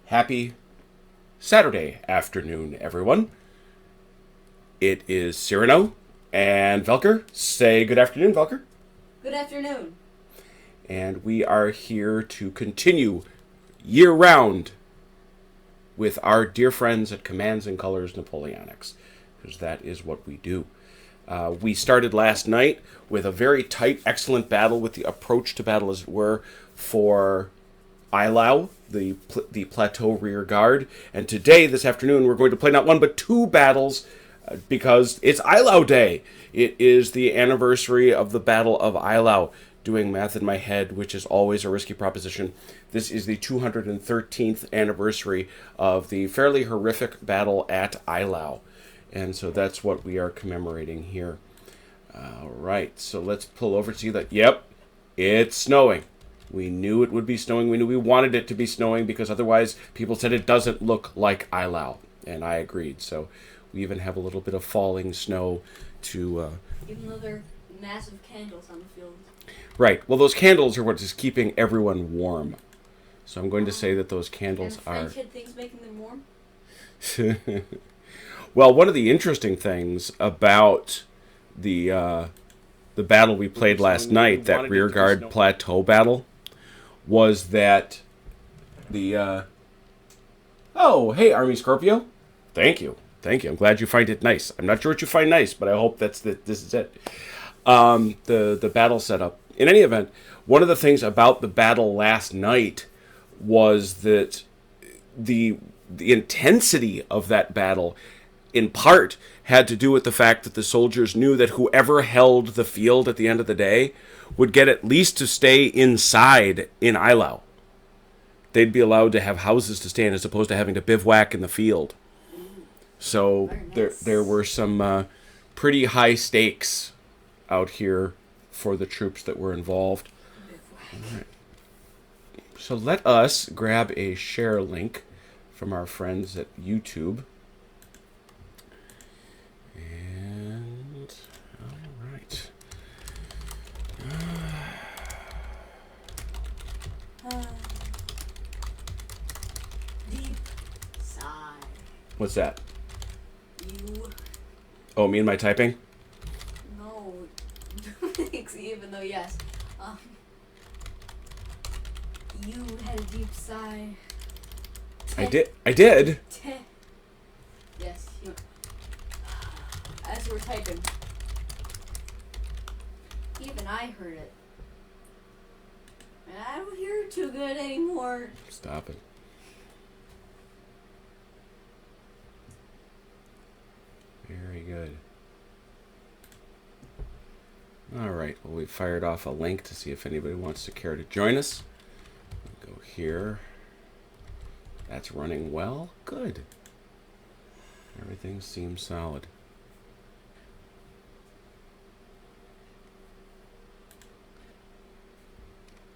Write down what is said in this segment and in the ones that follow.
Happy Saturday afternoon, everyone. It is Cyrano and Velker. Say good afternoon, Velker. Good afternoon. And we are here to continue year-round with our dear friends at Commands and Colors Napoleonics, because that is what we do. We started last night with a very tight, excellent battle with the approach to battle, as it were, for Elyau, the plateau rear guard. And today, this afternoon, we're going to play not one but two battles because it's Elyau Day. It is the anniversary of the Battle of Elyau. Doing math in my head, which is always a risky proposition. This is the 213th anniversary of the fairly horrific battle at Elyau. And so that's what we are commemorating here. All right, so let's pull over to see that. Yep, it's snowing. We knew it would be snowing. We knew we wanted it to be snowing because otherwise people said it doesn't look like Elyau. And I agreed. So we even have a little bit of falling snow to... Even though there are massive candles on the field. Right. Well, those candles are what is keeping everyone warm. So I'm going to say that those candles are... are... French things making them warm? Well, one of the interesting things about the battle we played last night, that rearguard plateau battle, was that the... Oh, hey, Army Scorpio. Thank you. Thank you. I'm glad you find it nice. I'm not sure what you find nice, but I hope this is it. The battle setup. In any event, one of the things about the battle last night was that the intensity of that battle, in part, had to do with the fact that the soldiers knew that whoever held the field at the end of the day would get at least to stay inside in Elyau. They'd be allowed to have houses to stay in as opposed to having to bivouac in the field. So there were some pretty high stakes out here for the troops that were involved. All right. So let us grab a share link from our friends at YouTube. And, all right. Deep sigh. What's that? You. Oh, me and my typing? No. Even though, yes. You had a deep sigh. I did. Yes. As you were typing. Even I heard it. And I don't hear it too good anymore. Stop it. Very good. All right, well, we fired off a link to see if anybody wants to care to join us. We'll go here. That's running well. Good. Everything seems solid.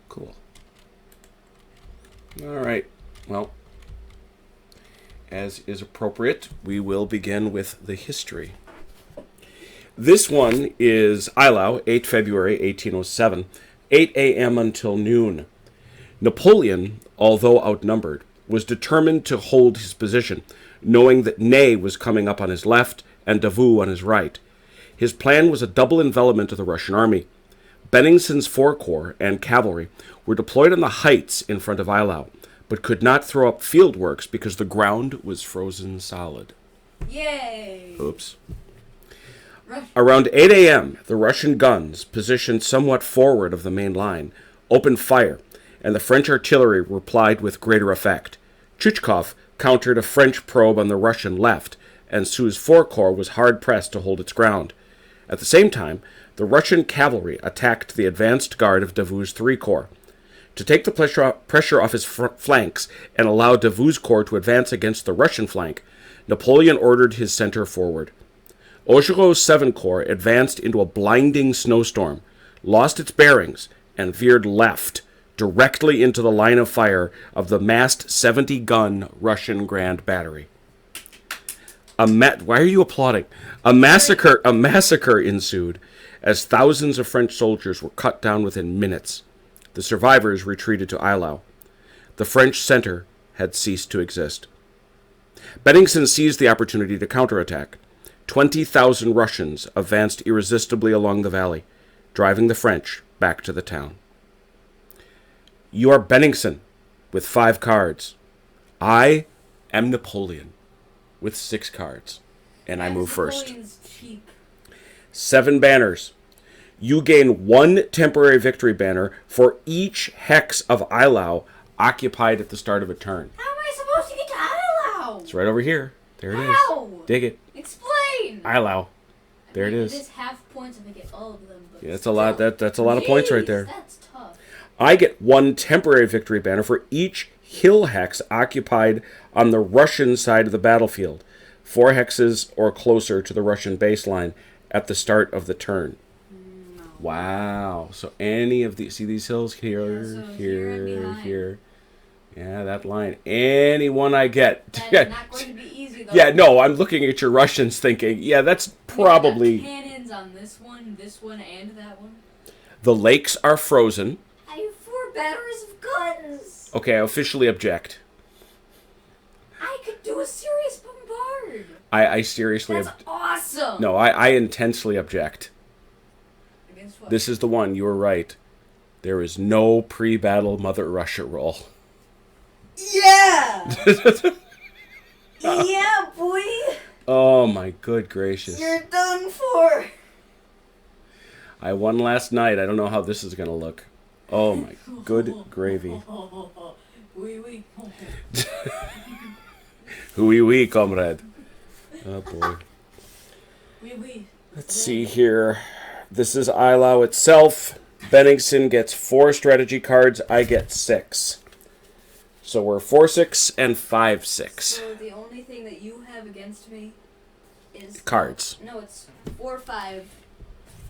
Cool. All right, well, as is appropriate, we will begin with the history. This one is Elyau, 8 February 1807, 8 a.m. until noon. Napoleon, although outnumbered, was determined to hold his position, knowing that Ney was coming up on his left and Davout on his right. His plan was a double envelopment of the Russian army. Benningsen's 4 Corps and cavalry were deployed on the heights in front of Elyau, but could not throw up field works because the ground was frozen solid. Yay! Oops. Around 8 a.m., the Russian guns, positioned somewhat forward of the main line, opened fire, and the French artillery replied with greater effect. Tchouchkov countered a French probe on the Russian left, and Sou's 4 Corps was hard-pressed to hold its ground. At the same time, the Russian cavalry attacked the advanced guard of Davout's 3 Corps. To take the pressure off his flanks and allow Davout's corps to advance against the Russian flank, Napoleon ordered his center forward. Augereau's 7 Corps advanced into a blinding snowstorm, lost its bearings, and veered left, directly into the line of fire of the massed 70-gun Russian Grand Battery. Why are you applauding? A massacre ensued, as thousands of French soldiers were cut down within minutes. The survivors retreated to Elyau. The French center had ceased to exist. Bennigsen seized the opportunity to counterattack. 20,000 Russians advanced irresistibly along the valley, driving the French back to the town. You are Bennigsen, with 5 cards. I am Napoleon, with 6 cards. And I move first. Napoleon's cheap. 7 banners. You gain 1 temporary victory banner for each hex of Elyau occupied at the start of a turn. How am I supposed to get to Elyau? It's right over here. There it is. How? Dig it. Explain. Elyau. There it is. It is half points if I get all of them. But Yeah, that's a lot. That's a lot of points right there. That's tough. I get 1 temporary victory banner for each hill hex occupied on the Russian side of the battlefield, 4 hexes or closer to the Russian baseline at the start of the turn. No. Wow. So any of these, see these hills here, Yeah, so here, and here. Yeah, that line. Any one I get. That's not going to be easy though. Yeah, no, I'm looking at your Russians thinking, yeah, that's probably... Cannons on this one, and that one. The lakes are frozen. I have 4 batteries of guns. Okay, I officially object. I could do a serious bombard. I seriously... That's awesome. No, I intensely object. Against what? This is the one, you were right. There is no pre-battle Mother Russia roll. Yeah. Yeah, boy. Oh my good gracious. You're done for. I won last night. I don't know how this is going to look. Oh my good gravy. Oui, oui. Oui, oui, comrade. Oh boy. Oui, oui. Let's see here. This is Elyau itself. Bennigsen gets 4 strategy cards. I get 6. So we're 4-6 and 5-6. So the only thing that you have against me is Cards. No, it's 4, 5,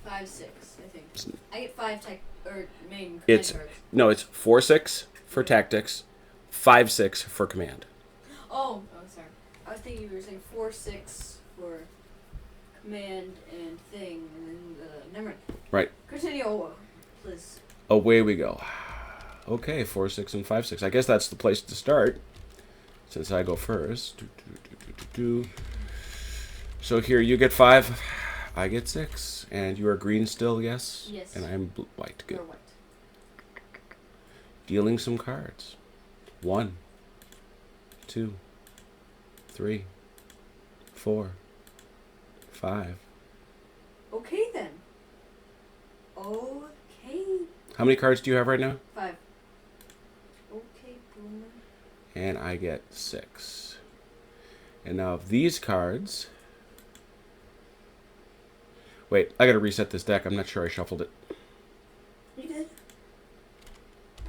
5, 6. I think I get 5 tech or main It's cards. no, it's 4-6 for tactics, 5-6 for command. Oh, sorry. I was thinking you were saying 4, 6 for command and thing, and then never mind. Right. Continue, please. Away we go. Okay, 4-6 and 5-6. I guess that's the place to start, since I go first. So here you get 5, I get 6, and you are green still, yes? Yes. And I'm white. Good. You're white. Dealing some cards. 1, 2, 3, 4, 5. Okay then. Okay. How many cards do you have right now? 5. Okay, boomer. And I get 6. And now of these cards... Wait, I gotta reset this deck. I'm not sure I shuffled it. You did?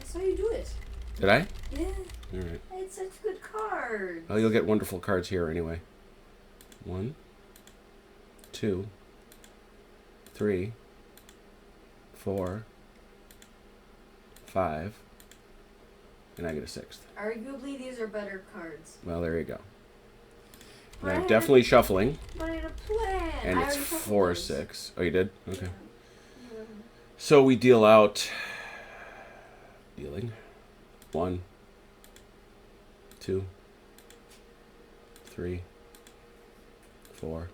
I saw you do it. Did I? Yeah. Alright. I had such good cards. Well, you'll get wonderful cards here anyway. 1, 2, 3, 4, 5, and I get a 6th. Arguably, these are better cards. Well, there you go. And But I'm definitely shuffling, But I had a plan. and I it's already shuffled 4 or those. 6. Oh, you did? Okay. Yeah. So we deal out... Dealing. 1, 2, 3, 4,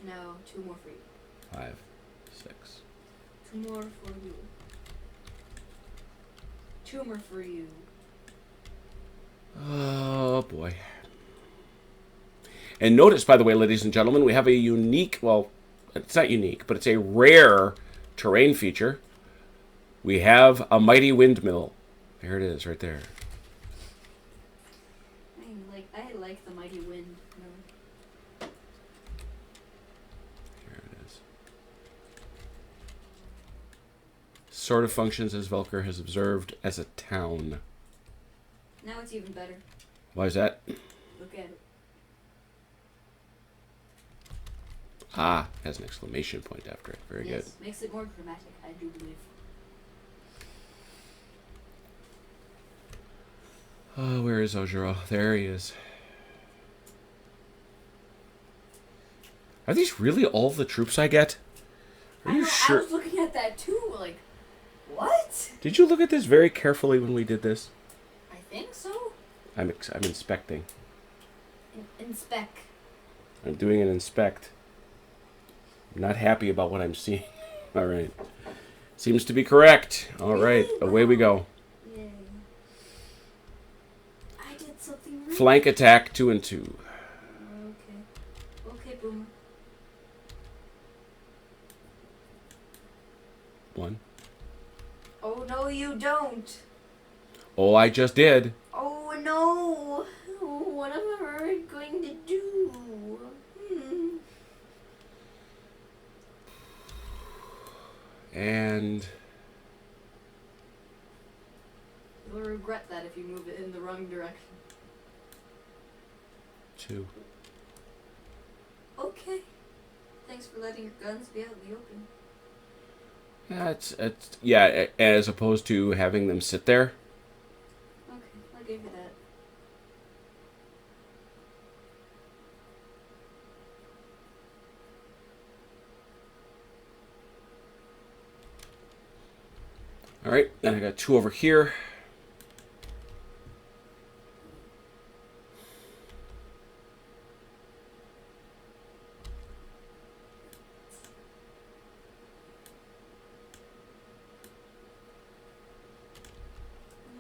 No, 2 more for you. 5, 6. 2 more for you. 2 more for you. Oh, boy. And notice, by the way, ladies and gentlemen, we have a unique, well, it's not unique, but it's a rare terrain feature. We have a mighty windmill. There it is, right there. I like the mighty wind. No. Here it is. Sort of functions as Velker has observed as a town. Now it's even better. Why is that? Look at it. Ah, has an exclamation point after it. Very Yes, good. makes it more dramatic, I do believe. Oh, where is Ojiro? There he is. Are these really all the troops I get? Are you I sure? was looking at that too, like, what? Did you look at this very carefully when we did this? I think so. I'm inspecting. Inspect. I'm doing an inspect. I'm not happy about what I'm seeing. All right. Seems to be correct. All right, away we go. Yay. I did something right. Flank attack 2 and 2. Okay. Okay, Boomer. 1. Oh, no, you don't. Oh, I just did. Oh, no. What am I going to do? And You'll regret that if you move it in the wrong direction. 2. Okay. Thanks for letting your guns be out in the open. Yeah, as opposed to having them sit there. Okay, I'll give you that. All right, then I got 2 over here.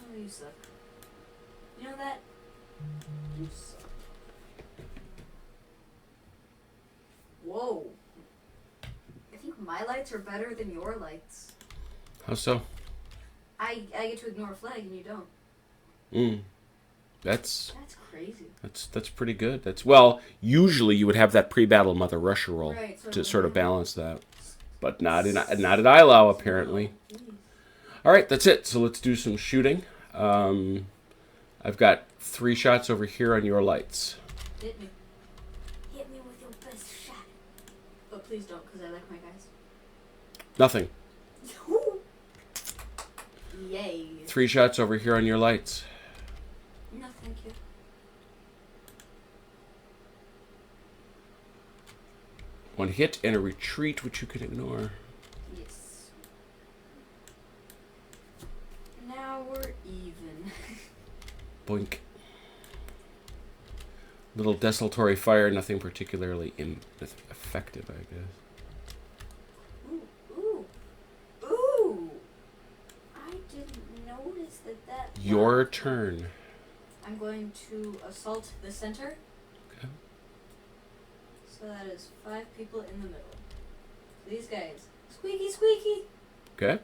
Oh, you suck. You know that? You suck. Whoa. I think my lights are better than your lights. How so? I get to ignore a flag and you don't. That's crazy. That's pretty good. Well, usually you would have that pre-battle Mother Russia roll Right, so to sort of balance that, but not at Elyau apparently. All right, that's it. So let's do some shooting. I've got 3 shots over here on your lights. Hit me. Hit me with your best shot. But please don't, because I like my guys. Nothing. Yay. 3 shots over here on your lights. No, thank you. One hit and a retreat, which you can ignore. Yes. Now we're even. Boink. Little desultory fire, nothing particularly effective, I guess. Ooh. I didn't notice that. Your turn. I'm going to assault the center. Okay. So that is 5 people in the middle. These guys, squeaky, squeaky. Okay.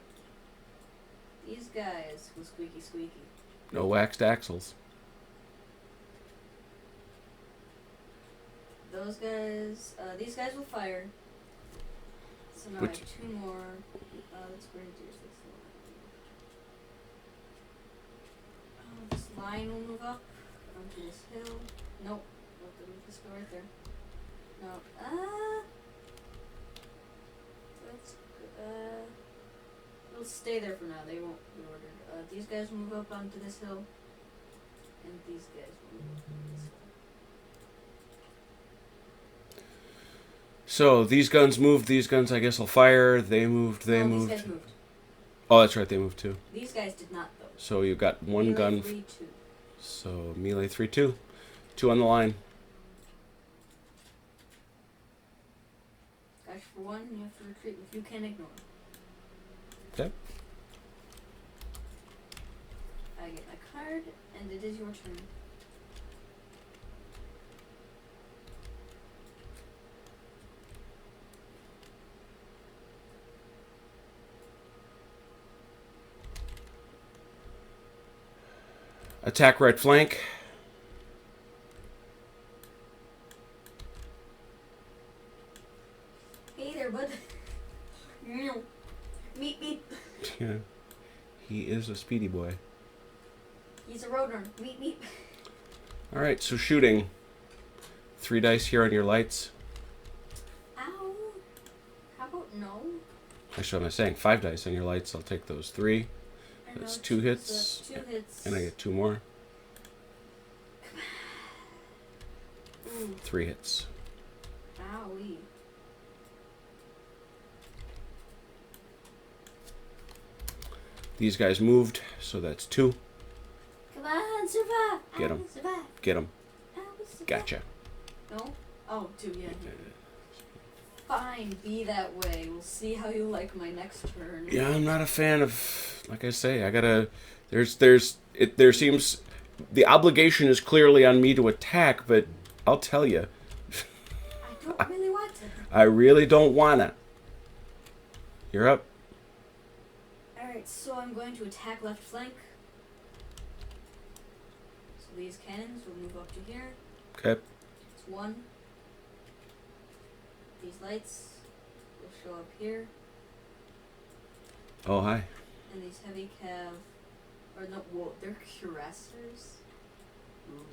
These guys will squeaky, squeaky. No waxed axles. Those guys, these guys will fire. So now I have 2 more. Let's grenadiers this line will move up onto this hill. Nope. Let's go right there. No. Let's. It'll stay there for now. They won't be ordered. These guys will move up onto this hill, and these guys will move up onto this hill. So these guns moved. These guns, I guess, will fire. They moved. They moved. These guys moved. Oh, that's right. They moved too. These guys did not though. So you've got 1 melee gun. 3-2. So melee 3-2. 2 on the line. Guys, for 1, you have to retreat if you can ignore. Okay. I get my card, and it is your turn. Attack right flank. Hey there, bud. Meep, meep. Yeah. He is a speedy boy. He's a roadrunner. Meep, meep. All right, so shooting. 3 dice here on your lights. Ow. How about no? Actually, what am I saying? 5 dice on your lights. I'll take those 3. I That's know, 2 hits. So that's 2 hits. And I get 2 more. Ooh. 3 hits. Owie. These guys moved, so that's 2. Come Come on, survive. Get I him. will survive. Get him. I will survive. Gotcha. No? Oh, 2, yeah. Fine, be that way. We'll see how you like my next turn. Yeah, I'm not a fan of. Like I say, I gotta. There seems the obligation is clearly on me to attack, but I'll tell you, I don't really want to. I really don't wanna. You're up. Alright, so I'm going to attack left flank. So these cannons will move up to here. Okay. It's 1. These lights will show up here. Oh, hi. And these heavy cav, or no, whoa, they're cuirassers. Ooh.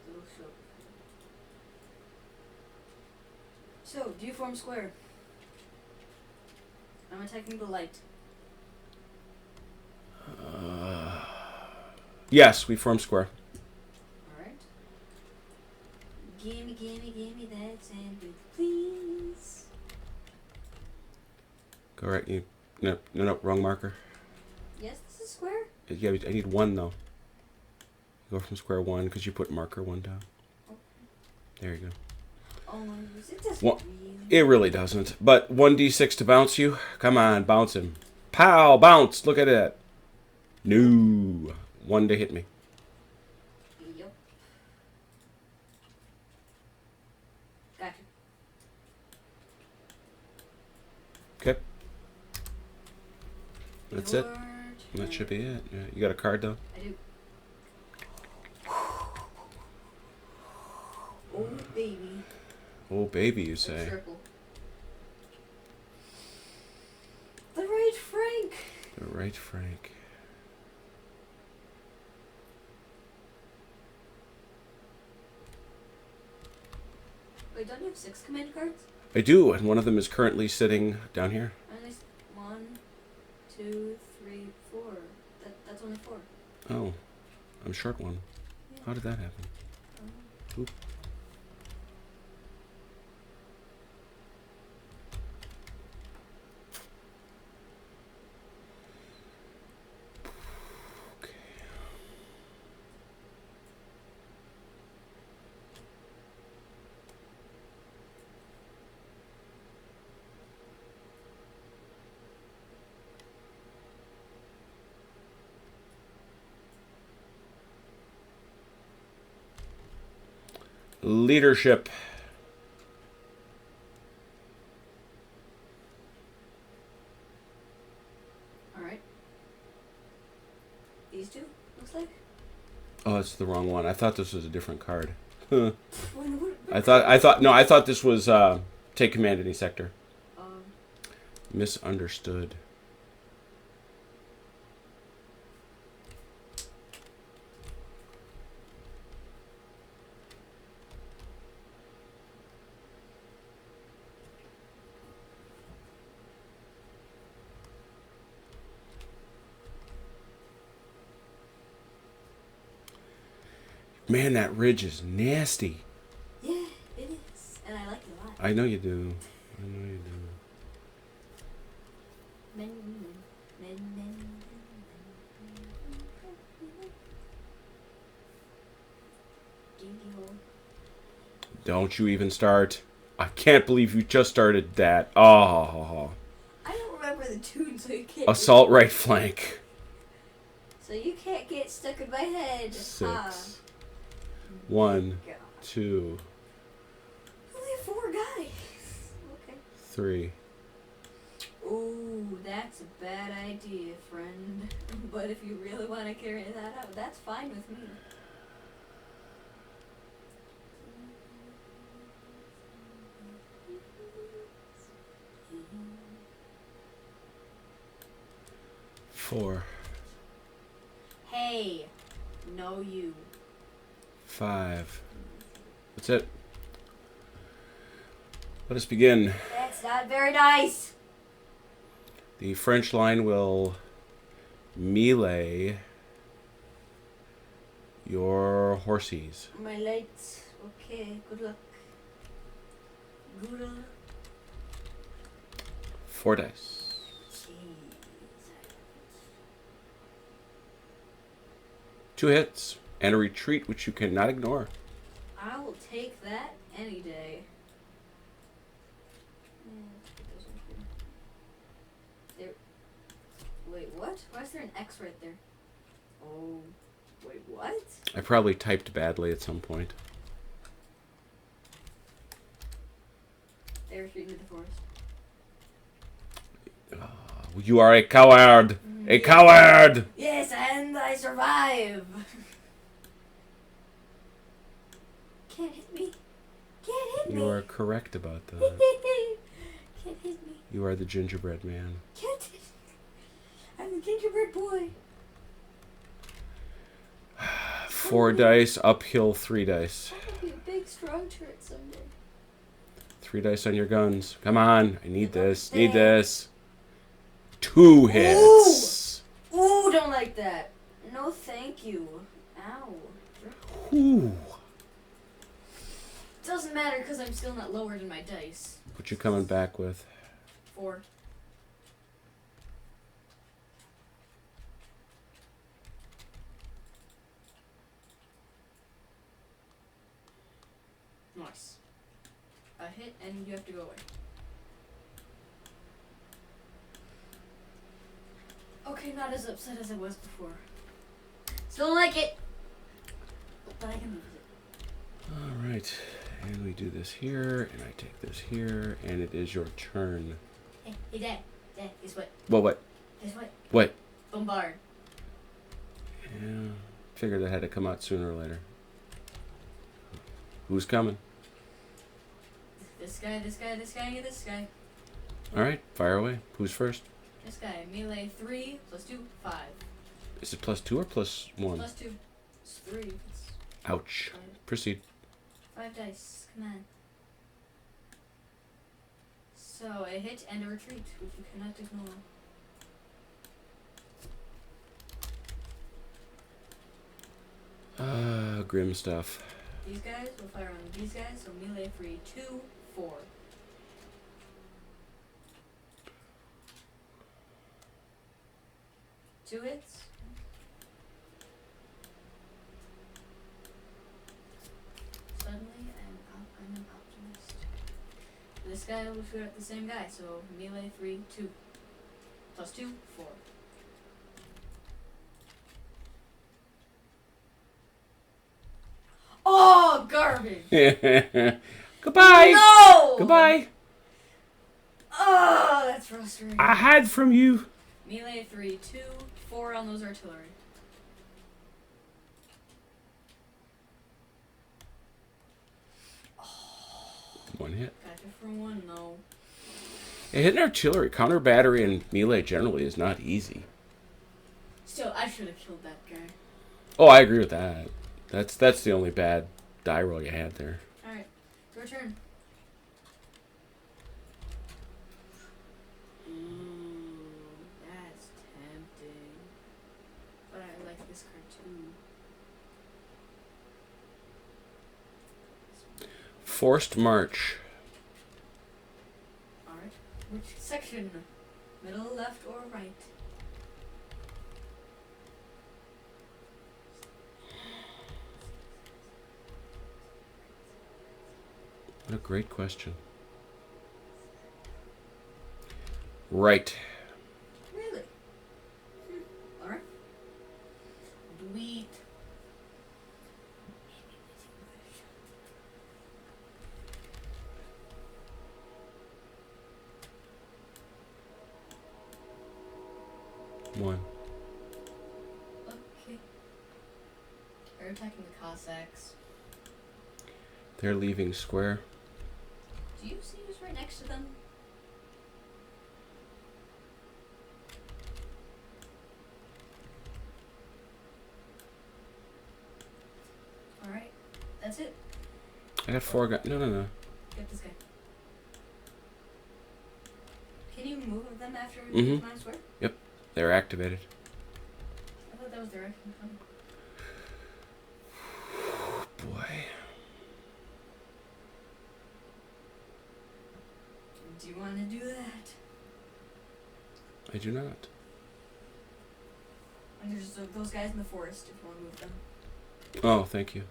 They'll show up. So, do you form square? I'm attacking the light. Yes, we form square. Alright. Gimme that sandwich, please. Go right. You. No, wrong marker. Yes, this is square? Yeah, I need 1 though. Go from square 1 because you put marker 1 down. Okay. There you go. Oh, it doesn't Well, really. it really doesn't. But 1d6 to bounce you. Come on, bounce him. Pow! Bounce! Look at that. No. 1 to hit me. Yep. Gotcha. Okay. That's it. Your That turn. should be it. Yeah. You got a card though? I do. Oh, baby. Oh, baby, you A say. triple. The right Frank. The right Frank. Wait, don't you have 6 command cards? I do, and one of them is currently sitting down here. At least 1, 2, 3, 4. That's only 4. Oh, I'm short 1. Yeah. How did that happen? Oop. Leadership. Alright. These 2, looks like. Oh, it's the wrong one. I thought this was a different card. Huh. What I thought this was take command any sector. Misunderstood. Man, that ridge is nasty. Yeah, it is. And I like it a lot. I know you do. I know you do. Don't you even start. I can't believe you just started that. Oh. I don't remember the tune, so you can't. Assault right flank. So you can't get stuck in my head. 6. 1, God. 2, Only 4 guys. Okay. 3. Ooh, that's a bad idea, friend. But if you really want to carry that out, that's fine with me. Four. Hey, no you. 5. That's it. Let us begin. That's not very nice. The French line will melee your horsies. My lights. Okay, good luck. Good luck. 4 dice. Jeez. 2 hits and a retreat, which you cannot ignore. I will take that any day. There. Wait, what? Why is there an X right there? Oh, wait, what? I probably typed badly at some point. They retreat into the forest. You are a coward! A coward! Yes, and I survive! Can't hit me. Can't hit me. You are correct about that. Can't hit me. You are the gingerbread man. Can't hit me. I'm the gingerbread boy. 4 dice, uphill 3 dice. I'm gonna be a big, strong turret someday. 3 dice on your guns. Come on. I need this. Need this. 2 hits. Ooh, don't like that. No, thank you. Ow. Ooh. Doesn't matter because I'm still not lowered in my dice. What you coming back with? 4. Nice. A hit and you have to go away. Okay, not as upset as I was before. Still don't like it. But I can move it. Alright. And we do this here, and I take this here, and it is your turn. Hey, Dad. Dad, guess what? What? Guess what? What? Bombard. Yeah. Figured it had to come out sooner or later. Who's coming? This guy, this guy, this guy, this guy. Alright, fire away. Who's first? This guy. Melee 3 plus 2, 5. Is it +2 or +1? Plus 2. It's 3. It's Ouch. 5. Proceed. 5 dice. Come on. So, a hit and a retreat, which you cannot ignore. Grim stuff. These guys will fire on these guys, so melee 3, 2, 4. Two hits. Suddenly, I'm an optimist. This guy will shoot at the same guy, so melee 3, 2. Plus 2, 4. Oh, garbage! Goodbye! No! Goodbye! Oh, that's frustrating. I hide from you. Melee 3, 2, 4 on those artillery. One hit. Gotcha for 1, no. Yeah, hitting artillery, counter battery, and melee generally is not easy. Still, I should have killed that guy. Oh, I agree with that. That's the only bad die roll you had there. Alright, your turn. Ooh, that's tempting. But I like this card too. Forced march. Alright, which section? Middle, left, or right? What a great question. Right. Really? Alright. Delete. One. Okay. They're attacking the Cossacks. They're leaving square. Do you see who's right next to them? Alright. That's it. I got 4 guys. No. Get this guy. Can you move them after Mhm. Command Square? They're activated. I thought that was their action coming. Boy. Do you want to do that? I do not. And there's those guys in the forest, if you want to move them. Oh, thank you.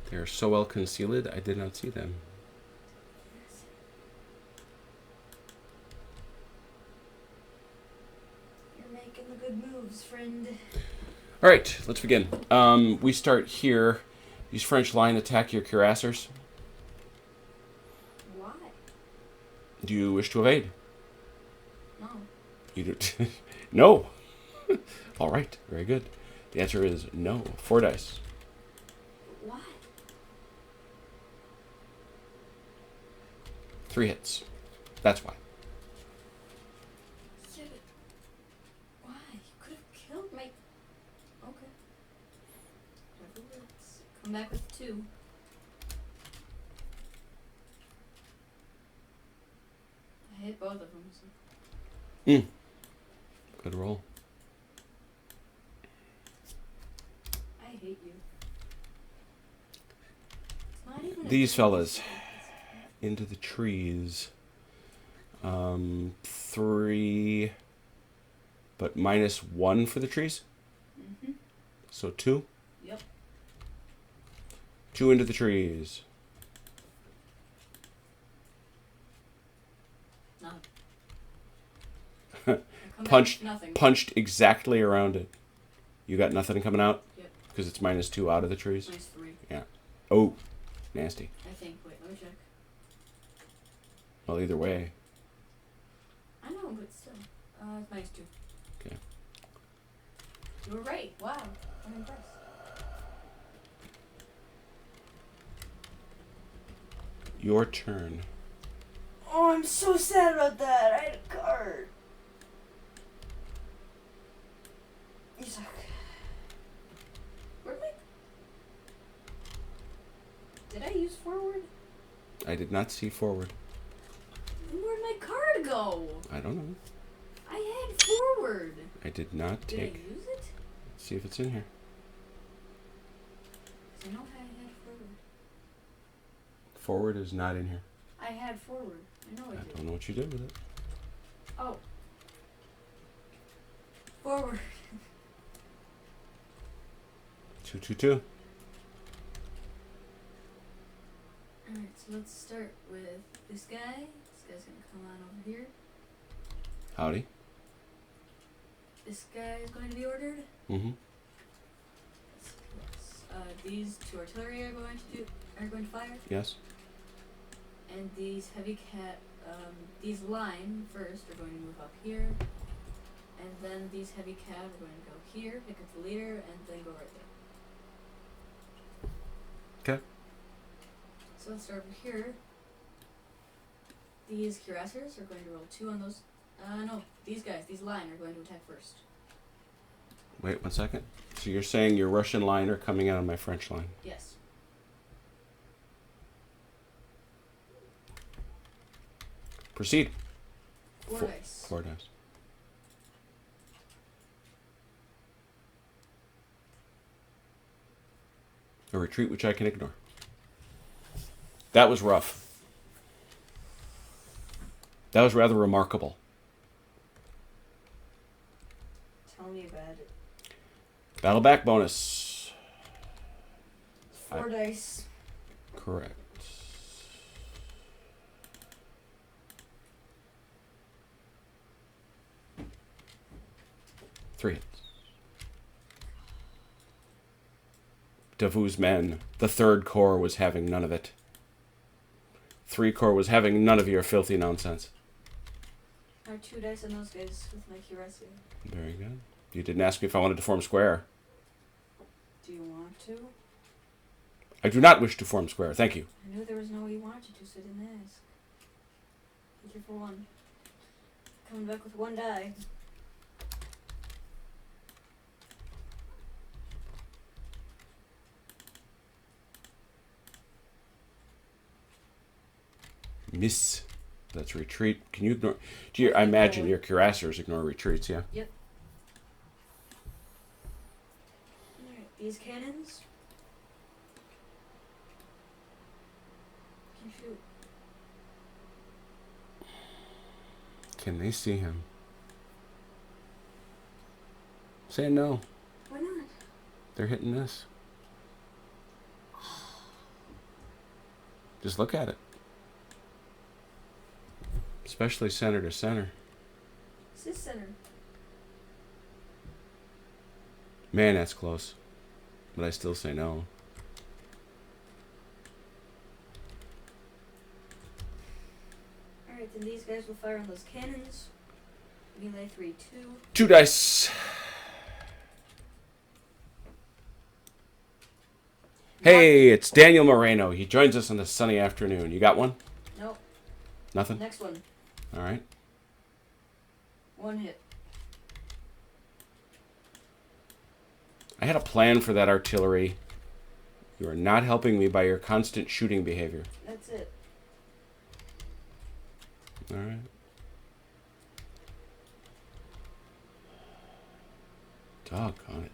They are so well concealed, I did not see them. You're making the good moves, friend. All right, let's begin. We start here. Use French line, attack your cuirassiers. Why? Do you wish to evade? No. You do. No. All right, very good. The answer is no. 4 dice. Why? 3 hits. That's why. Yeah, but why? You could have killed my... Okay. Let's come back with 2. I hit both of them, so... Good roll. I hate you. It's not even These fellas. Into the trees. 3, but -1 for the trees. Mm-hmm. So 2. Yep. 2 into the trees. Punched exactly around it. You got nothing coming out? Yep. Because it's -2 out of the trees? -3. Yeah. Oh, nasty. I think. Wait, let me check. Well, either way. I know, but still. It's -2. Okay. You were right. Wow. I'm impressed. Your turn. Oh, I'm so sad about that. I had a card. You suck. Where'd my... Did I use forward? I did not see forward. Where'd my card go? I don't know. I had forward. I did not Did take... I use it? Let's see if it's in here. 'Cause I know I had forward. Forward is not in here. I had forward. I know I I did. don't know what you did with it. Oh. Forward. 2, 2, 2. Alright, so let's start with this guy. This guy's gonna come on over here. Howdy. This guy is going to be ordered. Mm-hmm. These 2 artillery are going to fire. Yes. And these heavy these line first are going to move up here. And then these heavy cav are going to go here, pick up the leader, and then go right there. Okay. So let's start over here. These cuirassiers are going to roll 2 on those. No, these guys, these line are going to attack first. Wait 1 second. So you're saying your Russian line are coming out of my French line? Yes. Proceed. 4 dice. 4 dice. A retreat which I can ignore. That was rough. That was rather remarkable. Tell me about it. Battle back bonus. 4 dice. Correct. Three hits. Davout's men. The 3rd Corps was having none of it. 3 Corps was having none of your filthy nonsense. I have 2 dice on those guys with my cuirassier. Very good. You didn't ask me if I wanted to form square. Do you want to? I do not wish to form square. Thank you. I knew there was no way you wanted to, so I didn't ask. Thank you for 1. Coming back with 1 die. Miss. That's retreat. Can you ignore... I imagine your cuirassiers ignore retreats, yeah? Yep. Alright, these cannons can shoot. Can they see him? Saying no. Why not? They're hitting this. Just look at it. Especially center to center. This is center. Man, that's close. But I still say no. Alright, then these guys will fire on those cannons. Melee 3, 2. 2 dice. Hey, it's Daniel Moreno. He joins us on this sunny afternoon. You got one? Nope. Nothing? Next one. All right. 1 hit. I had a plan for that artillery. You are not helping me by your constant shooting behavior. That's it. All right. Doggone it.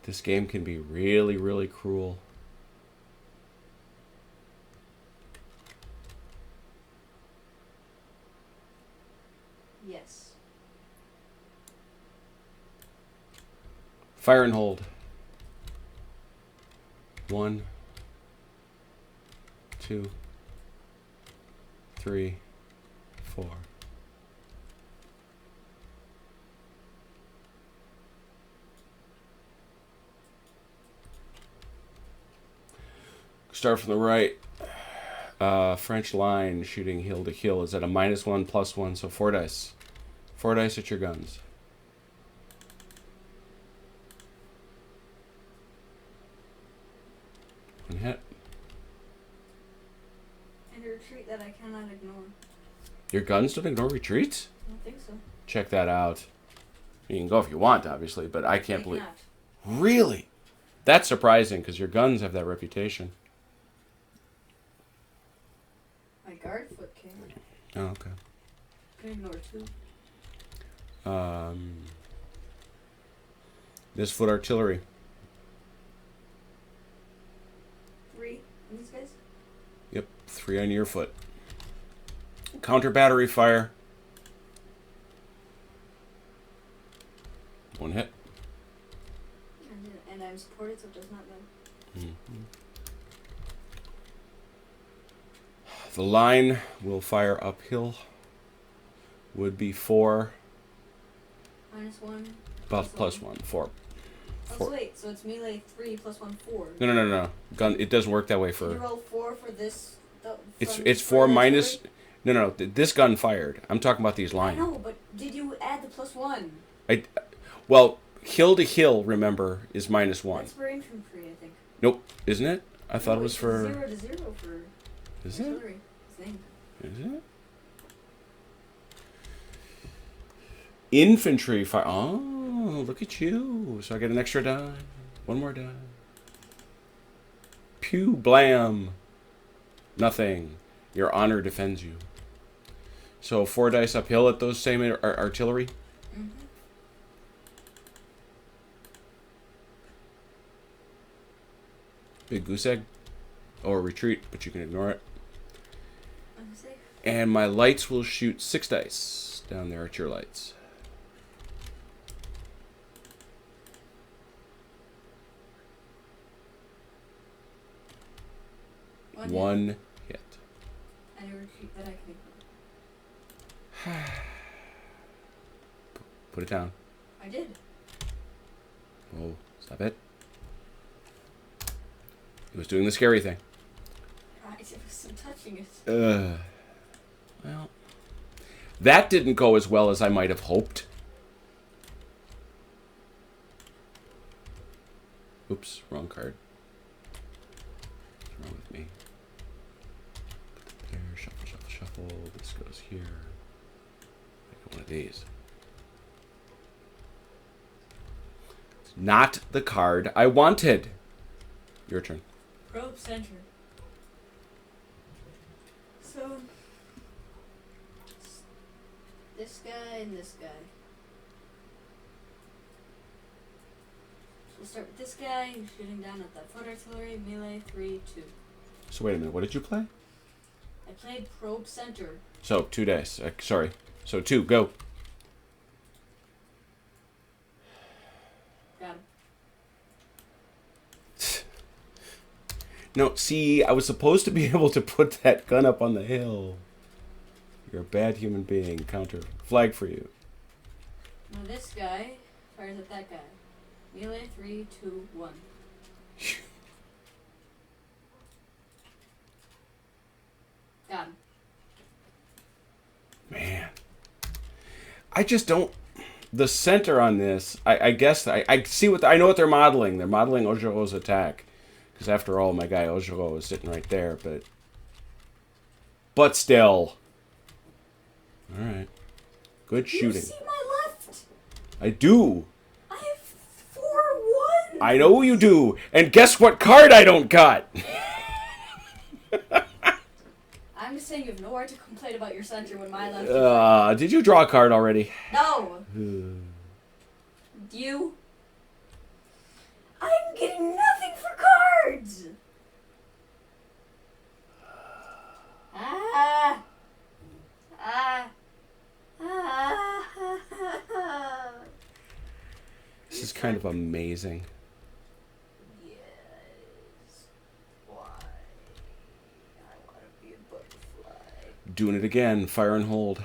This game can be really, really cruel. Yes. Fire and hold. 1, 2, 3, 4. Start from the right. French line shooting hill to hill is at a -1, +1, so 4 dice. 4 dice at your guns. One hit. And a retreat that I cannot ignore. Your guns don't ignore retreats? I don't think so. Check that out. You can go if you want, obviously, but I can't They believe. cannot. Really? That's surprising because your guns have that reputation. My guard foot can. Oh, okay. Can ignore 2. This foot artillery. 3. And these guys? Yep, 3 on your foot. Counter battery fire. 1 hit. And I'm supported, so it does not know. Mm-hmm. The line will fire uphill. Would be 4. -1. Plus 1. 4. Oh, 4. so wait, so it's melee 3 +1, 4. No. Gun. It doesn't work that way Can you for. roll 4 for this? It's 4 minus. No. This gun fired. I'm talking about these I lines. know, but did you add the +1? Well, hill to hill, remember, is -1. That's for infantry, I think. Nope, isn't it? I thought it was for. 0 to 0 for Is it? artillery. His name. Is it? Infantry fire. Oh, look at you. So I get an extra die. 1 more die. Pew blam. Nothing. Your honor defends you. So 4 dice uphill at those same artillery. Mm-hmm. Big goose egg. Or retreat, but you can ignore it. I'm safe. And my lights will shoot 6 dice down there at your lights. 1 hit. And a retreat that I can ignore. Put it down. I did. Oh, stop it. It was doing the scary thing. Right, it was touching it. Well, that didn't go as well as I might have hoped. Oops, wrong card. What's wrong with me? Put it there, shuffle, shuffle, shuffle. This goes here. Make one of these. Not the card I wanted. Your turn. Probe center. So, this guy and this guy. So we'll start with this guy who's shooting down at the foot artillery, melee, 3, 2. So wait a minute, what did you play? I played probe center. So, 2 dice. Sorry. So 2, go. Got him. No, see, I was supposed to be able to put that gun up on the hill. You're a bad human being. Counter. Flag for you. Now this guy fires at that guy. Melee, 3, 2, 1. Got him. Man. I just don't... The center on this, I guess, I see what... I know what they're modeling. They're modeling Augereau's attack. Because after all, my guy Augereau is sitting right there, but... But still. Alright. Good shooting. You see my left? I do. I have 4-1. I know you do. And guess what card I don't got? I'm just saying you have no right to complain about your center when my left. Did you draw a card already? No. You? I'm getting nothing for cards. Ah. Ah. Ah. This is kind of amazing. Yes. Why? I want to be a butterfly. Doing it again. Fire and hold.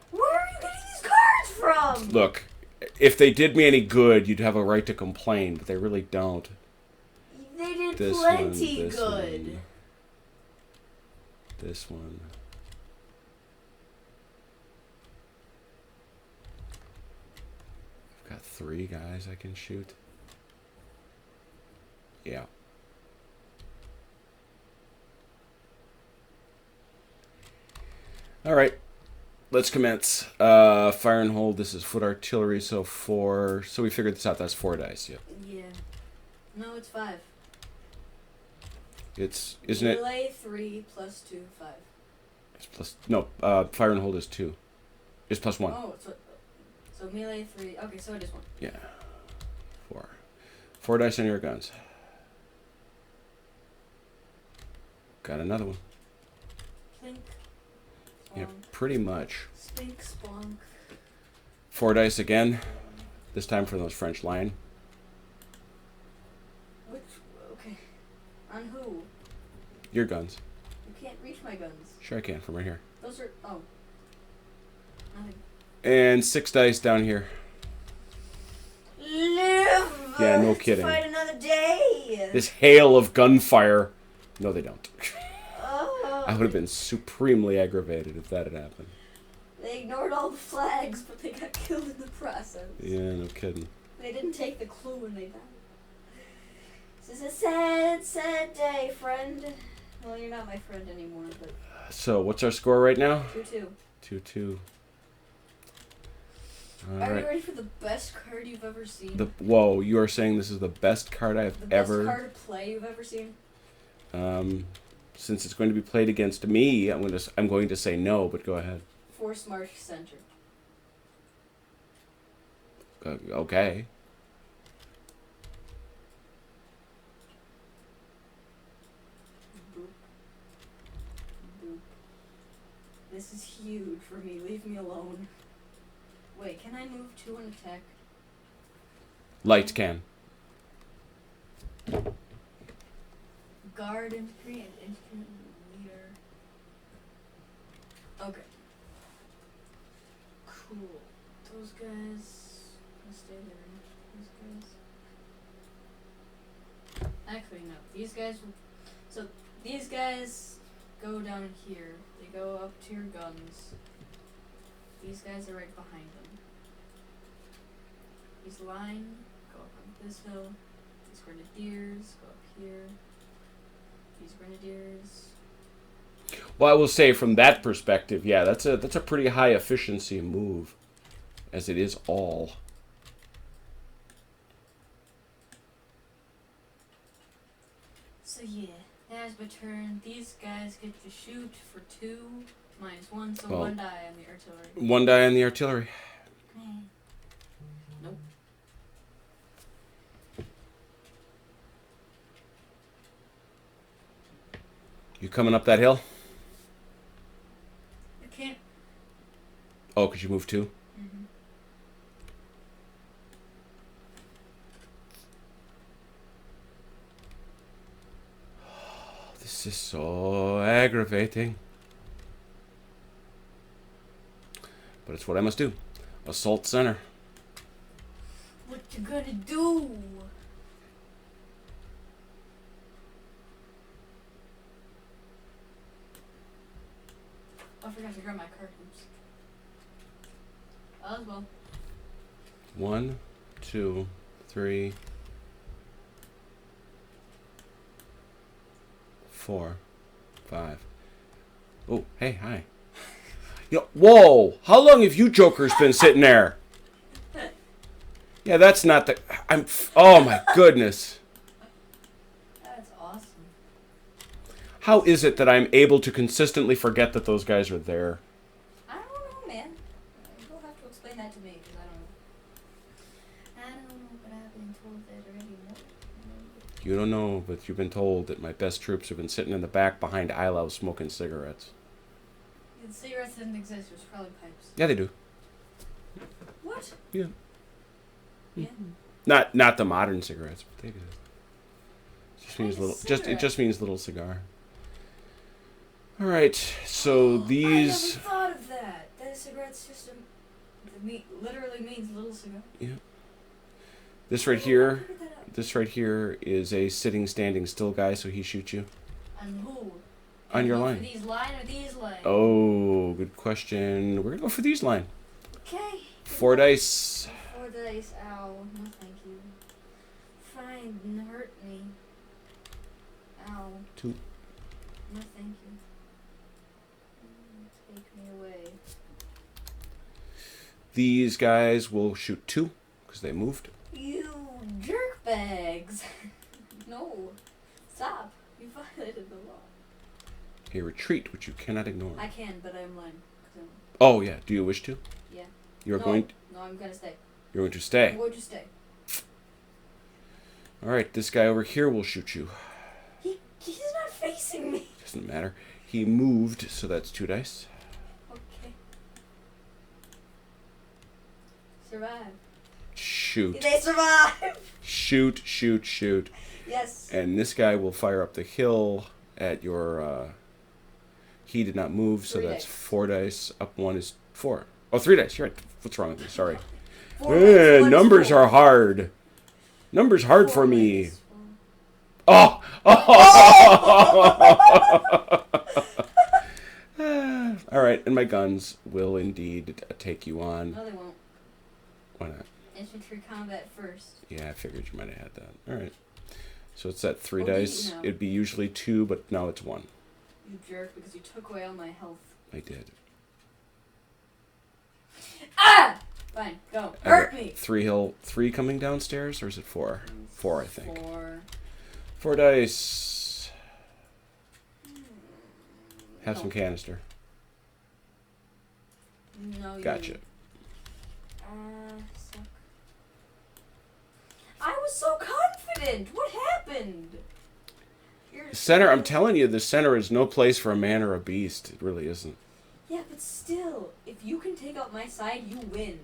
Where are you getting these cards from? Look, if they did me any good, you'd have a right to complain, but they really don't. They did This plenty one, this good. one. This one. I've got 3 guys I can shoot. Yeah. All right. Let's commence. Fire and hold. This is foot artillery, so 4. So we figured this out. That's 4 dice. Yeah. Yeah. No, it's 5. It's isn't it? Melee 3 plus 2, 5. It's plus no. Fire and hold is 2. It's plus 1. Oh, so melee 3. Okay, so it is 1. Yeah. 4. 4 dice on your guns. Got another one. Plink. Yeah, Sponk. pretty much. Spink, sponk. 4 dice again. This time for those French line. Which? Okay. On who? Your guns. You can't reach my guns. Sure I can, from right here. Those are. Oh. Nothing. And 6 dice down here. Live! Yeah, no kidding. To fight another day! This hail of gunfire. No, they don't. Oh. I would have been supremely aggravated if that had happened. They ignored all the flags, but they got killed in the process. Yeah, no kidding. They didn't take the clue when they died. This is a sad, sad day, friend. Well, you're not my friend anymore, but... So, what's our score right now? 2-2. 2-2. All Are you right. ready for the best card you've ever seen? Whoa, you are saying this is the best card I've the best ever... card play you've ever seen? Since it's going to be played against me, I'm going to say no, but go ahead. Force March Center. Okay. Boop. Boop. This is huge for me. Leave me alone. Wait, can I move 2 and attack? Light can. Guard, infantry, and instrument leader. Okay. Cool. Those guys can stay there. These guys. Actually, no. These guys. So these guys go down here. They go up to your guns. These guys are right behind them. These line go up on this hill. These grenadiers go up here. These grenadiers. Well, I will say from that perspective, yeah, that's a pretty high efficiency move, as it is all. So yeah, that's my turn. These guys get to shoot for 2 -1, so Well, 1 die on the artillery. 1 die on the artillery. Nope. You coming up that hill? I can't. Oh, because you moved 2? Mm-hmm. This is so aggravating. But it's what I must do. Assault center. What you gonna do? Oh, I forgot to grab my cartons. As well. 1, 2, 3, 4, 5. Oh, hey, hi. Yo, whoa! How long have you jokers been sitting there? Yeah, that's not the... Oh, my goodness. That's awesome. How is it that I'm able to consistently forget that those guys are there? I don't know, man. You'll have to explain that to me, because I don't know, but I've been told that already. You don't know, but you've been told that my best troops have been sitting in the back behind Elyau smoking cigarettes. The cigarettes didn't exist. It was probably pipes. Yeah, they do. What? Yeah. Yeah. Not the modern cigarettes, but they do. It just means little. It just means little cigar. All right, so these. I never thought of that. That cigarette's just literally means little cigar. Yeah. This right here. This right here is a sitting, standing still guy, so he shoots you. On who? On your line. For these line or these line? Oh, good question. We're gonna go for these line. Okay. 4 dice. 4 dice. Ow. No, thank you. Fine. Hurt me. Ow. 2. No, thank you. Take me away. These guys will shoot 2 because they moved. You jerkbags. No. Stop. You violated the law. A retreat, which you cannot ignore. I can, but I'm lying. Oh, yeah. Do you wish to? Yeah. You're going... No, I'm going to stay. You're going to stay. I'm going to stay. All right, this guy over here will shoot you. He's not facing me. Doesn't matter. He moved, so that's 2 dice. Okay. Survive. Shoot. They survive. Shoot, shoot, shoot. Yes. And this guy will fire up the hill at your... He did not move, so 3 that's dice. 4 dice. Up 1 is 4. Oh, 3 dice. You're right. What's wrong with me? Sorry. Numbers are hard. Numbers hard for me. Oh! All right, and my guns will indeed take you on. No, they won't. Why not? Infantry combat first. Yeah, I figured you might have had that. All right. So it's at 3 Well, dice. no. It'd be usually 2, but now it's 1. You jerk, because you took away all my health. I did. Ah! Fine, go. Hurt me! 3 coming downstairs, or is it 4? 4, I think. 4. 4 dice. Have some canister. No, you Gotcha. Suck. I was so confident! What happened? Center, I'm telling you, the center is no place for a man or a beast. It really isn't. Yeah, but still, if you can take out my side, you win.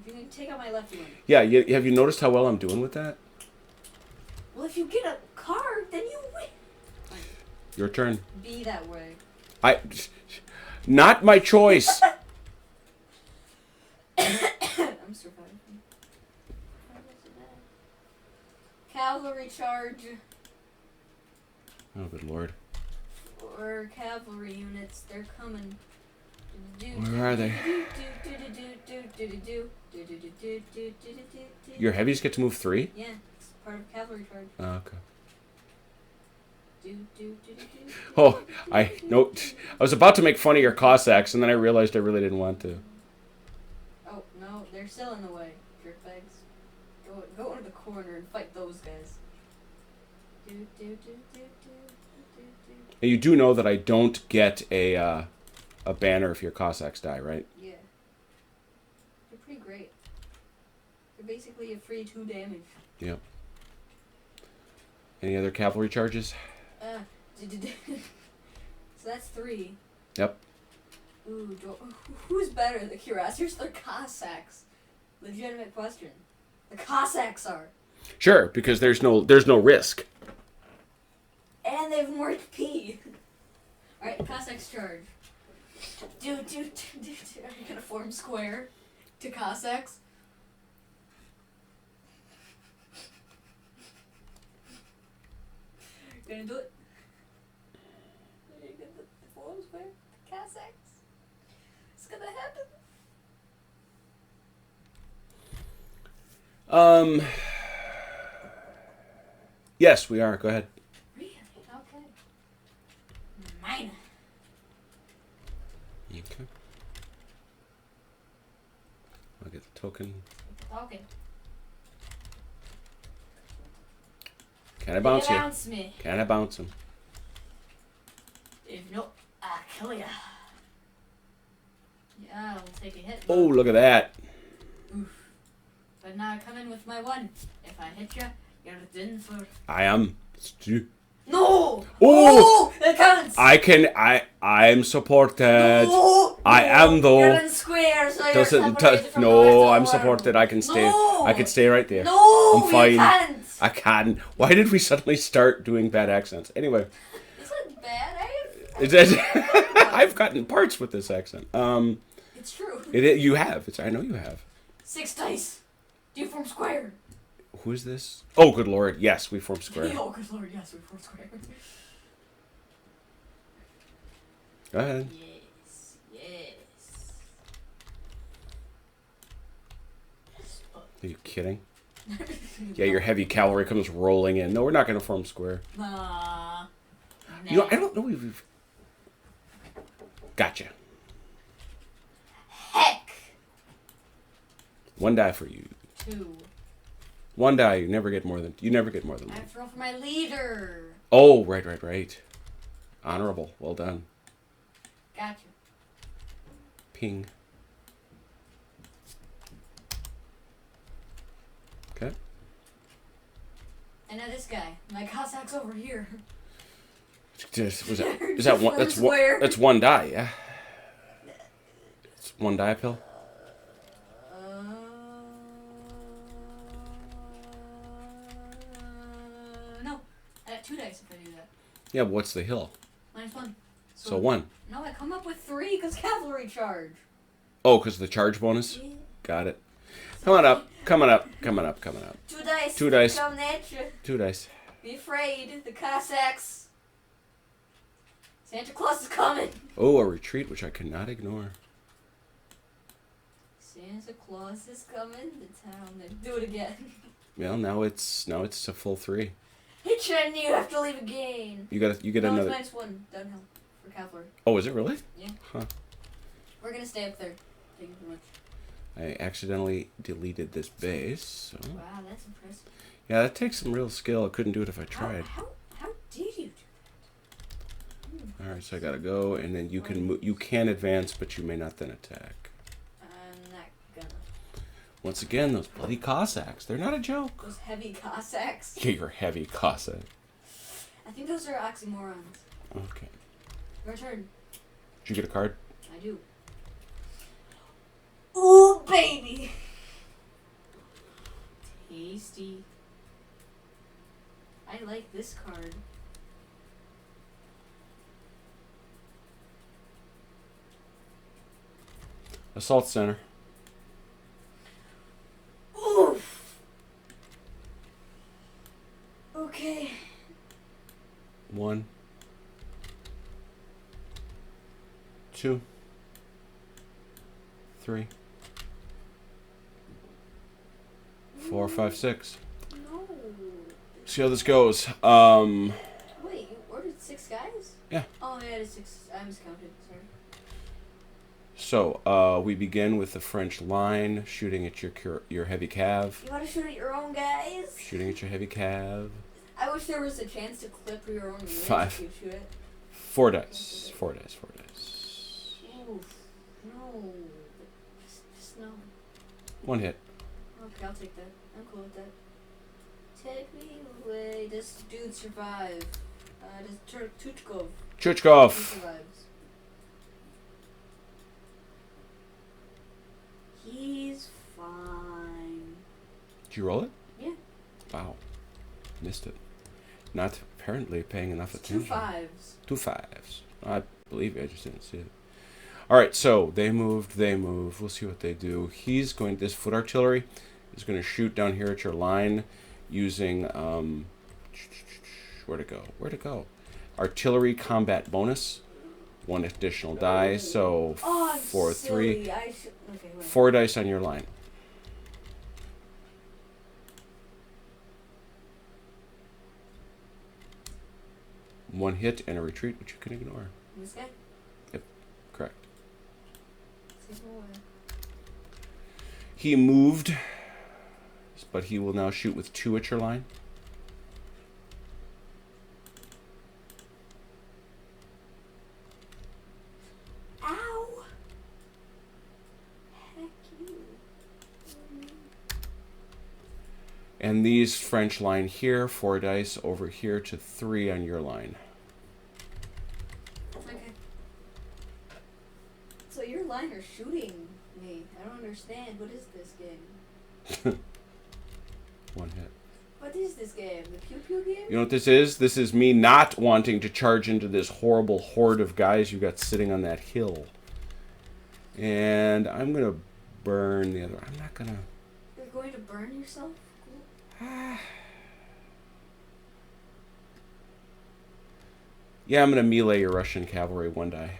If you can take out my left, you win. Yeah, have you noticed how well I'm doing with that? Well, if you get a card, then you win. Your turn. Be that way. Not my choice. I'm surviving. Cavalry charge. Oh, good lord. Or cavalry units, they're coming. Where are they? Your heavies get to move 3? Yeah, it's part of cavalry charge. Oh, okay. Oh, I was about to make fun of your Cossacks, and then I realized I really didn't want to. Oh, no, they're still in the way, jerkbags. Go into the corner and fight those guys. And you do know that I don't get a banner if your Cossacks die, right? Yeah. They're pretty great. They're basically a free 2 damage. Yep. Any other cavalry charges? So that's 3. Yep. Ooh, who's better, the Cuirassiers or the Cossacks? Legitimate question. The Cossacks are. Sure, because there's no risk. And they have more HP. Alright, Cossacks charge. Are you gonna form square to Cossacks? You gonna do it? Are you gonna form square to Cossacks? It's gonna happen. Yes, we are. Go ahead. Really? Okay. Mine. Okay. I'll get the token. Okay. Can I bounce you? Bounce me. Can I bounce him? If not, I'll kill ya. Yeah, I'll take a hit. Oh, look at that. Oof. But now I come in with my 1. If I hit ya, you're done for. I am. No! Oh! That counts! I'm supported. No! I am though. You're in squares, so Doesn't you're separated from the rest of no, the I'm world. supported. I can stay. No! I can stay right there. No! I'm fine. You can't! I can. Why did we suddenly start doing bad accents? Anyway. Is it bad? I've gotten parts with this accent. It's true. You have. I know you have. 6 dice. Do you form square? Who is this? Oh, good lord. Yes, we form square. Oh, good lord, yes, we form square. Go ahead. Yes, yes. Are you kidding? Yeah, your heavy cavalry comes rolling in. No, we're not going to form square. Nah. You know, I don't know if we've... Gotcha. Heck! 1 die for you. 2. 1 die. You never get more than I one. have to roll for my leader. Oh, right. Honorable. Well done. Gotcha. Ping. Okay. And now this guy. My Cossack's over here. Is that one? That's 1 die. Yeah. It's 1 die pill. No. I got 2 dice if I do that. Yeah, but what's the hill? -1. So 1. No, I come up with 3 because cavalry charge. Oh, because of the charge bonus? Yeah. Got it. Coming up. 2 dice. 2 dice. Coming at you. 2 dice. Be afraid. The Cossacks. Santa Claus is coming. Oh, a retreat which I cannot ignore. Santa Claus is coming to town. Then do it again. Well, now it's a full 3. Hit you and you have to leave again. You get No, another. it's -1 downhill for cavalry. Oh, is it really? Yeah. Huh. We're gonna stay up there. Thank you very much. I accidentally deleted this base. So. Wow, that's impressive. Yeah, that takes some real skill. I couldn't do it if I tried. How did you do that? All right, so I gotta go, and then you can you can advance, but you may not then attack. I'm not gonna. Once again, those bloody Cossacks—they're not a joke. Those heavy Cossacks. Yeah, you're heavy Cossack. I think those are oxymorons. Okay. Your turn. Did you get a card? I do. Ooh, baby. Tasty. I like this card. Assault center. Oof. Okay. 1, 2, 3, 4, 5, 6. No. See how this goes. Wait, you ordered 6 guys? Yeah. Oh, yeah, it's 6. I miscounted. Sorry. So, we begin with the French line, shooting at your heavy cav. You want to shoot at your own guys? Shooting at your heavy cav. I wish there was a chance to clip your own unit 5. if you shoot it. 4 dice. 4 dice. 4 dice. Oof. No. Just no. 1 hit. Okay, I'll take that. I'm cool with that. Take me away. Does dude survive? Does Tuchkov? He Chuchkov. survives. He's fine. Did you roll it? Yeah. Wow. Missed it. Not apparently paying enough It's attention. 2 5s. 2 5s. I believe you. I just didn't see it. Alright, so they moved. We'll see what they do. He's going, this foot artillery is going to shoot down here at your line using, where'd it go? Artillery combat bonus. 1 additional die, so Oh, I'm 4, 3. silly. Okay, wait. 4 dice on your line. One hit and a retreat, which you can ignore. This guy? Yep, correct. Save him away. He moved, but he will now shoot with 2 at your line. Ow! Heck you. And these French line here, 4 dice over here to 3 on your line. Okay. So your line are shooting me. I don't understand. What is this game? 1 hit. What is this game? The Pew Pew game? You know what this is? This is me not wanting to charge into this horrible horde of guys you got sitting on that hill. And I'm going to burn the other. I'm not going to... You're going to burn yourself? Yeah, I'm going to melee your Russian cavalry 1 die.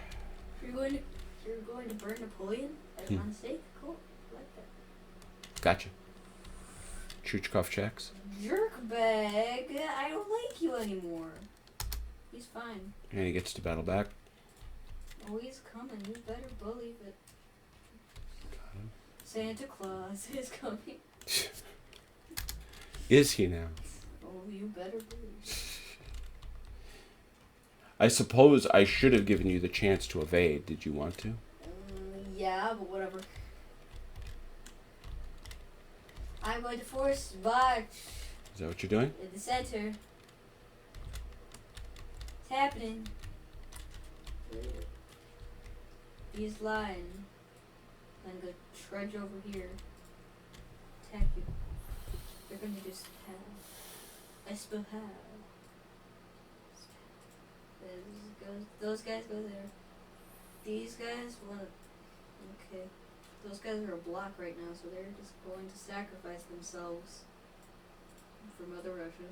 You're going to burn Napoleon at one stake? Cool. I like that. Gotcha. Chuchkov checks. Jerkbag! I don't like you anymore. He's fine. And he gets to battle back. Oh, he's coming. You better believe it. Santa Claus is coming. Is he now? Oh, you better believe. I suppose I should have given you the chance to evade. Did you want to? Yeah, but whatever. I'm going to force march Is that what you're doing? in the center. It's happening. These line. I'm going to trudge over here. Attack you. They're going to just have. I still have. Those guys go there. These guys want to. Okay. Those guys are a block right now, so they're just going to sacrifice themselves for Mother Russia.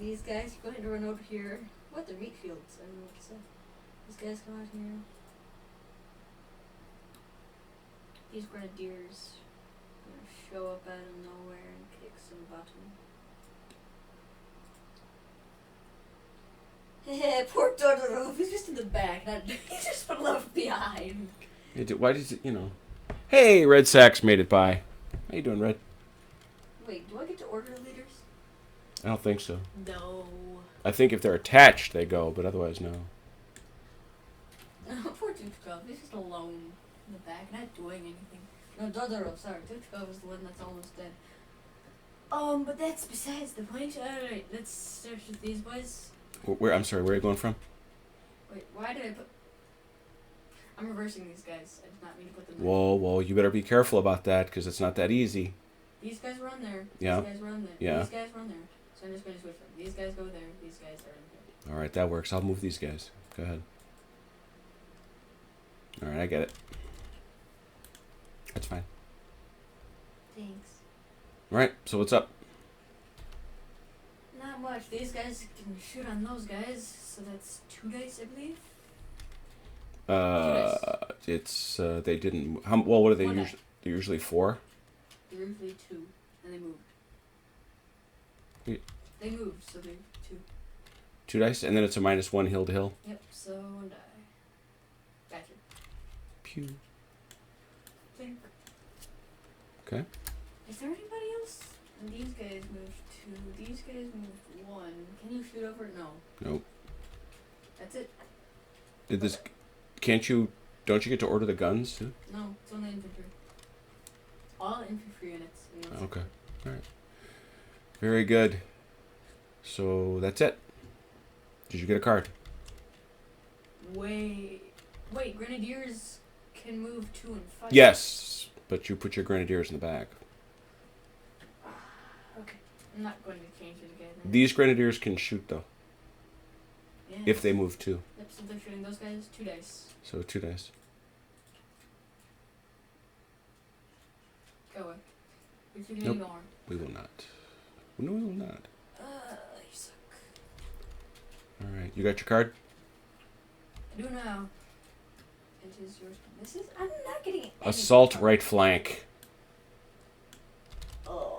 These guys are going to run over here. What, the meat fields? I don't know what to say. These guys come out here. These grenadiers are going to show up out of nowhere and kick some bottom. Poor Todorov, he's just in the back, he's just left behind. Why does it, Hey, Red Sacks made it by. How you doing, Red? Wait, do I get to order leaders? I don't think so. No. I think if they're attached, they go, but otherwise, no. Poor Tuchkov, he's just alone in the back, not doing anything. No, Todorov, sorry, Tuchkov is the one that's almost dead. But that's besides the point. Alright, let's start with these boys. I'm sorry, where are you going from? Wait, why did I put... I'm reversing these guys. I did not mean to put them there. Whoa, you better be careful about that, because it's not that easy. These guys run there. Yeah. These guys run there. Yeah. These guys run there. So I'm just going to switch them. These guys go there. These guys are in here. Alright, that works. I'll move these guys. Go ahead. Alright, I get it. That's fine. Thanks. Alright, so what's up? Not much. These guys can shoot on those guys. So that's 2 dice, I believe. It's, they didn't... what are they 1 die. usually? They're usually 4? They're usually 2. And they moved. Yeah. They moved, so they're 2. 2 dice, and then it's a -1 hill to hill. Yep, so 1 die. Gotcha. Pew. Think. Okay. Is there anybody else? And these guys moved 2. These guys moved 1. Can you shoot over? No. Nope. That's it. Did this? Can't you? Don't you get to order the guns too? No, it's only infantry. All infantry units. Okay. All right. Very good. So that's it. Did you get a card? Wait, grenadiers can move 2 and 5. Yes, but you put your grenadiers in the back. Okay, I'm not going to change it again. These grenadiers can shoot though. Yes. If they move 2. Yep, so they're shooting those guys 2 dice. So 2 dice. Go away. We're shooting Nope. ignore. We will not. No, we will not. You suck. All right. You got your card? I do now. It is yours. This is. I'm not getting any Assault card. right flank. Oh.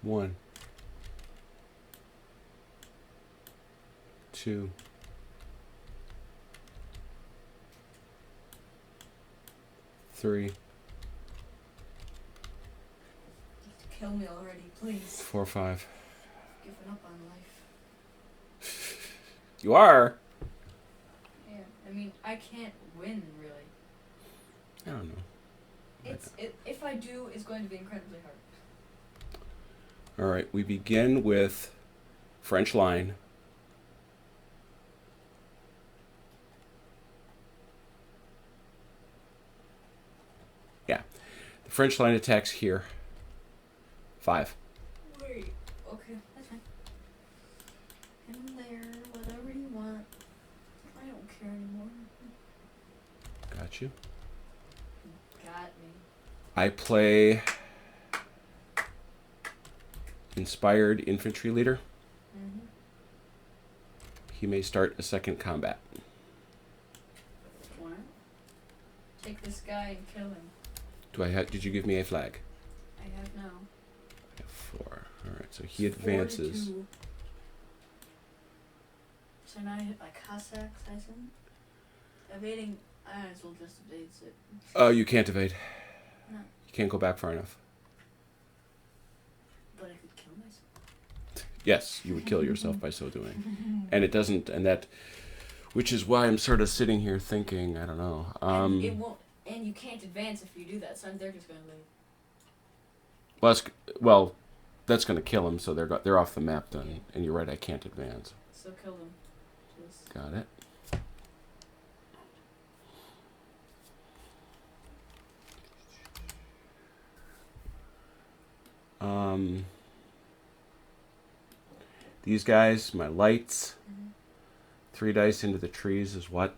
One. 2. 3. Kill me already, please. 4, 5. Giving up on life. You are? Yeah, I mean, I can't win really. I don't know. If I do, it's going to be incredibly hard. All right. We begin with French line. Yeah. The French line attacks here. 5. Wait. Okay, that's fine. In there, whatever you want. I don't care anymore. Got you. Got me. I play Inspired Infantry Leader. Mm-hmm. He may start a second combat. What? Take this guy and kill him. Did you give me a flag? I have now. I have 4. All right, so he advances. 4-2. So now I hit my Cossacks, I assume? Evading, I might as well just evade it. Oh, you can't evade. No, You can't go back far enough. but I could kill myself. Yes, you would kill yourself by so doing. And it doesn't, and that, which is why I'm sort of sitting here thinking, I don't know. And it won't, and you can't advance if you do that, so they're just going to leave. Well, that's going to kill them, so they're off the map then. Yeah. And you're right, I can't advance. So kill them. Please. Got it. These guys, my lights. Mm-hmm. 3 dice into the trees is what?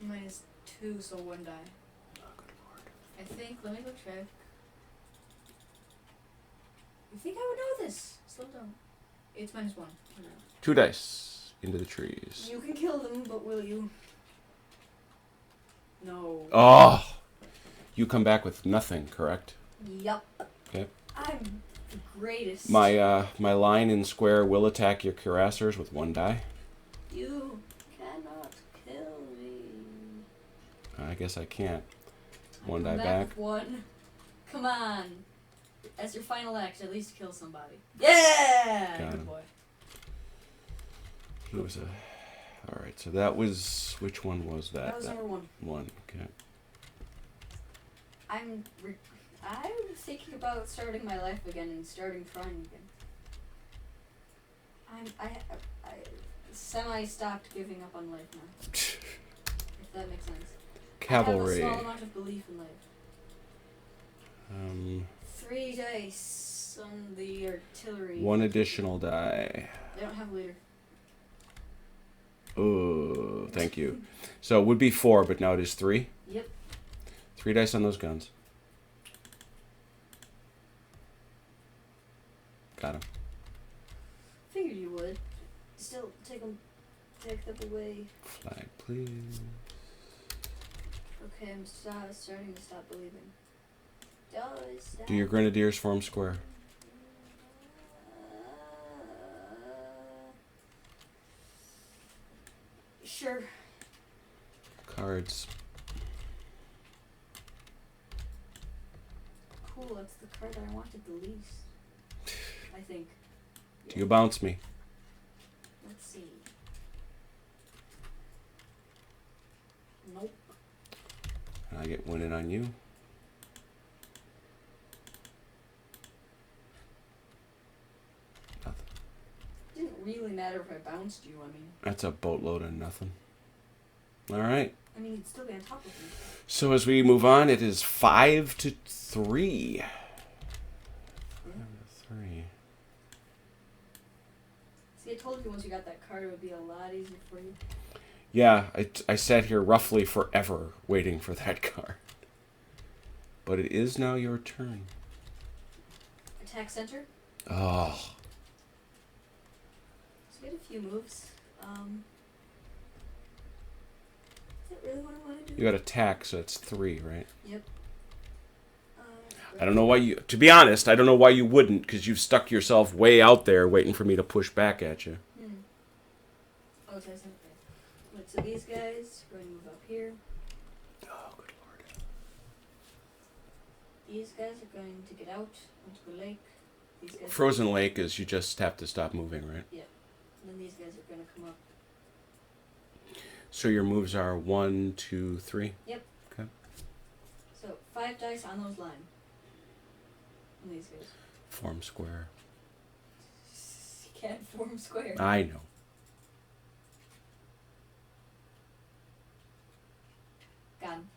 -2, so 1 die. Oh, good lord. I think, let me go check. You think I would know this? Slow down. It's -1. No. 2 dice into the trees. You can kill them, but will you? No. Oh! You come back with nothing, correct? Yup. Okay. I'm the greatest. My line in square will attack your cuirassiers with 1 die. You cannot kill me. I guess I can't. 1 die Come back. with 1. Come on. As your final act, at least kill somebody. Yeah! Got Good him. boy. He was a... Alright, so that was... Which one was that? That was number 1. 1, okay. I'm thinking about starting my life again and starting trying again. I semi-stopped giving up on life now. If that makes sense. Cavalry. I have a small amount of belief in life. 3 dice on the artillery. 1 additional die. They don't have a leader. Oh, thank you. So it would be 4, but now it is 3. Yep. 3 dice on those guns. Got him. Figured you would. Still, take them away. Flag, please. Okay, I'm starting to stop believing. Do your grenadiers form square? Sure. Cards. Cool, that's the card that I wanted the least. I think. Do you bounce me? Let's see. Nope. I get winning on you. Nothing. Didn't really matter if I bounced you, I mean. That's a boatload of nothing. All right. I mean, you'd still be on top of me. So as we move on, it is 5-3. 5-3. See, I told you once you got that card, it would be a lot easier for you. Yeah, I sat here roughly forever waiting for that card. But it is now your turn. Attack center. Oh. So we had a few moves. Is that really what I want to do? You got attack, so it's 3, right? Yep. I don't know why you... To be honest, I don't know why you wouldn't, because you've stuck yourself way out there waiting for me to push back at you. Oh, attack center. Right, so these guys are going to move up here. Oh, good lord. These guys are going to get out onto the lake. These guys Frozen Lake is you just have to stop moving, right? Yeah. And then these guys are going to come up. So your moves are 1, 2, 3? Yep. Okay. So 5 dice on those line. And these guys. Form square. You can't form square. I know. Gone.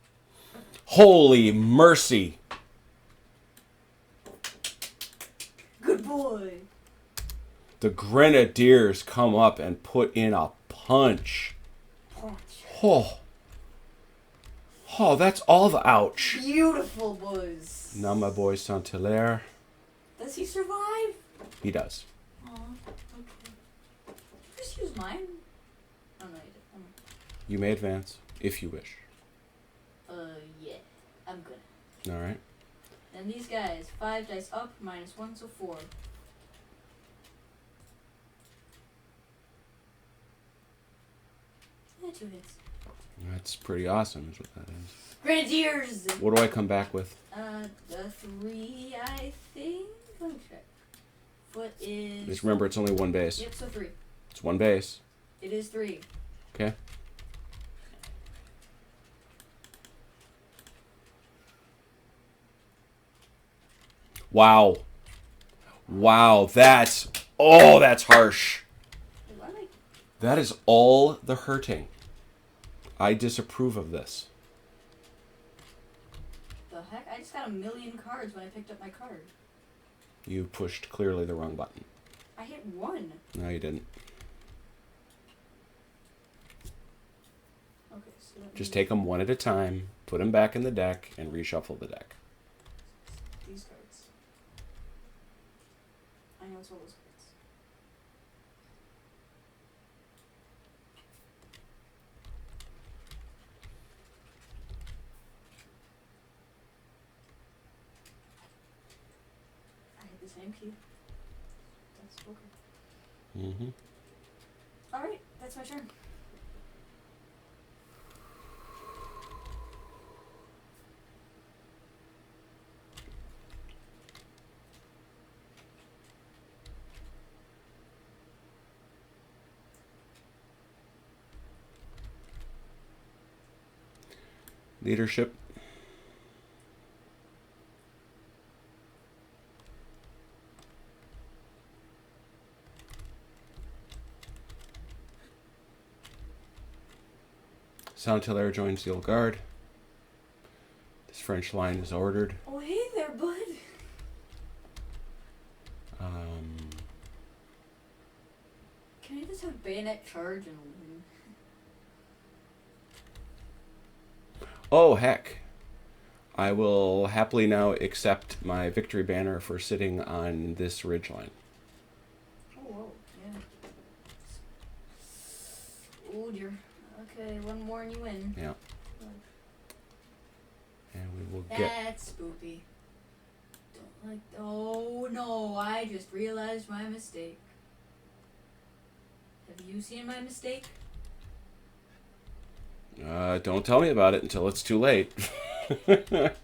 Holy mercy! Good boy. The Grenadiers come up and put in a punch. Punch. Oh. Oh, that's all the ouch. Beautiful, boys. Now my boy Saint-Hilaire. Does he survive? He does. Aw, okay. Just use mine. Oh, no, you didn't. You may advance, if you wish. Yeah. I'm good. All right. And these guys, 5 dice up, -1, so 4. Yeah, 2 hits. That's pretty awesome, is what that is. Grenadiers! What do I come back with? The 3, I think. Let me check. Foot is... Just remember, it's only 1 base. Yep, so 3. It's 1 base. It is 3. Okay. Wow. Wow, that's... Oh, that's harsh. I like That is all the hurting. I disapprove of this. the heck? I just got 1,000,000 cards when I picked up my card. You pushed clearly the wrong button. I hit 1. No, you didn't. Okay, so let Just me- take them one at a time, put them back in the deck, and reshuffle the deck. These cards. I know it's all those cards. I hit the same key. That's okay. Mm-hmm. Alright, that's my turn. Leadership. Saint-Hilaire joins the old guard. This French line is ordered. Oh, hey there, bud. Can I just have bayonet charge and win? Oh, heck. I will happily now accept my victory banner for sitting on this ridgeline. Oh, whoa, yeah. Oh, dear. Okay, one more and you win. Yeah. And we will get... That's spoopy. Don't like... Oh, no, I just realized my mistake. Have you seen my mistake? Don't tell me about it until it's too late. That's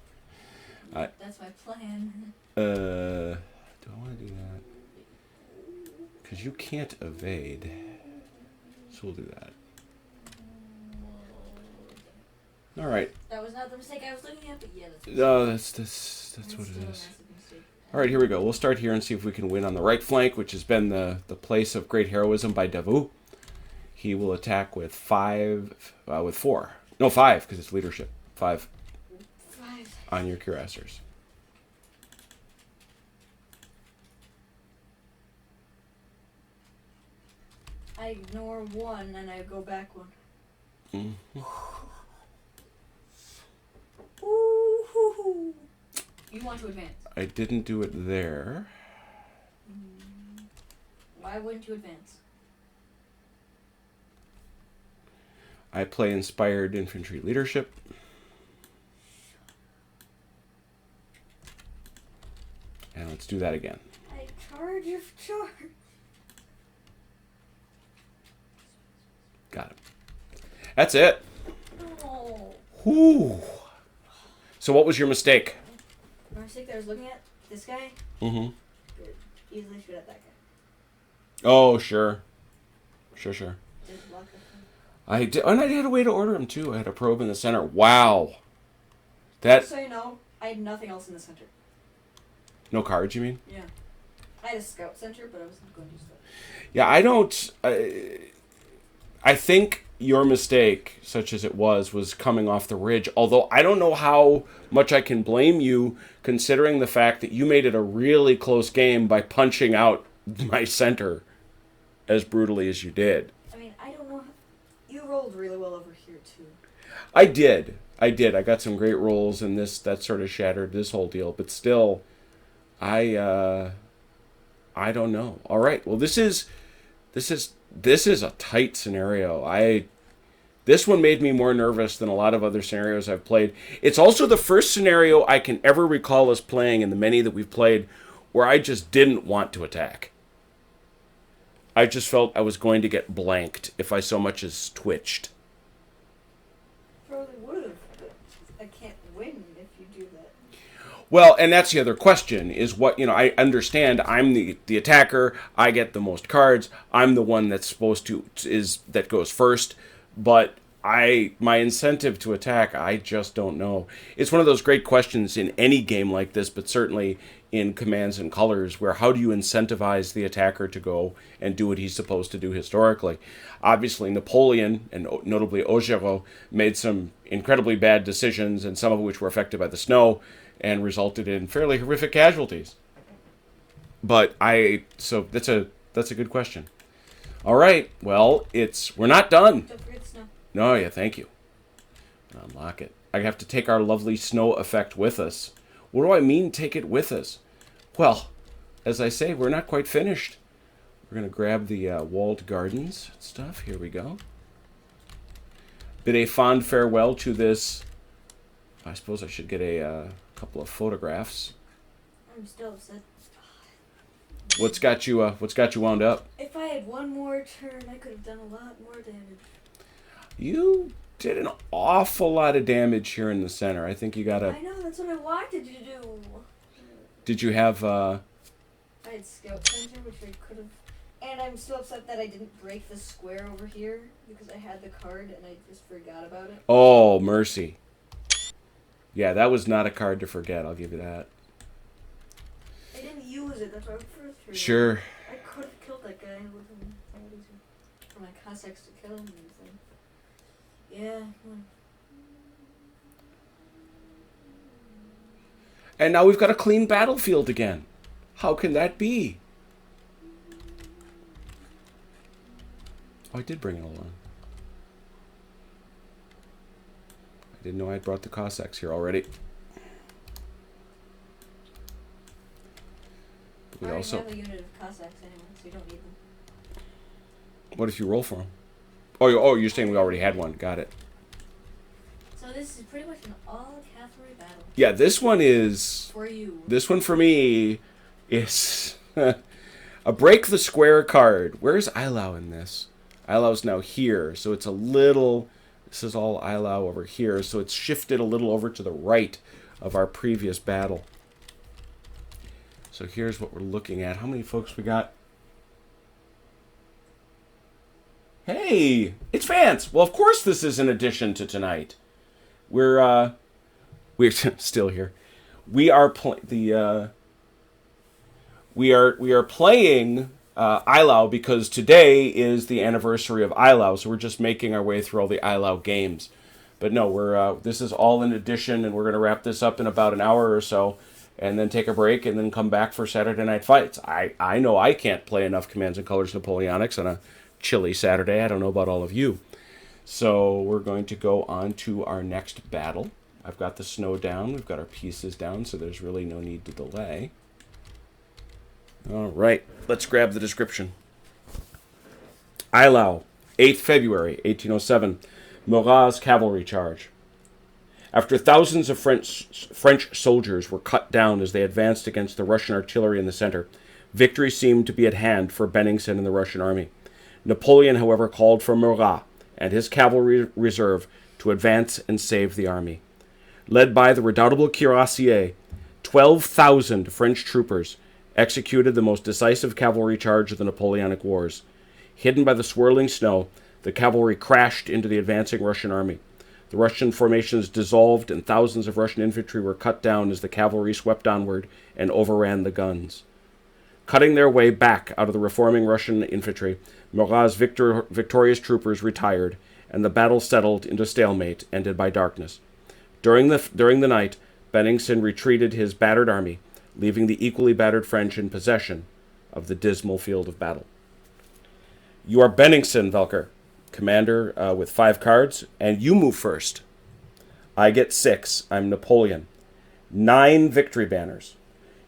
my plan. Do I want to do that? Because you can't evade. So we'll do that. All right. That was not the mistake I was looking at, but yeah, That's what it is. All right, here we go. We'll start here and see if we can win on the right flank, which has been the place of great heroism by Davout. He will attack with 4. No, 5, because it's leadership. 5 on your cuirassiers. I ignore 1 and I go back 1. Mm-hmm. Ooh, you want to advance? I didn't do it there. Why wouldn't you advance? I play inspired infantry leadership. And let's do that again. I charge your charge. Got it. That's it. Oh. Whew. So what was your mistake? My mistake that I was looking at? This guy? Mm-hmm. Good. Easily shoot at that guy. Oh, sure. Sure. Just block that thing. I did, and I had a way to order him, too. I had a probe in the center. Wow. That... So you know, I had nothing else in the center. No cards, you mean? Yeah. I had a scout center, but I wasn't going to use that. Yeah, I don't... I think your mistake, such as it was coming off the ridge. Although I don't know how much I can blame you, considering the fact that you made it a really close game by punching out my center as brutally as you did. I mean, I don't know. You rolled really well over here, too. I did. I got some great rolls, and that sort of shattered this whole deal. But still, I don't know. All right. Well, this is a tight scenario. This one made me more nervous than a lot of other scenarios I've played. It's also the first scenario I can ever recall us playing in the many that we've played where I just didn't want to attack. I just felt I was going to get blanked if I so much as twitched. Probably would have, but I can't win if you do that. Well, and that's the other question, is what, I understand I'm the attacker, I get the most cards, I'm the one that's that goes first, but my incentive to attack, I just don't know. It's one of those great questions in any game like this, but certainly in Commands and Colors, where how do you incentivize the attacker to go and do what he's supposed to do historically? Obviously, Napoleon, and notably Augereau, made some incredibly bad decisions, and some of which were affected by the snow, and resulted in fairly horrific casualties. But so that's a good question. All right, well, we're not done. Don't forget the snow. No, yeah, thank you. Unlock it. I have to take our lovely snow effect with us. What do I mean, take it with us? Well, as I say, we're not quite finished. We're going to grab the walled gardens stuff. Here we go. Bid a fond farewell to this. I suppose I should get a couple of photographs. I'm still upset. What's got you wound up? If I had one more turn, I could have done a lot more damage. You did an awful lot of damage here in the center. I think you got I know, that's what I wanted you to do. Did you have... I had scout center, which I could have... And I'm still upset that I didn't break the square over here, because I had the card and I just forgot about it. Oh, mercy. Yeah, that was not a card to forget, I'll give you that. I didn't use it, that's why I'm frustrated. Sure. I could have killed that guy with him. For my Cossacks to kill him and everything. Yeah. And now we've got a clean battlefield again. How can that be? Oh, I did bring it along. I didn't know I'd brought the Cossacks here already. But we I also... have a unit of Cossacks anyway, so you don't need them. What if you roll for them? Oh, you're saying we already had one. Got it. So this is pretty much an all-cavalry battle. Yeah, this one is... For you. This one for me is a break the square card. Where's Elyau in this? Eylau's now here, so it's a little This is all Elyau over here, so it's shifted a little over to the right of our previous battle. So here's what we're looking at. How many folks we got? Hey, it's Vance. Well, of course this is an addition to tonight. We're still here. We are we are playing Elyau because today is the anniversary of Elyau, so we're just making our way through all the Elyau games. But no, we're this is all an addition, and we're going to wrap this up in about an hour or so, and then take a break, and then come back for Saturday Night Fights. I know I can't play enough Commands and Colors Napoleonics on a chilly Saturday. I don't know about all of you. So we're going to go on to our next battle. I've got the snow down. We've got our pieces down, so there's really no need to delay. All right, let's grab the description. Elyau, 8th February, 1807. Murat's cavalry charge. After thousands of French soldiers were cut down as they advanced against the Russian artillery in the center, victory seemed to be at hand for Bennigsen and the Russian army. Napoleon, however, called for Murat and his cavalry reserve to advance and save the army. Led by the redoubtable cuirassier, 12,000 French troopers executed the most decisive cavalry charge of the Napoleonic Wars. Hidden by the swirling snow, the cavalry crashed into the advancing Russian army. The Russian formations dissolved, and thousands of Russian infantry were cut down as the cavalry swept onward and overran the guns. Cutting their way back out of the reforming Russian infantry, Murat's victorious troopers retired, and the battle settled into stalemate, ended by darkness. During the night, Bennigsen retreated his battered army, leaving the equally battered French in possession of the dismal field of battle. You are Bennigsen, Velker, commander with 5 cards, and you move first. I get 6. I'm Napoleon. 9 victory banners.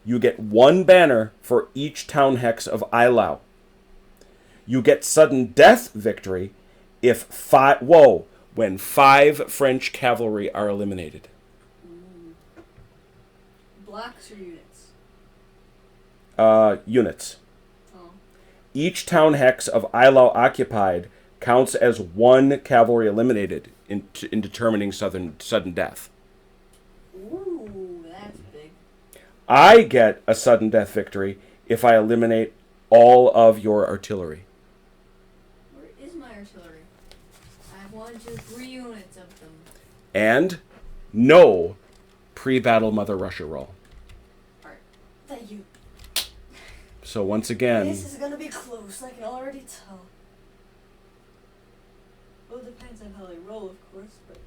You get 1 banner for each town hex of Elyau. You get sudden death victory when 5 French cavalry are eliminated. Blocks or units? Units. Oh. Each town hex of Elyau occupied counts as 1 cavalry eliminated in determining sudden death. Ooh, that's big. I get a sudden death victory if I eliminate all of your artillery. Where is my artillery? I have 1, 2, 3 units of them. And no pre-battle Mother Russia roll. Alright, thank you. So once again... This is gonna be close, I can already tell. Well, it depends on how they roll, of course, but...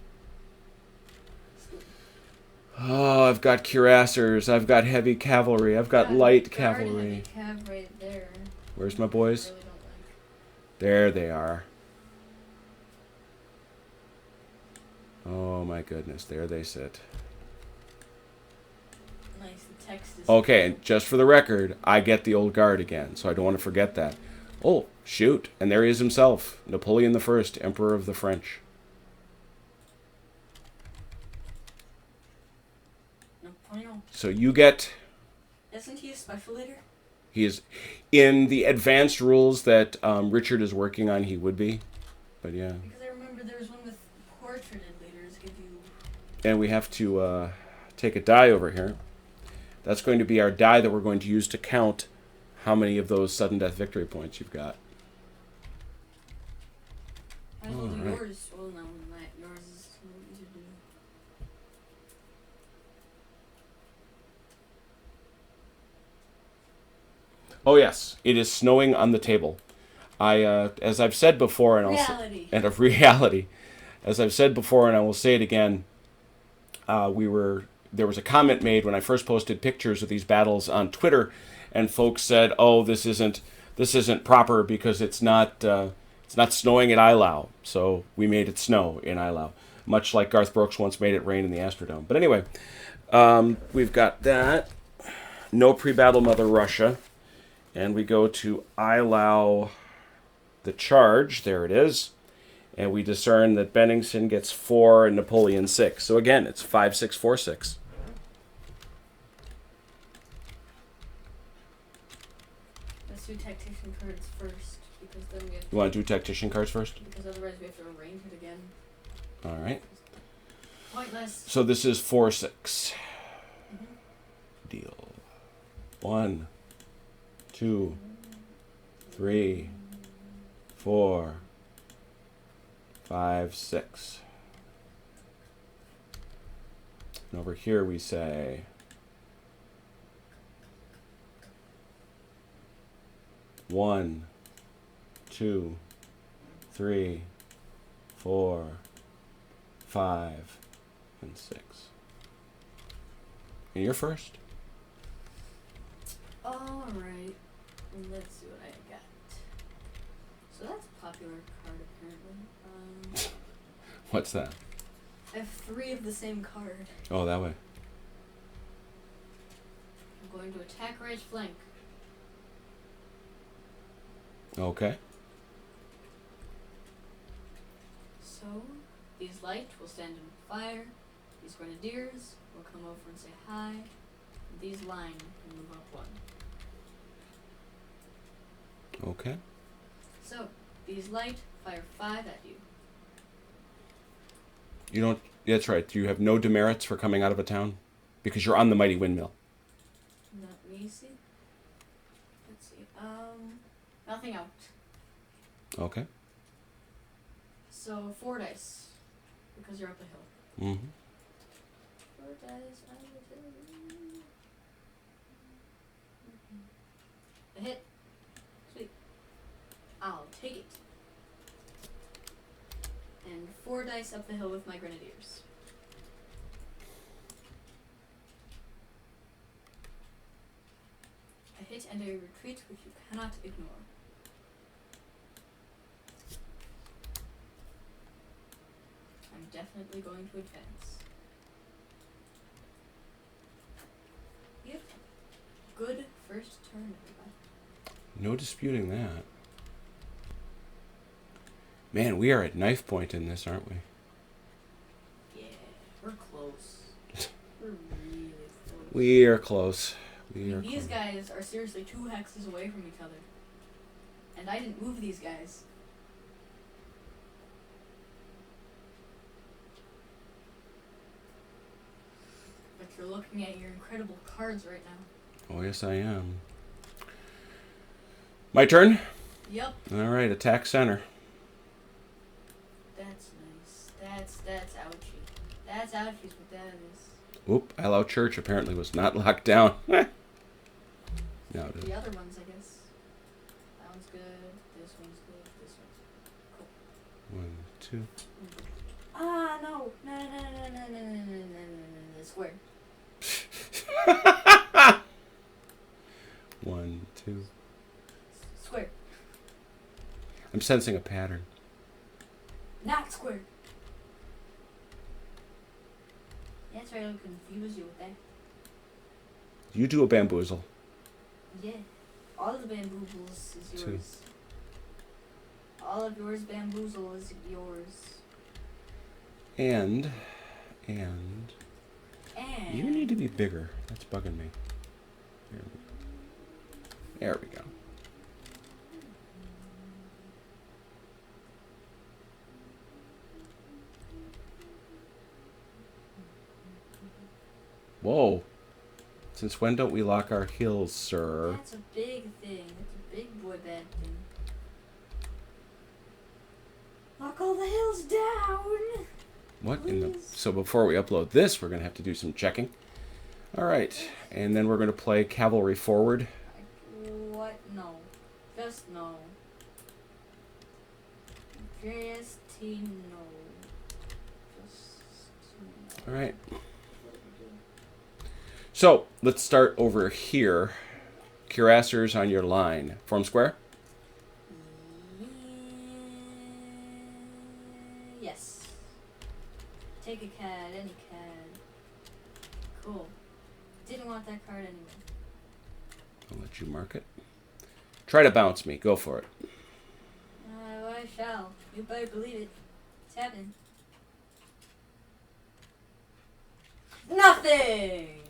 Oh, I've got cuirassiers, I've got heavy cavalry, I've got light cavalry. Cav right there. Where's my boys? I really don't like. There they are. Oh my goodness, there they sit. Nice, the text is... Okay, and just for the record, I get the old guard again, so I don't want to forget that. Oh, shoot, and there he is himself, Napoleon I, Emperor of the French. Napoleon. So you get... Isn't he a special leader? He is... In the advanced rules that Richard is working on, he would be. But yeah. Because I remember there was one with portraited leaders give you... And we have to take a die over here. That's going to be our die that we're going to use to count how many of those sudden death victory points you've got. I will do yours. Well, no, not yours is easy to do. Oh yes, it is snowing on the table. As I've said before, and of reality, as I've said before, and I will say it again. There was a comment made when I first posted pictures of these battles on Twitter, and folks said, "Oh, this isn't proper because it's not snowing at Elyau." So we made it snow in Elyau, much like Garth Brooks once made it rain in the Astrodome. But anyway, we've got that. No pre-battle Mother Russia, and we go to Elyau, the charge. There it is. And we discern that Bennigsen gets 4 and Napoleon 6. So again, it's 5, 6, 4, 6. Let's do tactician cards first, because then we have to... You want to do tactician cards first? Because otherwise we have to arrange it again. All right. Pointless. So this is 4-6. Mm-hmm. Deal. 1, 2, 3, 4, 5, 6. And over here we say 1, 2, 3, 4, 5, and 6. And you're first. All right. Let's see what I got. So that's a popular card, apparently. What's that? I have 3 of the same card. Oh, that way. I'm going to attack right flank. Okay. So, these light will stand in fire. These grenadiers will come over and say hi. And these line will move up 1. Okay. So, these light fire 5 at you. You don't. That's right. You have no demerits for coming out of a town because you're on the mighty windmill. Let me see. Let's see. Nothing out. Okay. So 4 dice because you're up a hill. Mm-hmm. 4 dice. A hit. Sweet. I'll take it. And 4 dice up the hill with my grenadiers. A hit and a retreat which you cannot ignore. I'm definitely going to advance. Yep. Good first turn, everybody. No disputing that. Man, we are at knife point in this, aren't we? Yeah, we're close. We're really close. We are close. These guys are seriously 2 hexes away from each other. And I didn't move these guys. But you're looking at your incredible cards right now. Oh, yes, I am. My turn? Yep. All right, attack center. That's nice. That's ouchy. That's ouchy's what that is. Oop, Elyau Church apparently was not locked down. No, it The other ones, I guess. That one's good. This one's good. This one's good. Cool. 1, 2. Ah, no. No. Square. 1, 2. Square. I'm sensing a pattern. Not square. That's right, I'll confuse you with that. You do a bamboozle. Yeah. All of the bamboozles is 2. yours. All of yours bamboozle is yours. And you need to be bigger. That's bugging me. There we go. Whoa. Since when don't we lock our heels, sir? That's a big thing. That's a big boy bad thing. Lock all the hills down! What in the... Please. So before we upload this, we're going to have to do some checking. All right. And then we're going to play Cavalry forward. What? No. Just no. Just no. All right. So let's start over here. Cuirassiers on your line. Form square? Yes. Take a CAD, any CAD. Cool. Didn't want that card anyway. I'll let you mark it. Try to bounce me. Go for it. I shall. You better believe it. It's happening. Nothing!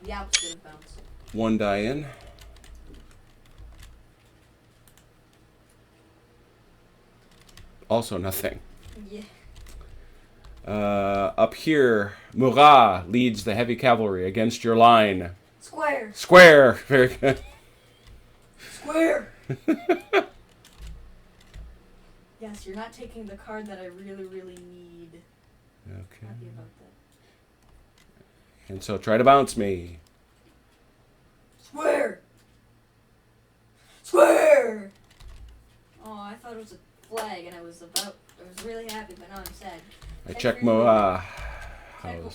The opposite of bounce. 1 die in. Also nothing. Yeah. Up here, Murat leads the heavy cavalry against your line. Square. Square. Very good. Square. Yes, you're not taking the card that I really, really need. Okay. Happy about that. And so try to bounce me. Square. Square. Oh, I thought it was a flag, and I was really happy, but now I'm sad. I check Murat.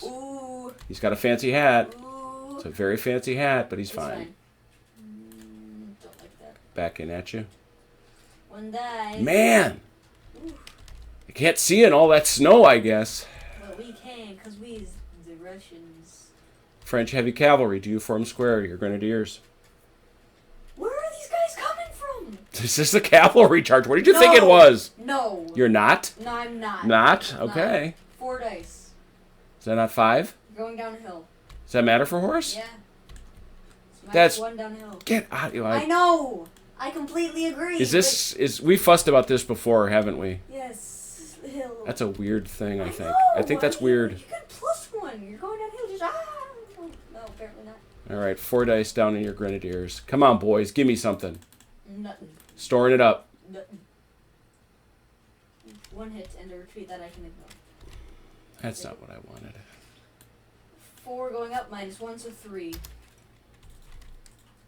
Ooh. He's got a fancy hat. Ooh. It's a very fancy hat, but he's fine. Don't like that. Back in at you. One die. Man! Ooh. I can't see in all that snow, I guess. Well, we can, because we is the Russians. French heavy cavalry, do you form square, your grenadiers? Where are these guys coming from? This is a cavalry charge. What did you think it was? No. You're not? No, I'm not. Not? Okay. 4 dice. Is that not 5? Going downhill. Does that matter for horse? Yeah. It's That's- -1 downhill. Get out. I know. I completely agree. We fussed about this before, haven't we? Yes. The hill. That's a weird thing, I think. know. I think that's weird. You got +1. You're going downhill. Just No, apparently not. All right, 4 dice down in your grenadiers. Come on, boys, give me something. Nothing. Storing it up. Nothing. 1 hit and a retreat that I can ignore. That's not what I wanted. 4 going up, -1, so 3.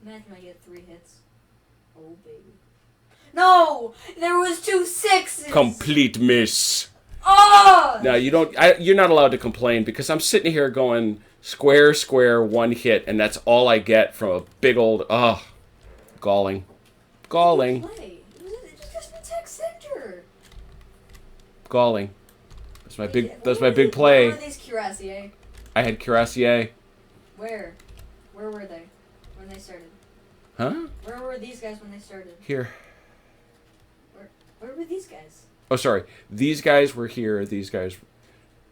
Imagine I get 3 hits. Oh, baby. No! There was 2 6s! Complete miss. Oh! Now, you're not allowed to complain because I'm sitting here going square, square, 1 hit, and that's all I get from a big old, galling. Galling. Play. It just attack center. Galling. That's my big play. Where were these cuirassiers? I had cuirassier. Where? Where were they when they started? Huh? Where were these guys when they started? Here. Where were these guys? Oh, sorry. These guys were here. These guys,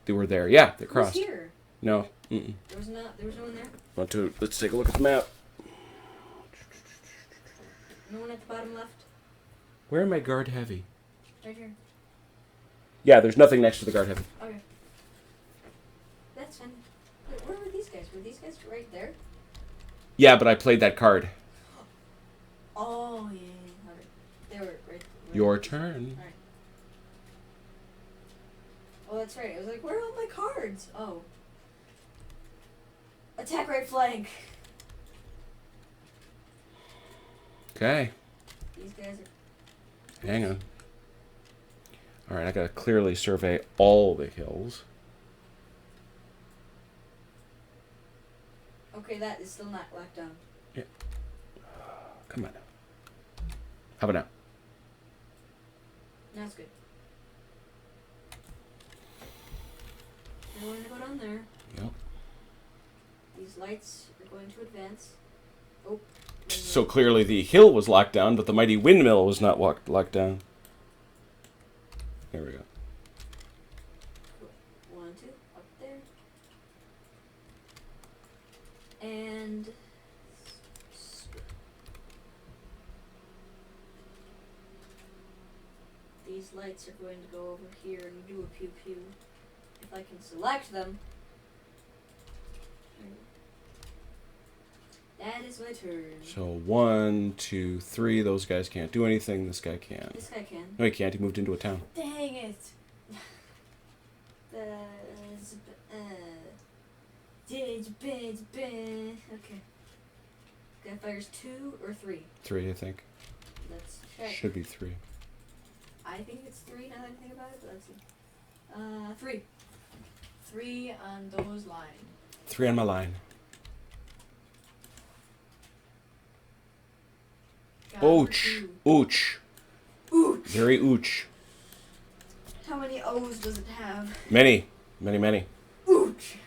they were there. Yeah, they crossed. Who's here? No. Mm-mm. There was no one there? Let's take a look at the map. No one at the bottom left? Where am I guard heavy? Right here. Yeah, there's nothing next to the guard heavy. Okay. That's fine. Wait, where were these guys? Were these guys right there? Yeah, but I played that card. Oh, yeah. Okay. They were right. Your turn. Alright. Oh, that's right. I was like, where are all my cards? Oh. Attack right flank. Okay. These guys are... Hang on. Alright, I gotta clearly survey all the hills. Okay, that is still not locked down. Yeah. Come on now. How about now? Now it's good. You're going to go down there. Yep. These lights are going to advance. Oh. So clearly the hill was locked down, but the mighty windmill was not locked down. There we go. 1, 2, up there. And... these lights are going to go over here and do a pew pew. If I can select them. That is my turn. So 1, 2, 3. Those guys can't do anything. This guy can. This guy can. No, he can't. He moved into a town. Dang it. Okay. Guy fires 2 or 3. 3, I think. Let's check. Should be 3. I think it's 3 now that I think about it, but let's see. 3. 3 on those lines. 3 on my line. Ouch. Ouch. Ouch. Very ouch. How many O's does it have? Many. Many, many. Ouch.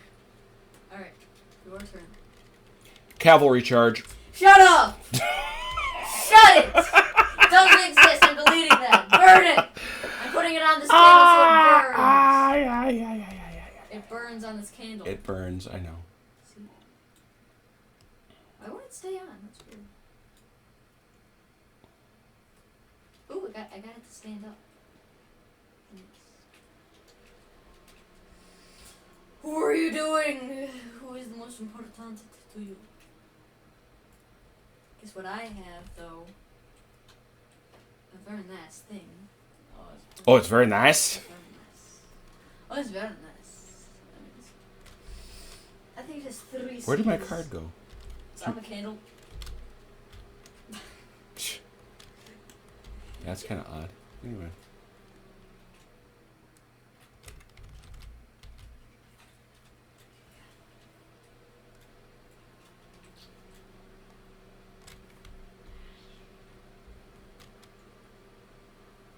Alright, your turn. Cavalry charge. Shut up! Shut it! It doesn't exist. I'm deleting that. Burn it! I'm putting it on this candle so it burns. It burns on this candle. It burns, I know. See? Why won't it stay on? That's weird. Ooh, I got it to stand up. Who are you doing? Who is the most important to you? Guess what I have, though? A very nice thing. Oh, it's very nice. Very nice. Oh, it's very nice. I think there's 3 Where did my Cs. card go? It's on the candle. That's kind of odd. Anyway.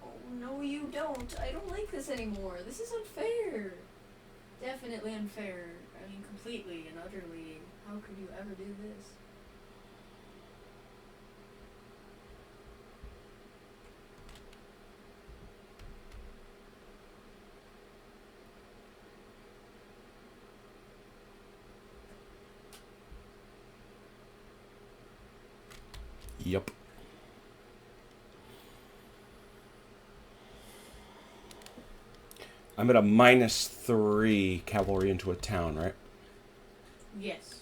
Oh, no you don't. I don't like this anymore. This is unfair. Definitely unfair. I mean, completely and utterly. How could you ever do this? Yep. I'm at a -3 cavalry into a town, right? Yes.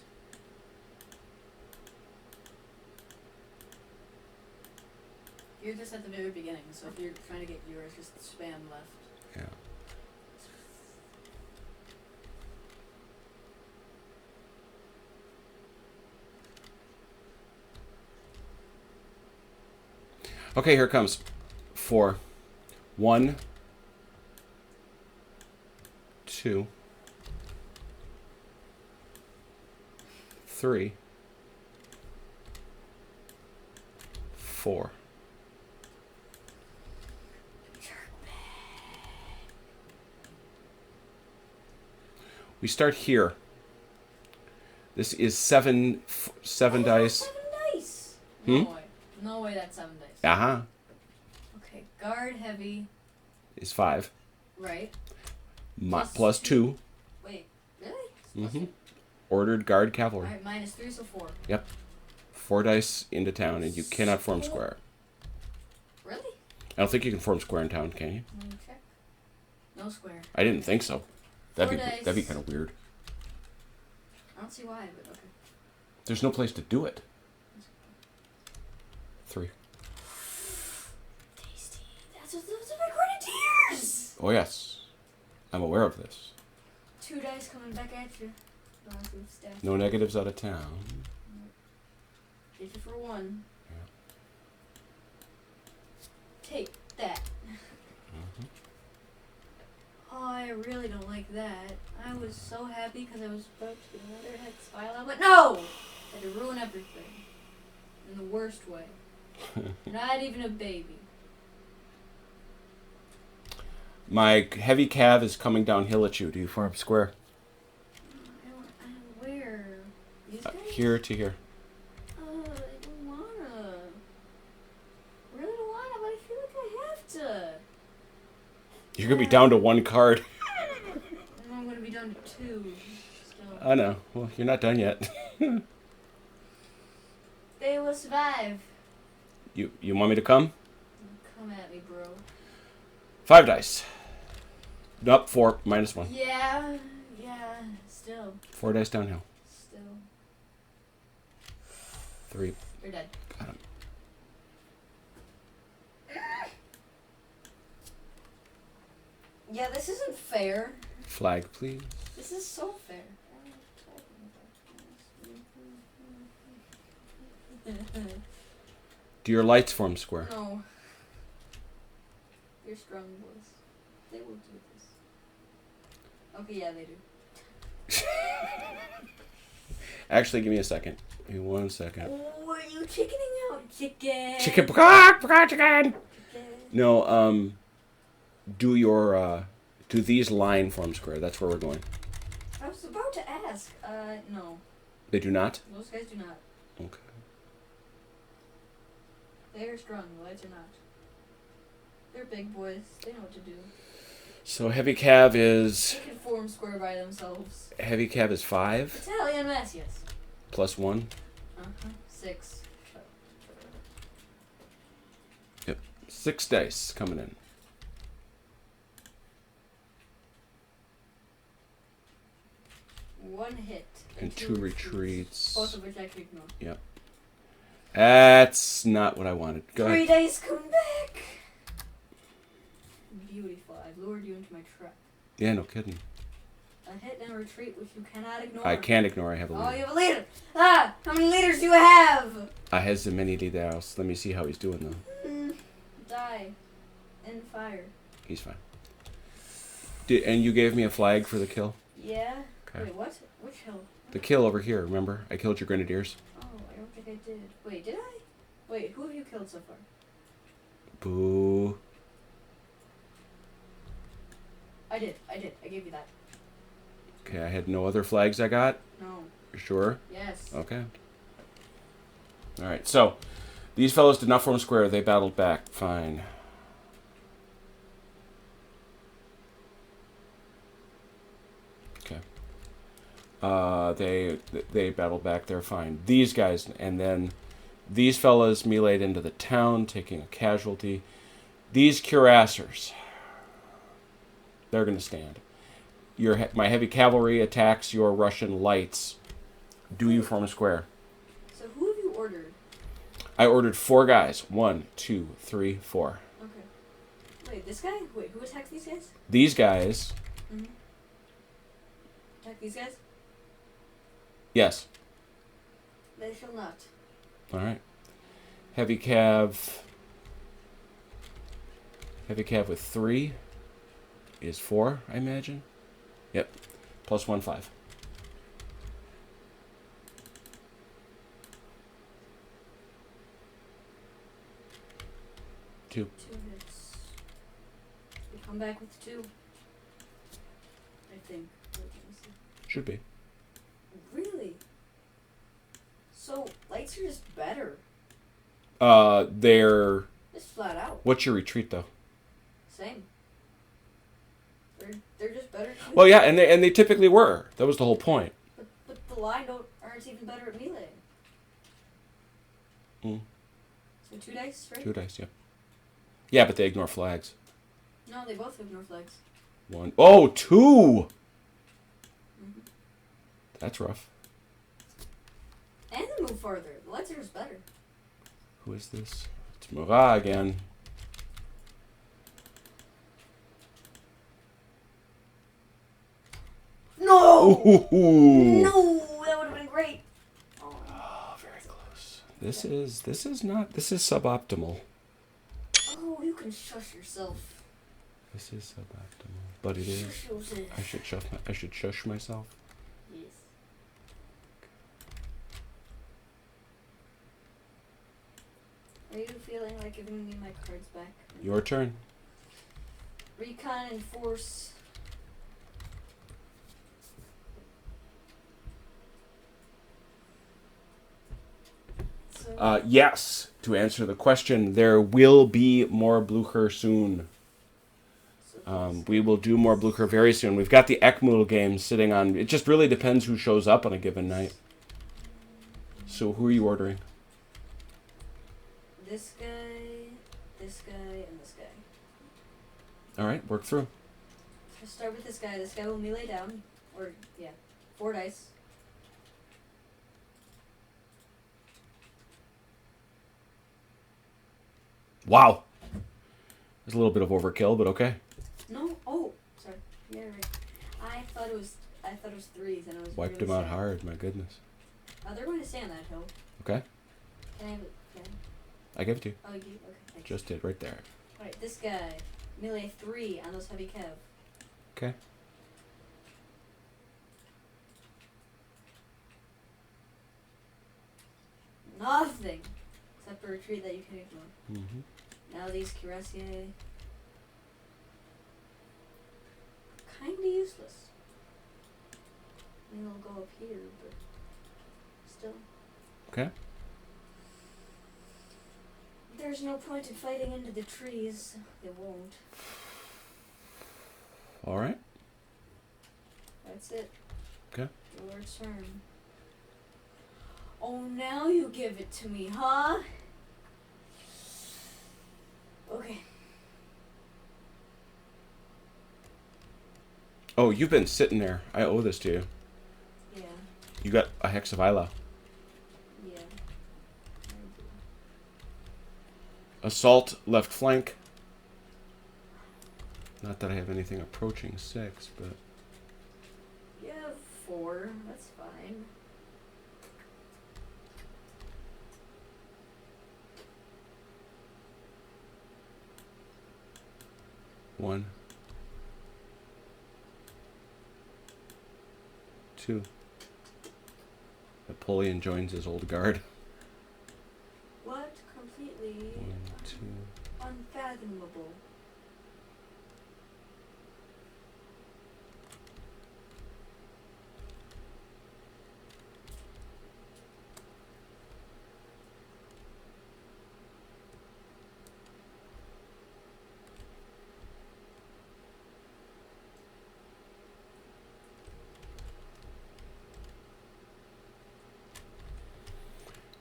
You're just at the very beginning, so if you're trying to get yours, just spam left. Yeah. Okay, here it comes. 4. 1, 2, 3, 4. We start here. This is 7 dice. 7 dice. No way. No way that's 7 dice. Uh-huh. Okay, guard heavy. Is 5. Right. Plus 2. Wait, really? Mm-hmm. Ordered guard cavalry. Alright, -3, so 4. Yep. 4 dice into town, and you cannot form square. Really? I don't think you can form square in town, can you? Let me check. No square. I didn't think so. That'd 4 be dice. kind of weird. I don't see why, but okay. There's no place to do it. 3. Tasty. That's what those are my grenadiers! Oh yes, I'm aware of this. 2 dice coming back at you. Staff. No negatives out of town. Hit you for 1. Yeah. Take that. Mhm. Oh, I really don't like that. I was so happy because I was about to get another hex file out, but no! I had to ruin everything. In the worst way. Not even a baby. My heavy cav is coming downhill at you. Do you form square? I don't where? These guys? Here to here. I don't wanna. Really don't wanna, but I feel like I have to. You're gonna be down to 1 card. I'm gonna be down to 2. Still. I know. Well, you're not done yet. They will survive. You want me to come? Come at me, bro. 5 dice. Nope, 4 -1. Yeah, still. 4 dice downhill. Still. 3. You're dead. Got him. Yeah, this isn't fair. Flag, please. This is so fair. Do your lights form square? No. You're strong boys. They will do this. Okay, yeah, they do. Actually, give me a second. Give me 1 second. Oh, are you chickening out, chicken? Chicken. No, do your, do these line form square? That's where we're going. I was about to ask. No. They do not? Those guys do not. Okay. They are strong, the lights are not. They're big boys. They know what to do. So heavy cav is... They can form square by themselves. Heavy cav is 5. Italian mess, yes. Plus 1. 6. Yep. 6 dice coming in. 1 hit. And 2 retreats. Both of which I can ignore. Yep. That's not what I wanted. Go 3 ahead. dice come back! Beautiful. I've lured you into my trap. Yeah, no kidding. A hit and a retreat which you cannot ignore. I can't ignore. I have a leader. Oh, you have a leader! Ah! How many leaders do you have? I has the many leaders. Let me see how he's doing, though. Die. In fire. He's fine. And you gave me a flag for the kill? Yeah? Okay. Wait, what? Which hill? The kill over here, remember? I killed your grenadiers. Oh, I don't think I did. Wait, did I? Wait, who have you killed so far? Boo. I did. I gave you that. Okay, I had no other flags I got? No. You sure? Yes. Okay. Alright, so these fellows did not form square. They battled back. Fine. Okay. They battled back. They're fine. These guys, and then these fellas meleeed into the town, taking a casualty. These cuirassiers, they're going to stand. My heavy cavalry attacks your Russian lights. Do you form a square? So who have you ordered? I ordered 4 guys. 1, 2, 3, 4. Okay. Wait, this guy? Wait, who attacked these guys? These guys, Mm-hmm. Attack these guys? yes. They shall not. All right. Heavy cav with 3 is 4, I imagine. Yep. Plus 1, 5. 2. 2 hits. We come back with 2. I think. Wait, let me see. Should be. Really? So, lights are just better. They're... Just flat out. What's your retreat, though? Same. They're just better too. Well, yeah, and they typically were. That was the whole point. But the line aren't even better at melee. Mm. So 2 dice, right? 2 dice, yeah. Yeah, but they ignore flags. No, they both ignore flags. 1. Oh, 2! Mm-hmm. That's rough. And they move farther. The lights are just better. Who is this? It's Murat again. No! Ooh. No! That would have been great. Oh, very close. This is suboptimal. Oh, you can shush yourself. This is suboptimal, but it is. Shush yourself. I should shush myself. Yes. Are you feeling like giving me my cards back? Your turn. Recon and force. So, Yes. To answer the question, there will be more Blucher soon. We will do more Blucher very soon. We've got the Ekmul game sitting on. It just really depends who shows up on a given night. So who are you ordering? this guy, and this guy. All right, work through. So start with this guy. This guy will melee down. Or, yeah, 4 dice. Wow. There's a little bit of overkill, but okay. No, oh, sorry. Yeah, right. I thought it was 3s, and I was Wiped really him out sad. hard, my goodness. They're going to stay on that hill. Okay. Can I have it? Can I give it to you. I? Oh, you? Okay, thanks. Just did right there. Alright, this guy. Melee 3 on those heavy cav. Okay. Nothing! Except a retreat that you can ignore. Mm-hmm. Now these cuirassiers. Kinda useless. I mean, they'll go up here, but still. Okay. There's no point in fighting into the trees. They won't. All right. That's it. Okay. Your turn. Oh, now you give it to me, huh? Okay. Oh, you've been sitting there. I owe this to you. You got a Hex of Elyau. Yeah. Assault left flank. Not that I have anything approaching 6, but... You have 4. That's fine. One. 2. Napoleon joins his old guard. What? Completely 1, 2. unfathomable.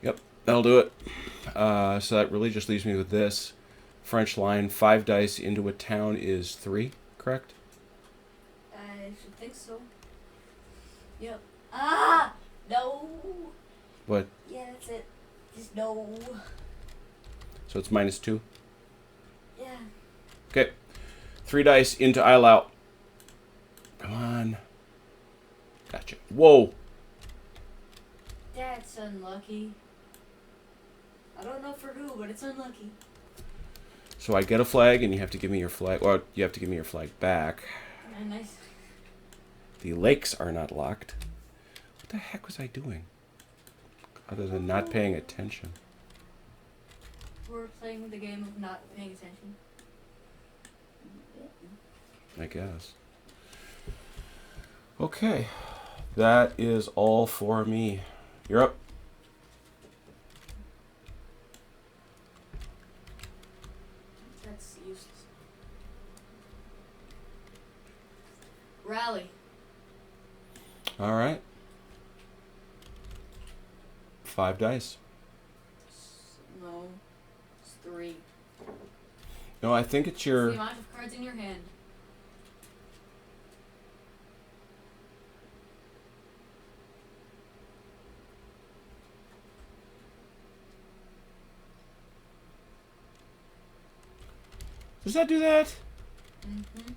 Yep, that'll do it. So that really just leaves me with this. French line, 5 dice into a town is 3, correct? I should think so. Yep. Ah! No! What? Yeah, that's it. Just no. So it's -2? Yeah. Okay. 3 dice into Elyau. Come on. Gotcha. Whoa! That's unlucky. I don't know for who, but it's unlucky. So I get a flag, and you have to give me your flag. Well, you have to give me your flag back. Yeah, nice. The lakes are not locked. What the heck was I doing? Other than not paying attention. We're playing the game of not paying attention. I guess. Okay. That is all for me. You're up. That's useless. Rally. All right. 5 dice. No. It's 3. No, I think it's It's your... the amount of cards in your hand. Does that do that? Mm-hmm.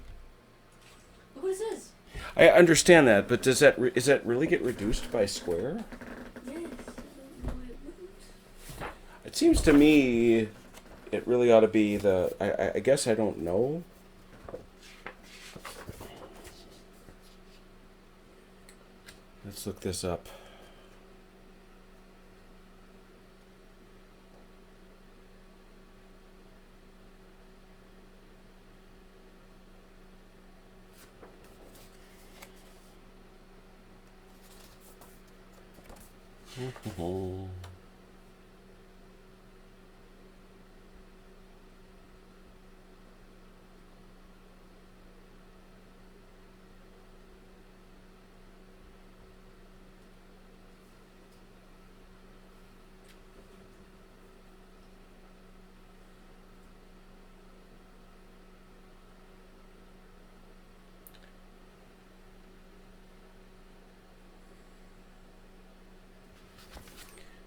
Look what it says. I understand that, but does that is that really get reduced by square? Yes. I don't know it wouldn't. It seems to me it really ought to be the... I guess I don't know. Let's look this up.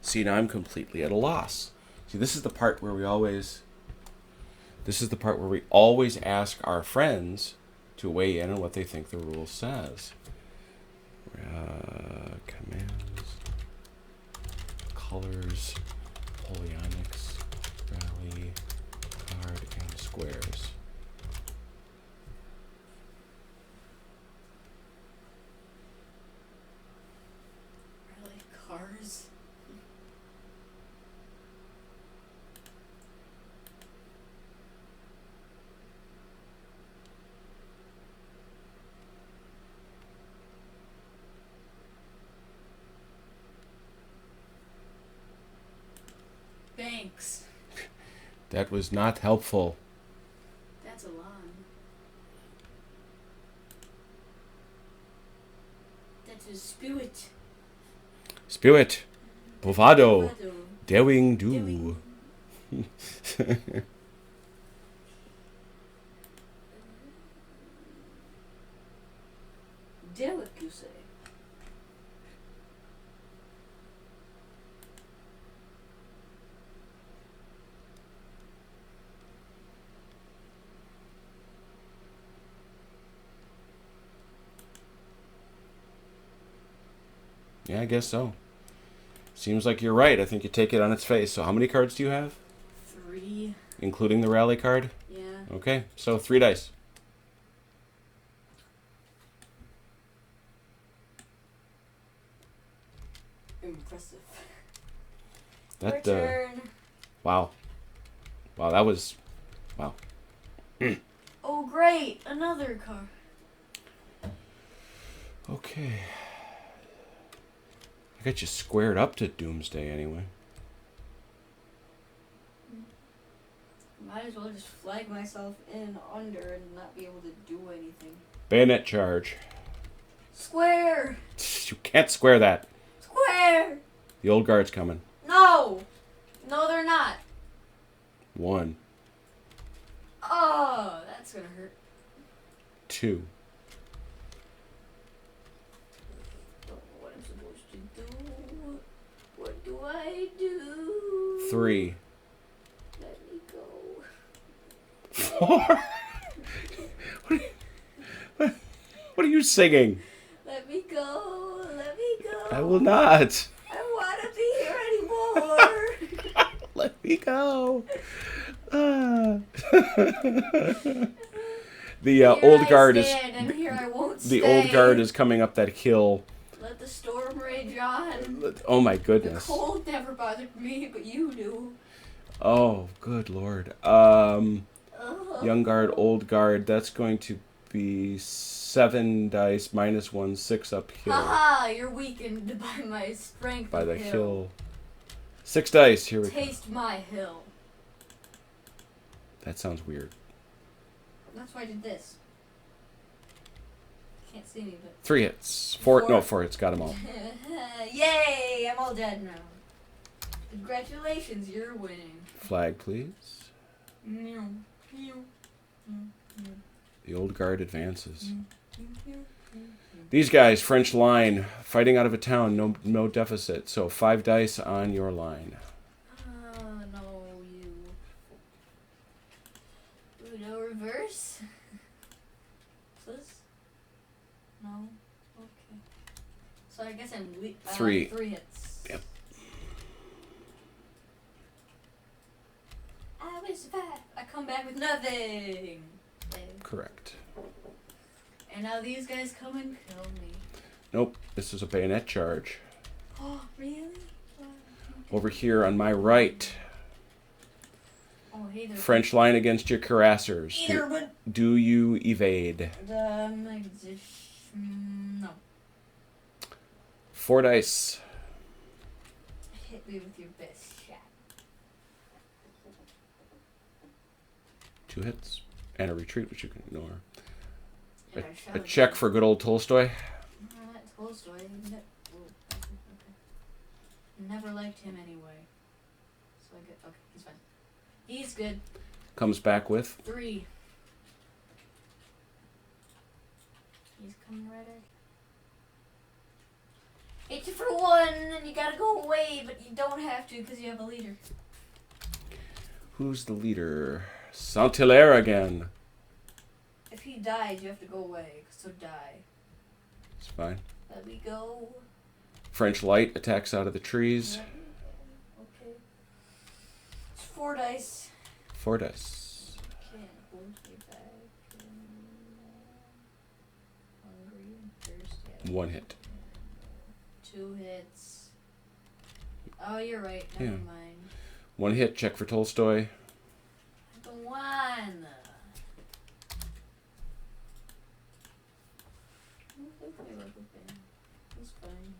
See, now I'm completely at a loss. See, this is the part where we always... This is the part where we always ask our friends to weigh in on what they think the rule says. Commands, colors, Napoleonics, rally, card, and squares. Rally cars. Thanks. That was not helpful. That's a lie. That's a spirit. Spirit, bravado, Bravado. daring do. Derek, you say? Yeah, I guess so. Seems like you're right. I think you take it on its face. So how many cards do you have? 3. Including the rally card? Yeah. Okay, so 3 dice. Impressive. That, Turn. wow. Wow, that was... Wow. Oh, great! Another card. Okay. I got you squared up to Doomsday anyway. Might as well just flag myself in under and not be able to do anything. Bayonet charge. Square! You can't square that. Square! The old guard's coming. No! No, they're not. 1, Oh, that's gonna hurt. 2, Don't know what I'm supposed to do. What do I do? 3, Let me go. 4. What are you singing? Let me go. Let me go. I will not. I want to be here anymore. Let me go. The old guard is and here I won't the stay. old guard is coming up that hill. Let the storm rage on. Oh my The goodness. cold never bothered me, but you do. Oh, good lord. Young guard, old guard. That's going to be 7 dice minus 1, 6 uphill. Haha, you're weakened by my strength. By the hill. hill. 6 dice. Here we go. Taste my hill. That sounds weird. That's why I did this. Can't see me, but 3 hits. 4. No, 4 hits. Got them all. yay! I'm all dead now. Congratulations, you're winning. Flag, please. The old guard advances. These guys, French line, fighting out of a town, no deficit. So 5 dice on your line. No, you. Ooh, no reverse? Plus? No? Okay. So I guess I'm 3. 3 hits. Yep. I will survive. I come back with nothing. Correct. And now these guys come and kill me. Nope, this is a bayonet charge. Oh, really? Over here on my right. Oh, hey there. French line against your cuirassers. Either one. Do you evade? No. 4 dice. Hit me with your best shot. 2 hits. And a retreat, which you can ignore. And I shot A check for good old Tolstoy. Not Tolstoy. Okay. Never liked him anyway. So I get. Okay, he's fine. He's good. Comes back with 3. He's coming right at. Hit you for 1, and you gotta go away, but you don't have to because you have a leader. Who's the leader? Saint-Hilaire again. If he dies, you have to go away. So die. It's fine. Let me go. French light attacks out of the trees. Okay. It's 4 dice. 4 dice. Can't hold me back. Hungry and thirsty. 1 hit. 2 hits. Oh, you're right. Never mind. 1 hit. Check for Tolstoy. The 1. It's fine.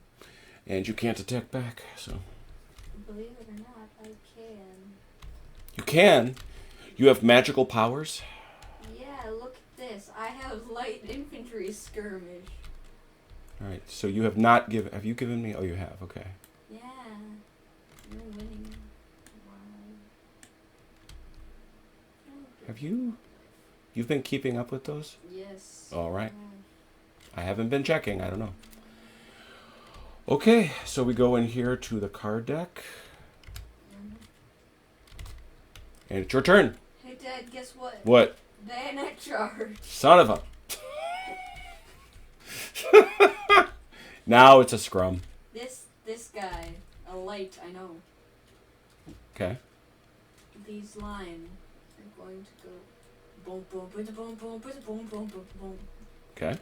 And you can't attack back, so. Believe it or not, I can. You can? You have magical powers? Yeah, look at this. I have light infantry skirmish. Alright, so you have not given. Have you given me? Oh, you have. Okay. Yeah. You're winning. Wow. Have you? You've been keeping up with those? Yes. Alright. I haven't been checking. I don't know. Okay, so we go in here to the card deck. And it's your turn. Hey, Dad, guess what? What? Bayonet charge. Son of a. Now it's a scrum. This guy, a light, I know. Okay. These lines are going to go boom, boom, boom, boom, boom, boom, boom, boom, boom, boom. Okay.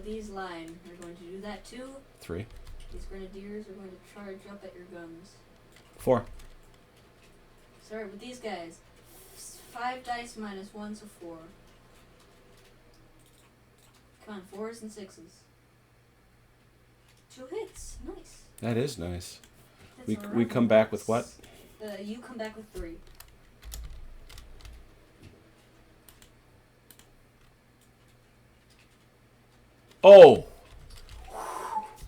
These lines are going to do that too. 3. These grenadiers are going to charge up at your guns. 4. Sorry, with these guys, 5 dice minus 1, so 4. Come on, 4s and 6s. 2 hits, nice. That is nice. That's We come back with what? You come back with 3. Oh!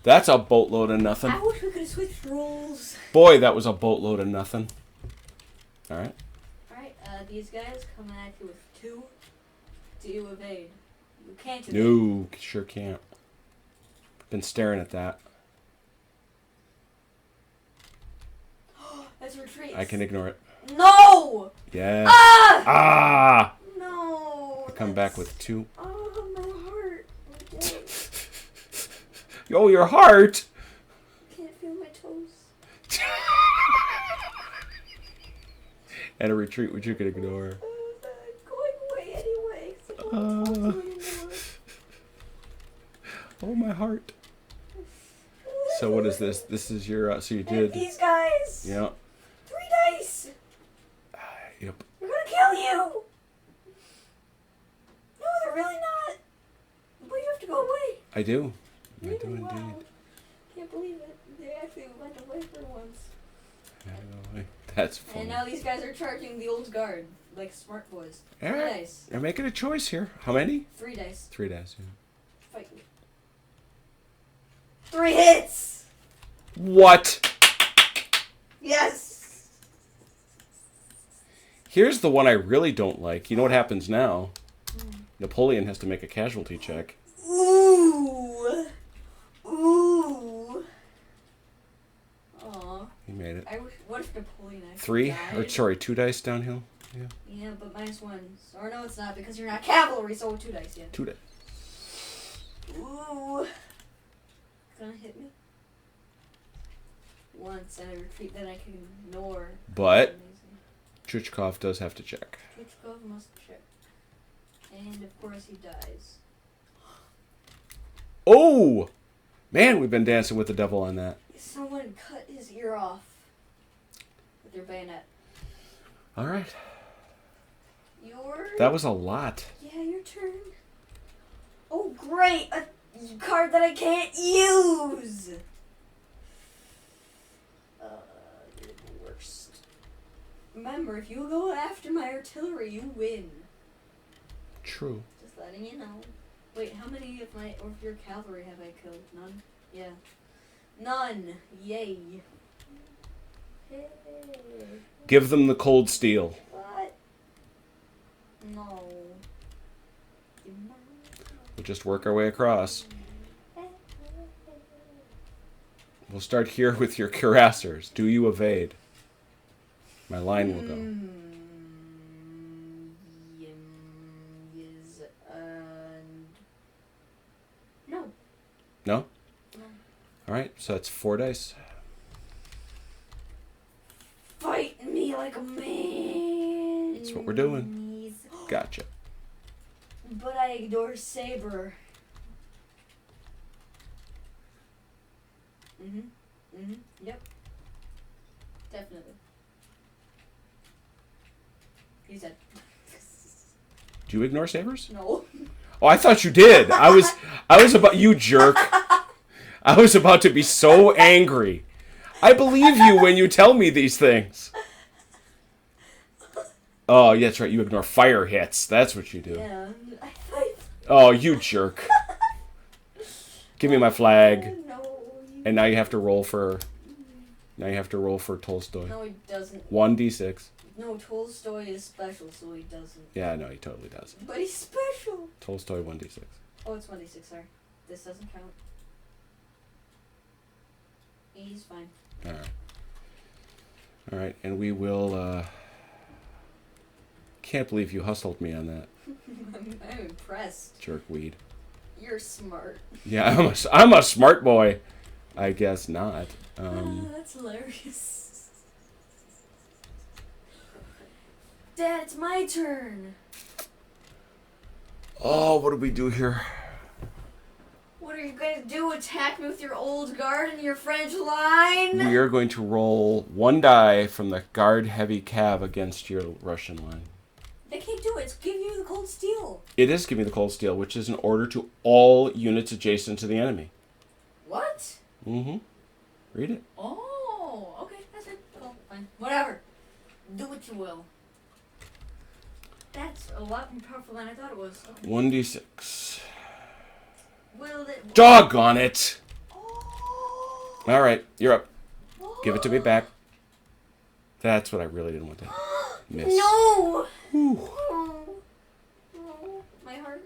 That's a boatload of nothing. I wish we could have switched roles. Boy, that was a boatload of nothing. Alright. Alright, these guys come at you with 2. Do you evade? You can't evade. No, sure can't. Been staring at that. That's retreat. I can ignore it. No! Yeah. Ah! Ah! No! I come back with 2. Oh, my heart. Oh, your heart! I can't feel my toes. And a retreat which you can ignore. Going away anyway. So Oh, my heart. So what is this? This is your, so you did. These guys. Yeah. 3 dice. Yep. They're gonna kill you. No, they're really not. But you have to go away. I do. I Really? do indeed. Wow. Can't believe it. They actually went away for once. That's funny. And now these guys are charging the old guard like smart boys. 3 Alright. dice. You're making a choice here. How many? 3 dice. 3 dice, yeah. Fight me. 3 hits. What? Yes. Here's the one I really don't like. You know what happens now? Napoleon has to make a casualty check. Ooh. Ooh. Aw. He made it. I wish. What if Napoleon actually 3, died? or sorry, 2 dice downhill. Yeah. Yeah, but minus 1. Or no, it's not because you're not cavalry, so 2 dice. Yeah. 2 dice. Ooh. Gonna hit me. Once and I retreat, then I can ignore. But Chuchkov does have to check. Chuchkov must check. And of course he dies. Oh! Man, we've been dancing with the devil on that. Someone cut his ear off with their bayonet. Alright. Your... That was a lot. Yeah, your turn. Oh, great! A card that I can't use! You're the worst. Remember, if you go after my artillery, you win. True. Just letting you know. Wait, how many of your cavalry have I killed? None? Yeah. None! Yay. Hey. Give them the cold steel. What? No. We'll just work our way across. We'll start here with your cuirassiers. Do you evade? My line will go. Yes, and... No. No? No. Alright, so that's 4 dice. Fight me like a man. That's what we're doing. Gotcha. But I ignore Saber. Yep. Definitely. He said. Do you ignore sabers? No. Oh, I thought you did. I was about, you jerk. I was about to be so angry. I believe you when you tell me these things. Oh, yeah, that's right. You ignore fire hits. That's what you do. Yeah. Oh, you jerk. Give me my flag. No. And now you have to roll for... Now you have to roll for Tolstoy. No, he doesn't. 1d6. No, Tolstoy is special, so he doesn't. Yeah, no, he totally does. But he's special. Tolstoy 1d6. Oh, it's 1d6, sorry. This doesn't count. He's fine. Alright. Alright, and we will, Can't believe you hustled me on that. I'm impressed. Jerkweed. You're smart. Yeah, I'm a smart boy. I guess not. That's hilarious. Dad, it's my turn. Oh, what do we do here? What are you going to do? Attack me with your old guard and your French line? We are going to roll 1 die from the guard heavy cav against your Russian line. They can't do it. It's giving you the cold steel. It is giving the cold steel, which is an order to all units adjacent to the enemy. What? Mm-hmm. Read it. Oh, okay. That's it. Cool. Fine. Whatever. Do what you will. That's a lot more powerful than I thought it was. Okay. 1d6. Will it... Doggone it! Oh. All right, you're up. Oh. Give it to me back. That's what I really didn't want to miss. No! Whew. Oh. Oh. My heart.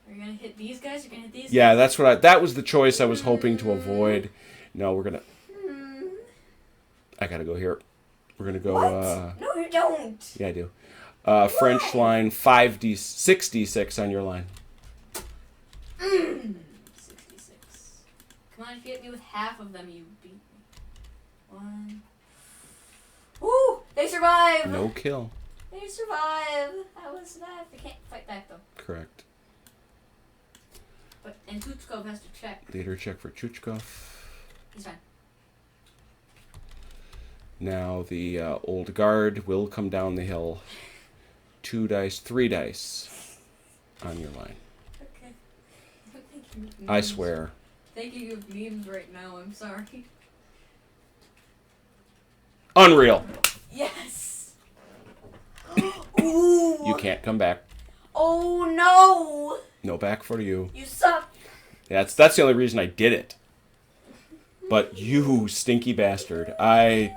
Are you gonna hit these guys? You're gonna hit these Yeah, guys? that's what that was the choice I was hoping to avoid. No, we're gonna. I gotta go here. We're gonna go. What? No, you don't. Yeah, I do. French line 6d6 on your line. 66. Come on, if you hit me with half of them, you beat me. 1. Woo! They survive! No kill. They survive! How was that? They can't fight back, though. Correct. But, and Tutskov has to check. Leader check for Chuchkov. He's fine. Now the old guard will come down the hill. 2 dice, 3 dice on your line. Okay. Thank you. I swear. Thinking of memes right now, I'm sorry. Unreal. Yes! Ooh! You can't come back. Oh no! No back for you. You suck! That's the only reason I did it. But you stinky bastard. Ooh,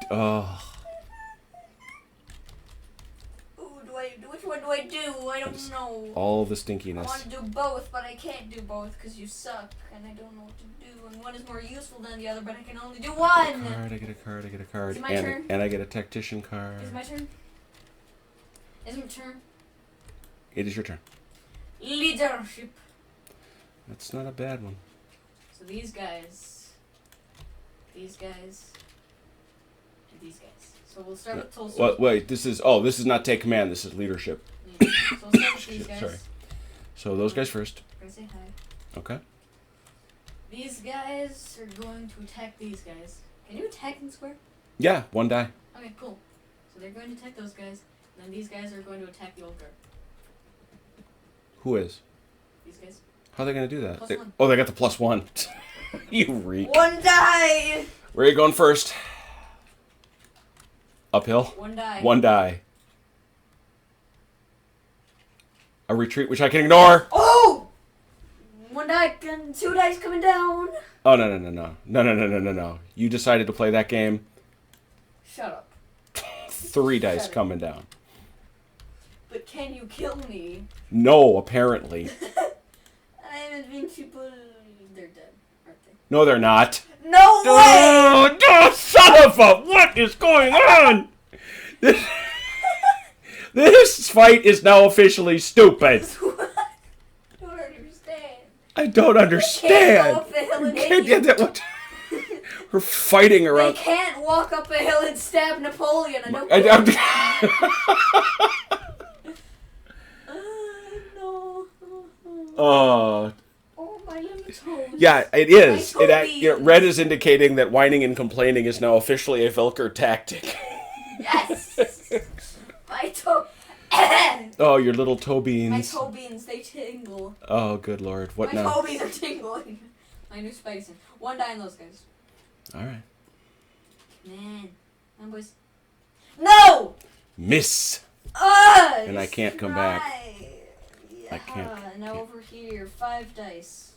which one do I do? I don't know. All the I stinkiness. want to do both, but I can't do both because you suck, and I don't know what to do. And one is more useful than the other, but I can only do one. I get a card. Is it my turn? And I get a tactician card. Is it my turn? Is it my turn? It is your turn. Leadership. That's not a bad one. So these guys, and these guys. So we'll start with Tolstoy. Wait, this is not take command. This is leadership. So we'll start with these guys. Sorry. So those guys first. We're gonna say hi. Okay. These guys are going to attack these guys. Can you attack in square? Yeah, 1 die. Okay, cool. So they're going to attack those guys, and then these guys are going to attack the old guard. Who is? These guys. How are they going to do that? +1. Oh, they got the +1. You reek. 1 die! Where are you going first? Uphill? 1 die. 1 die. A retreat which I can ignore. Oh! 1 die and 2 dice coming down. Oh, no. You decided to play that game. Shut up. 3 dice Shut coming down. But can you kill me? No, apparently. I haven't been people. They're dead, aren't they? No, they're not. No way! Oh, son of a... What is going on? This fight is now officially stupid. I don't understand. I don't understand. They can't go up the hill and Can't hit get you. that what? We're fighting They around. can't walk up a hill and stab Napoleon. I don't. No. Oh. Oh, my little toes. Yeah, it is. My Red is indicating that whining and complaining is now officially a Velker tactic. Yes. My toe. Oh, your little toe beans. My toe beans, they tingle. Oh, good lord. What My now? toe beans are tingling. My new spicy. 1 die on those guys. All right. Man. Come on, boys. No! Miss. And I can't come back. Yeah. I can't. Now over here, 5 dice.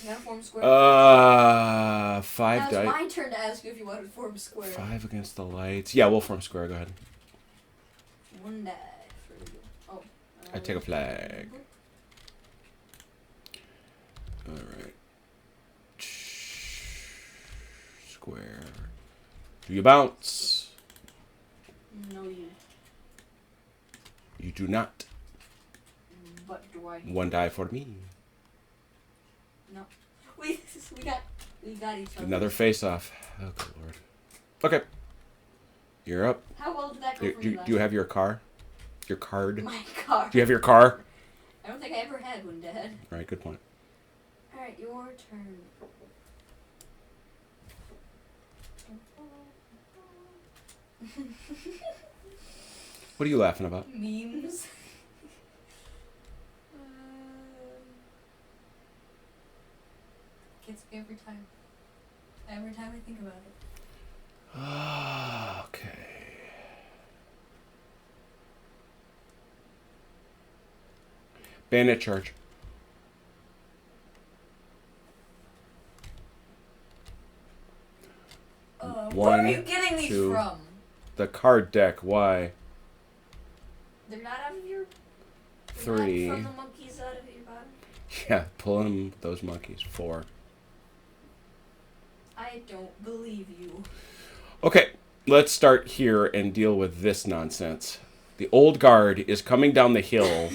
You gotta form square. 5 now dice. it's my turn to ask you if you want to form square. 5 against the lights. Yeah, we'll form square. Go ahead. 1 die for you. Oh. I take a flag. All right. Square. Do you bounce? No, you. You do not. But do I? 1 die for me. No. we got each other. Another face-off. Oh, good lord. Okay. You're up. How well did that go for Do me last you have your car? Your card? My car. Do you have your car? I don't think I ever had one, Dad. All right, good point. Alright, your turn. What are you laughing about? Memes. Gets me every time. Every time I think about it. Okay. Bandit charge. Where are you getting these from? The card deck. Why? They're not out of your... Three. Not from the monkeys out of your bottom? Yeah, pulling those monkeys. 4. I don't believe you. Okay, let's start here and deal with this nonsense. The old guard is coming down the hill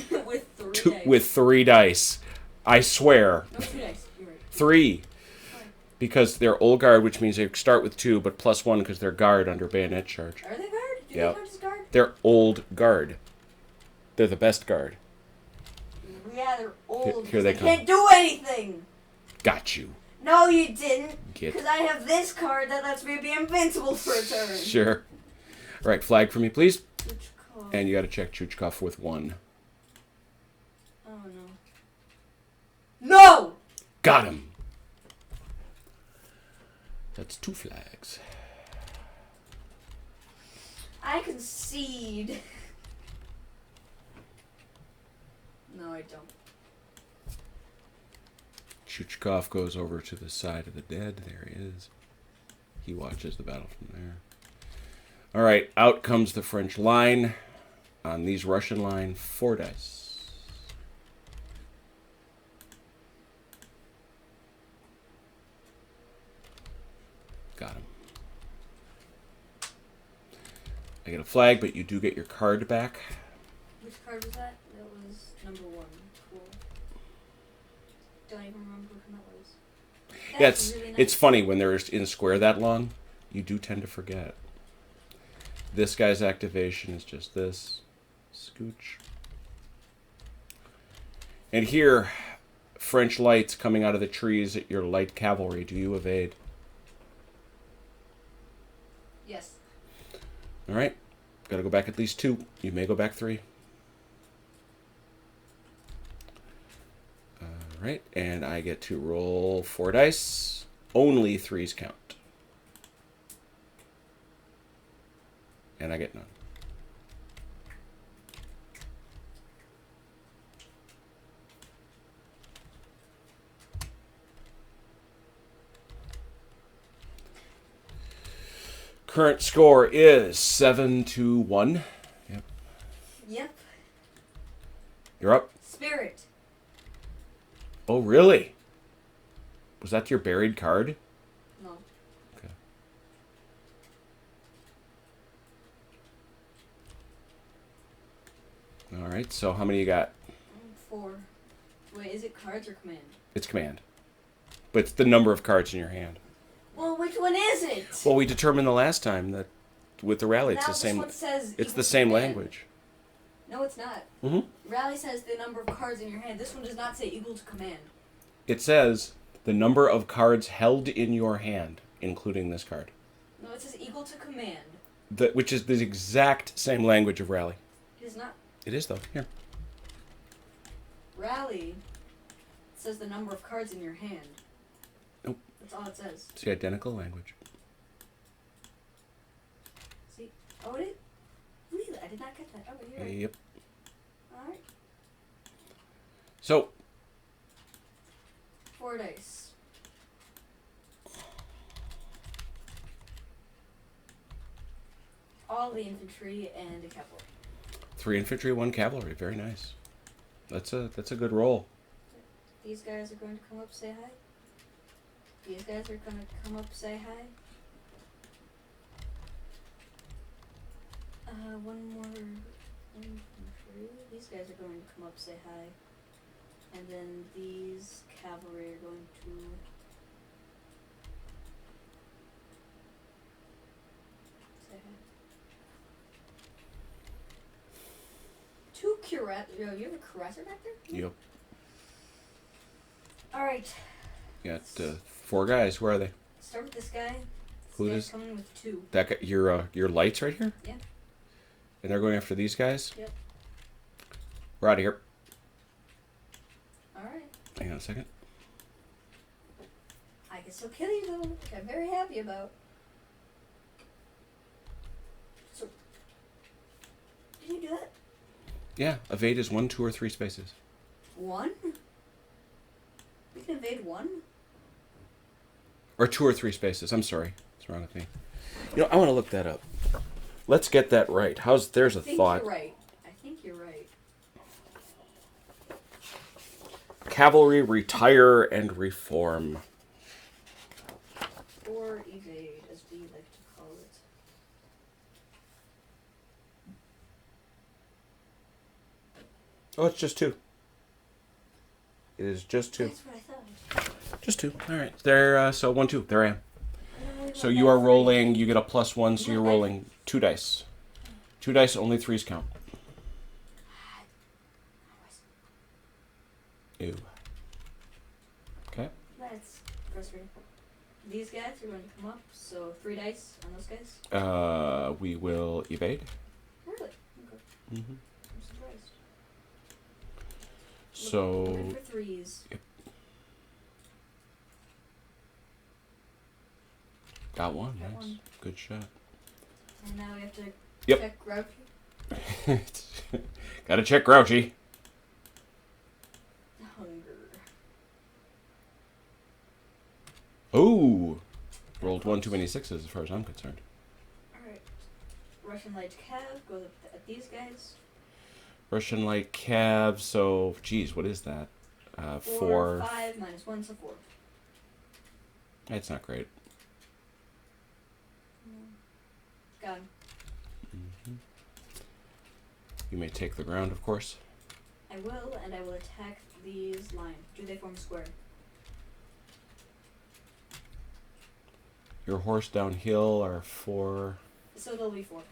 with 3 dice. I swear. No, 2 dice. You're right. 3. Because they're old guard, which means they start with 2, but +1 because they're guard under bayonet charge. Are they guard? Do Yep. they count as guard? They're old guard. They're the best guard. Yeah, they're old. Here they come. Can't do anything. Got you. No, you didn't. Get. Because I have this card that lets me be invincible for a turn. Sure. All right, flag for me, please. Chuchkov. And you got to check Chuchkov with 1. Oh, no. No! Got him. That's 2 flags. I concede. No, I don't. Chuchkov goes over to the side of the dead. There he is. He watches the battle from there. All right, out comes the French line. On these Russian line, 4 dice. Got him. I get a flag, but you do get your card back. Which card was that? That was number 1. Cool. Don't even remember who that was. Yeah, That's really nice. it's funny when they're in square that long, you do tend to forget. This guy's activation is just this. Scooch. And here, French lights coming out of the trees at your light cavalry. Do you evade? Yes. All right. Got to go back at least 2. You may go back 3. All right. And I get to roll 4 dice. Only 3s count. And I get none. Current score is 7-1. Yep. Yep. You're up. Spirit. Oh, really? Was that your buried card? No. Okay. All right. So how many you got? 4. Wait, is it cards or command? It's command. But it's the number of cards in your hand. Well, which one is it? Well, we determined the last time that with the rally, it's Now the same. This one says It's equal the same command. language. No, it's not. Mm-hmm. Rally says the number of cards in your hand. This one does not say equal to command. It says the number of cards held in your hand, including this card. No, it says equal to command. Which is the exact same language of rally. It is not. It is, though. Here. Rally says the number of cards in your hand. Nope. That's all it says. It's the identical language. See? Oh, it is? Really? I did not get that. Oh, you're right. Yep. Alright. So, 4 dice. All the infantry and a cavalry. 3 infantry, 1 cavalry. Very nice. That's a good roll. These guys are going to come up, say hi. These guys are going to come up, say hi. One more infantry. These guys are going to come up, say hi. And then these cavalry are going to... Two curat... Yo, you have a cuirassier back there? Yep. Alright. You got 4 guys. Where are they? Start with this guy. Who This is guy's coming with 2. that guy? Your lights right here? Yeah. And they're going after these guys? Yep. We're out of here. Alright. Hang on a second. I can still kill you though, which I'm very happy about. So, did you do that? Yeah, evade is 1, 2, or 3 spaces. 1? We can evade 1? Or 2 or 3 spaces. I'm sorry. What's wrong with me? You know, I want to look that up. Let's get that right. There's a thought. You're right. I think you're right. Cavalry, retire, and reform. Or evade, as we like to call it. Oh, it's just 2. It is just 2. That's what I thought. Just 2. All right. There. So 1, 2. There I am. So you are rolling. You get a +1. So you're rolling 2 dice. 2 dice. Only 3s count. Ew. Okay. That's frustrating. These guys are going to come up, so 3 dice on those guys. We will evade. Really? Okay. Mm-hmm. I'm surprised. So. Looking for 3s. Yep. Got one. Got Nice. one. Good shot. And now we have to Yep. check Grouchy. Gotta check Grouchy. Hunger. Ooh. Rolled 1 too many 6s as far as I'm concerned. Alright. Russian Light Cav goes up at these guys. Russian light cav. So, geez, what is that? 4. 5 minus 1, so 4. It's not great. Got him. Mm-hmm. You may take the ground, of course. I will, and I will attack these lines. Do they form a square? Your horse downhill are 4. So they'll be 4.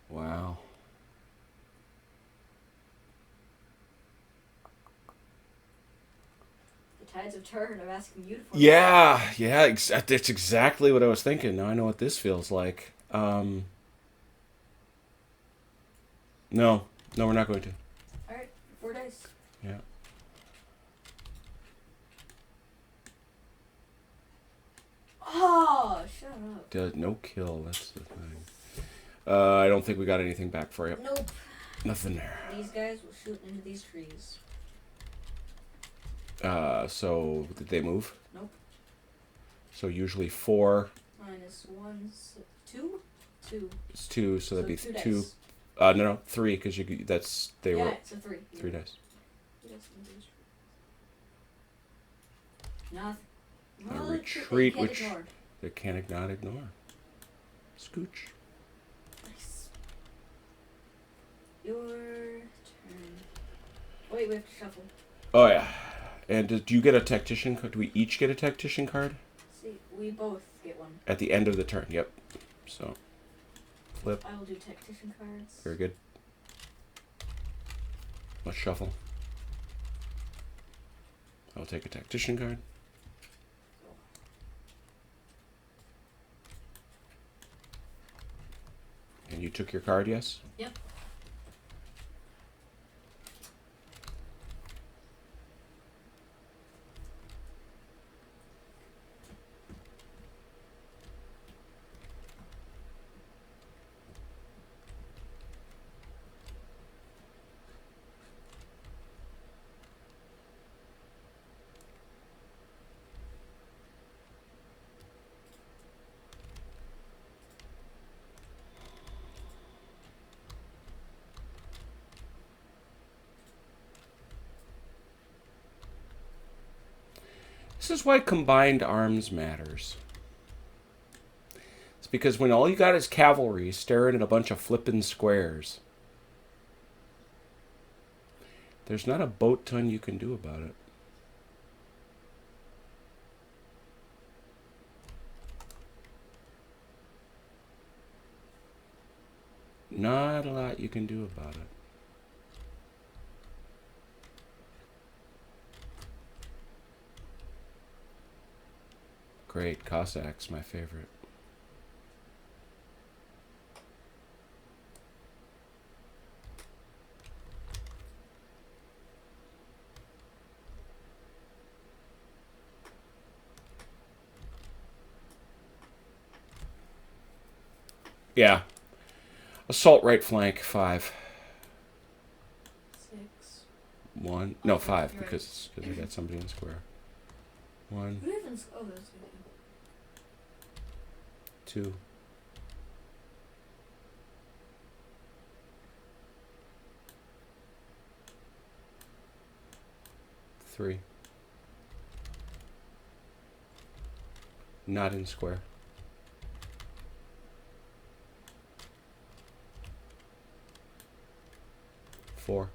Wow. The tides of turn. I'm asking you to form. Yeah, that's exactly what I was thinking. Now I know what this feels like. No, we're not going to. Alright, 4 dice. Yeah. Oh, shut up. No kill, that's the thing. I don't think we got anything back for you. Nope. Nothing there. These guys will shoot into these trees. So did they move? Nope. So usually 4. Minus 1, 2? 2. It's 2, so that'd be 2 2. dice. No, 3, because they Yeah, were it's a 3. 3 dice. Nothing. A Well, retreat, they can't which ignore. they can't not ignore. Scooch. Nice. Your turn. Wait, we have to shuffle. Oh yeah. And do you get a tactician card? Do we each get a tactician card? See, we both get one. At the end of the turn, yep. So, flip. I will do tactician cards. Very good. Let's shuffle. I'll take a tactician card. And you took your card, yes? Yep. This is why combined arms matters. Because when all you got is cavalry staring at a bunch of flippin' squares, there's not a boat ton you can do about it. Not a lot you can do about it. Great, Cossacks, my favorite. Yeah. Assault right flank, 5. 6. 1. No, 5, You're right. because we got somebody in the square. 1, Who even? Oh, that's good. 2. 3. Not in square. 4.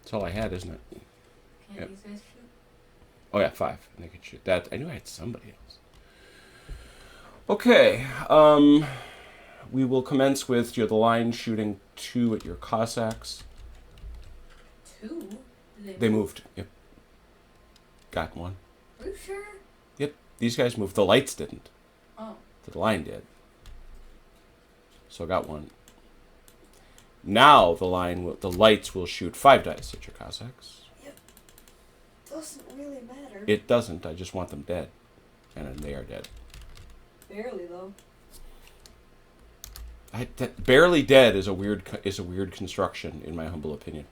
That's all I had, isn't it? Can't Yep. these guys shoot? Oh yeah, 5. And they could shoot that. I knew I had somebody else. Okay. We will commence with the line shooting 2 at your Cossacks. 2? They moved. Yep. Got 1. Are you sure? Yep. These guys moved. The lights didn't. Oh. The line did. So I got 1. Now the lights will shoot 5 dice at your Cossacks. Yep. Doesn't really matter. It doesn't. I just want them dead, and then they are dead. Barely though. Barely dead is a weird construction, in my humble opinion.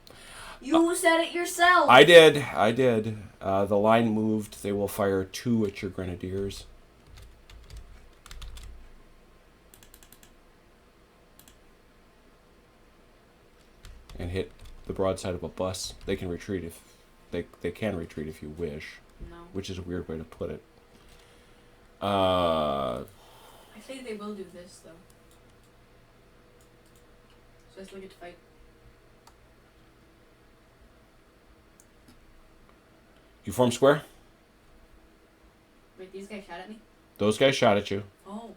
You said it yourself. I did. The line moved. They will fire 2 at your Grenadiers. And hit the broadside of a bus. They can retreat if they can retreat if you wish. No. Which is a weird way to put it. I think they will do this though. So I still get to fight. You form square. Wait, these guys shot at me? Those guys shot at you. Oh.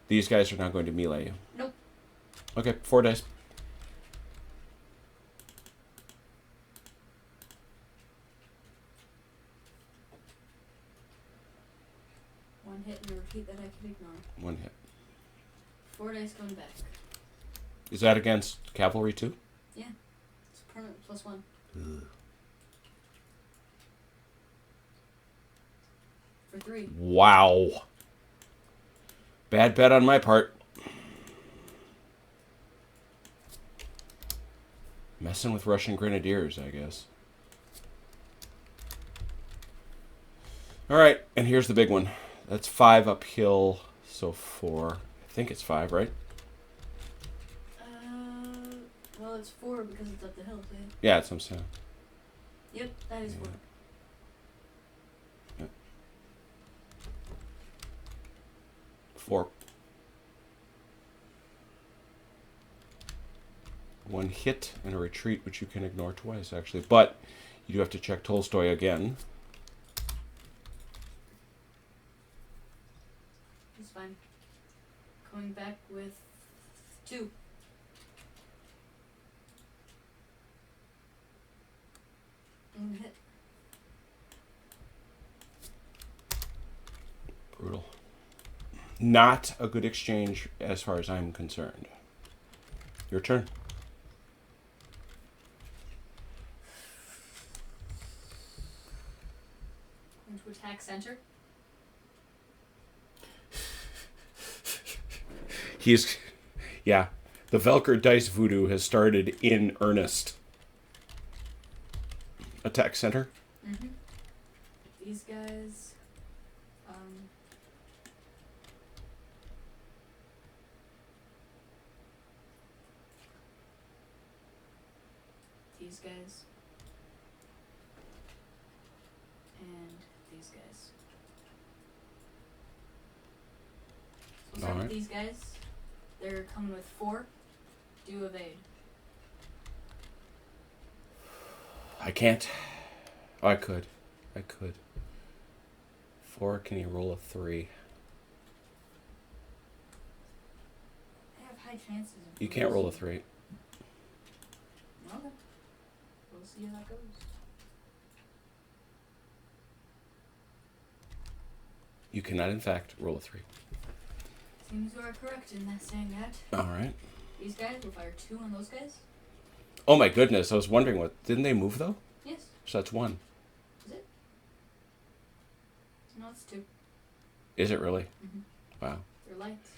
These guys are not going to melee you. Nope. Okay, 4 dice. One hit and a repeat that I can ignore. 1 hit. 4 dice going back. Is that against cavalry too? Yeah. It's permanent +1. Ugh. For 3. Wow. Bad bet on my part. Messing with Russian Grenadiers, I guess. Alright, and here's the big one. That's 5 uphill, so 4. I think it's 5, right? Well, it's 4 because it's up the hill, too. Yeah, that's what I'm saying. Yep, that is 4. Yep. 4. 1 hit and a retreat, which you can ignore twice, actually. But you do have to check Tolstoy again. It's fine. Going back with 2. And hit. Brutal. Not a good exchange as far as I'm concerned. Your turn. Going to attack center. Yeah, the Velker dice voodoo has started in earnest. Attack center. Mm-hmm. These guys, these guys, and these guys. We'll start with Alright. these guys. They're coming with 4. Do evade. I can't. Oh, I could. 4, can you roll a 3? They have high chances of You can't roll a losing. 3. Okay. We'll see how that goes. You cannot, in fact, roll a 3. Seems you are correct in that saying that. Alright. These guys will fire 2 on those guys. Oh my goodness, I was wondering what... Didn't they move, though? Yes. So that's 1. Is it? No, it's 2. Is it really? Mm-hmm. Wow. They're lights.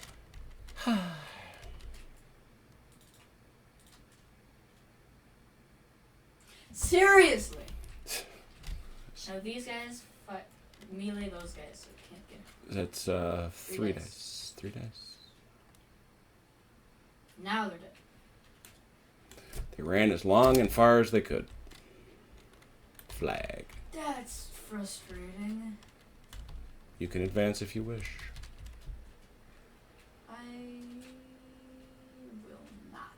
Seriously. Now these guys fight melee those guys, so you can't get them. That's 3 dice. 3 dice. Now they're dead. They ran as long and far as they could. Flag. That's frustrating. You can advance if you wish. I will not.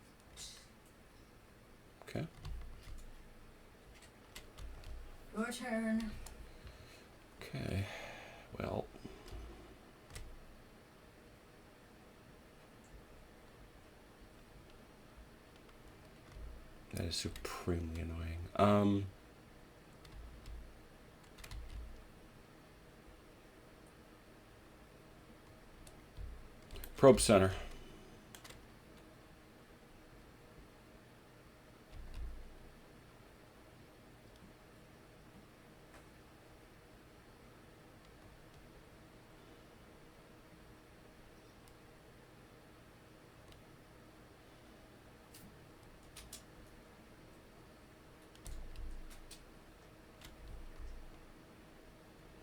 Okay. Your turn. Okay. Well. That is supremely annoying. Probe center.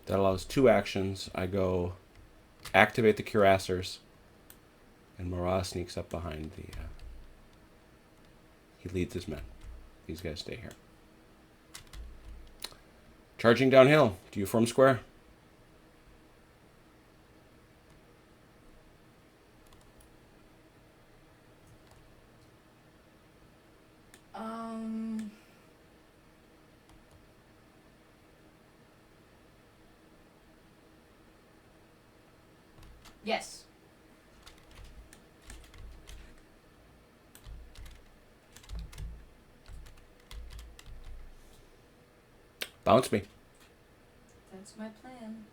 That allows 2 actions. I go activate the cuirassers, and Murat sneaks up behind the... he leads his men. These guys stay here. Charging downhill. Do you form square? Yes. Bounce me. That's my plan.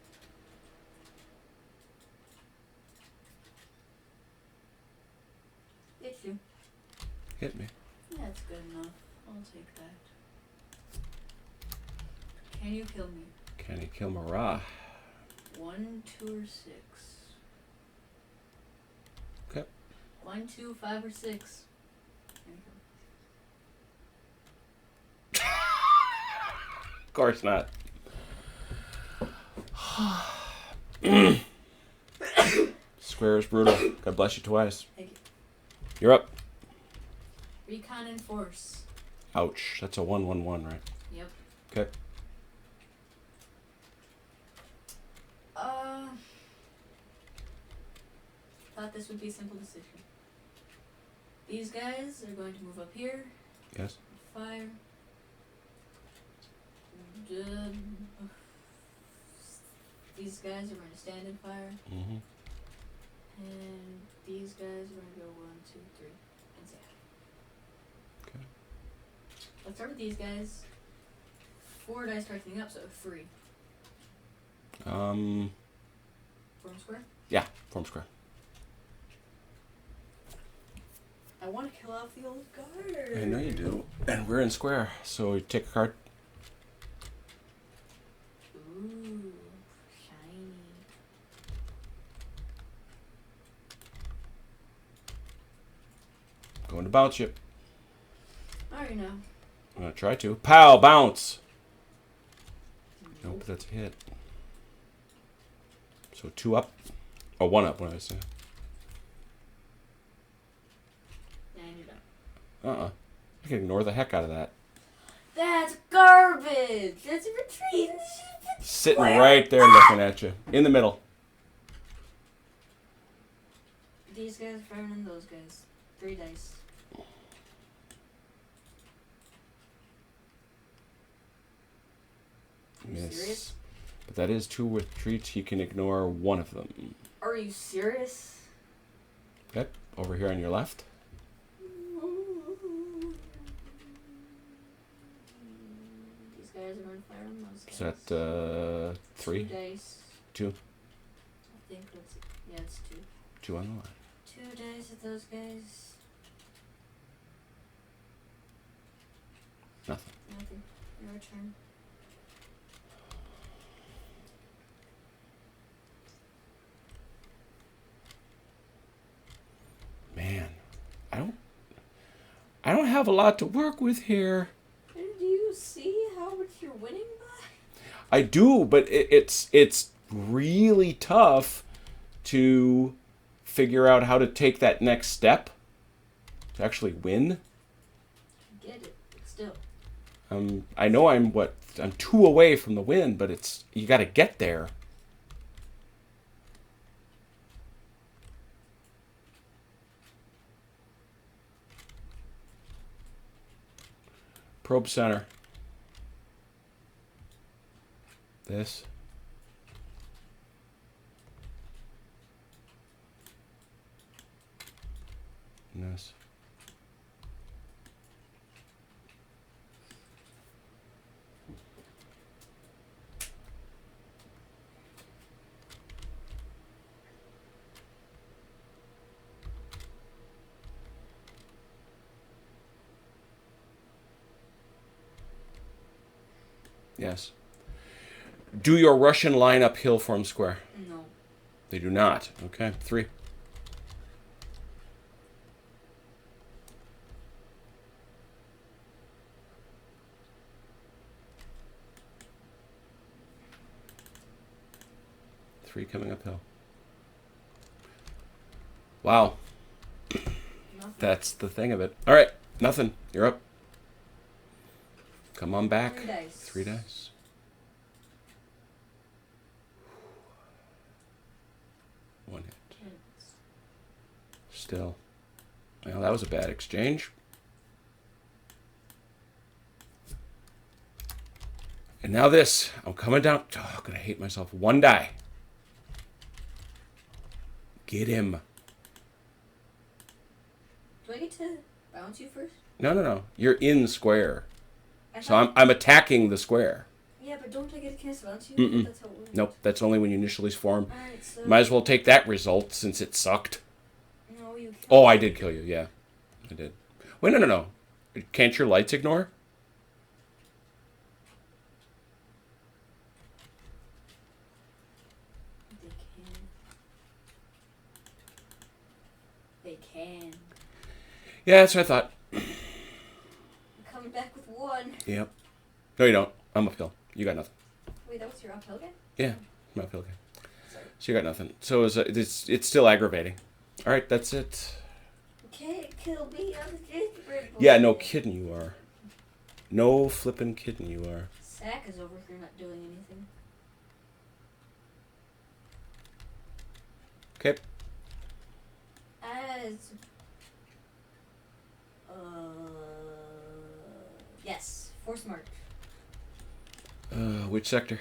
Hit you. Hit me. That's good enough. I'll take that. Can you kill me? Can he kill Murat? 1, 2, or 6. Okay. 1, 2, 5, or 6. Of course not. Square is brutal. God bless you twice. Thank you. You're up. Recon and force. Ouch. That's a 1-1-1, right? Yep. Okay. Thought this would be a simple decision. These guys are going to move up here. Yes. Fire. These guys are going to stand and fire. Mm-hmm. And these guys are going to go 1, 2, 3, and zap. Okay. Let's start with these guys. 4 dice start cleaning up, so 3. Form square? Yeah, form square. I want to kill off the old guard. I know you do. And we're in square, so you take a card. Ooh, shiny. Going to bounce you. Alright, now. I'm going to try to. Pow! Bounce! Nope, that's a hit. So 2 up. Oh, 1 up, what did I say? And you're done. I can ignore the heck out of that. That's garbage! That's a retreat! Sitting right there looking at you. In the middle. These guys firing on those guys. 3 dice. Are you serious? But that is 2 retreats. He can ignore one of them. Are you serious? Okay, over here on your left. These guys are going to fire on those guys. Is that 3? 2 dice. 2? I think that's... Yeah, it's 2. 2 on the left. 2 dice at those guys. Nothing. Nothing. Your turn. Man, I don't have a lot to work with here. And do you see how much you're winning by? I do, but it's really tough to figure out how to take that next step to actually win. I get it, but still. I know I'm 2 away from the win, but you got to get there. Probe center. This. And this. Yes. Do your Russian line uphill form square? No. They do not. Okay, 3. Three coming uphill. Wow. Nothing. That's the thing of it. All right, nothing. You're up. Come on back. 3 dice. 3 dice. One hit. Hits. Still. Well, that was a bad exchange. And now this. I'm coming down. Oh, I'm going to hate myself. 1 die. Get him. Do I get to bounce you first? No. You're in square. I So thought- I'm attacking the square. Yeah, but don't I get a chance to bounce you? Mm-mm. That's how it works. Nope, that's only when you initially form. Alright, so... Might as well take that result since it sucked. No, you can't. Oh, I did kill you, yeah. I did. Wait, no. Can't your lights ignore? They can. Yeah, that's what I thought. I'm coming back with 1. Yep. No, you don't. I'm uphill. You got nothing. Wait, that was your uphill guy? Yeah, I'm uphill again. Sorry. So you got nothing. So it's still aggravating. All right, that's it. Can't kill me, I'm a gingerbread boy. Yeah, no kidding you are. No flippin' kidding you are. Sack is over here not doing anything. Okay. As... Yes. Force march. Which sector?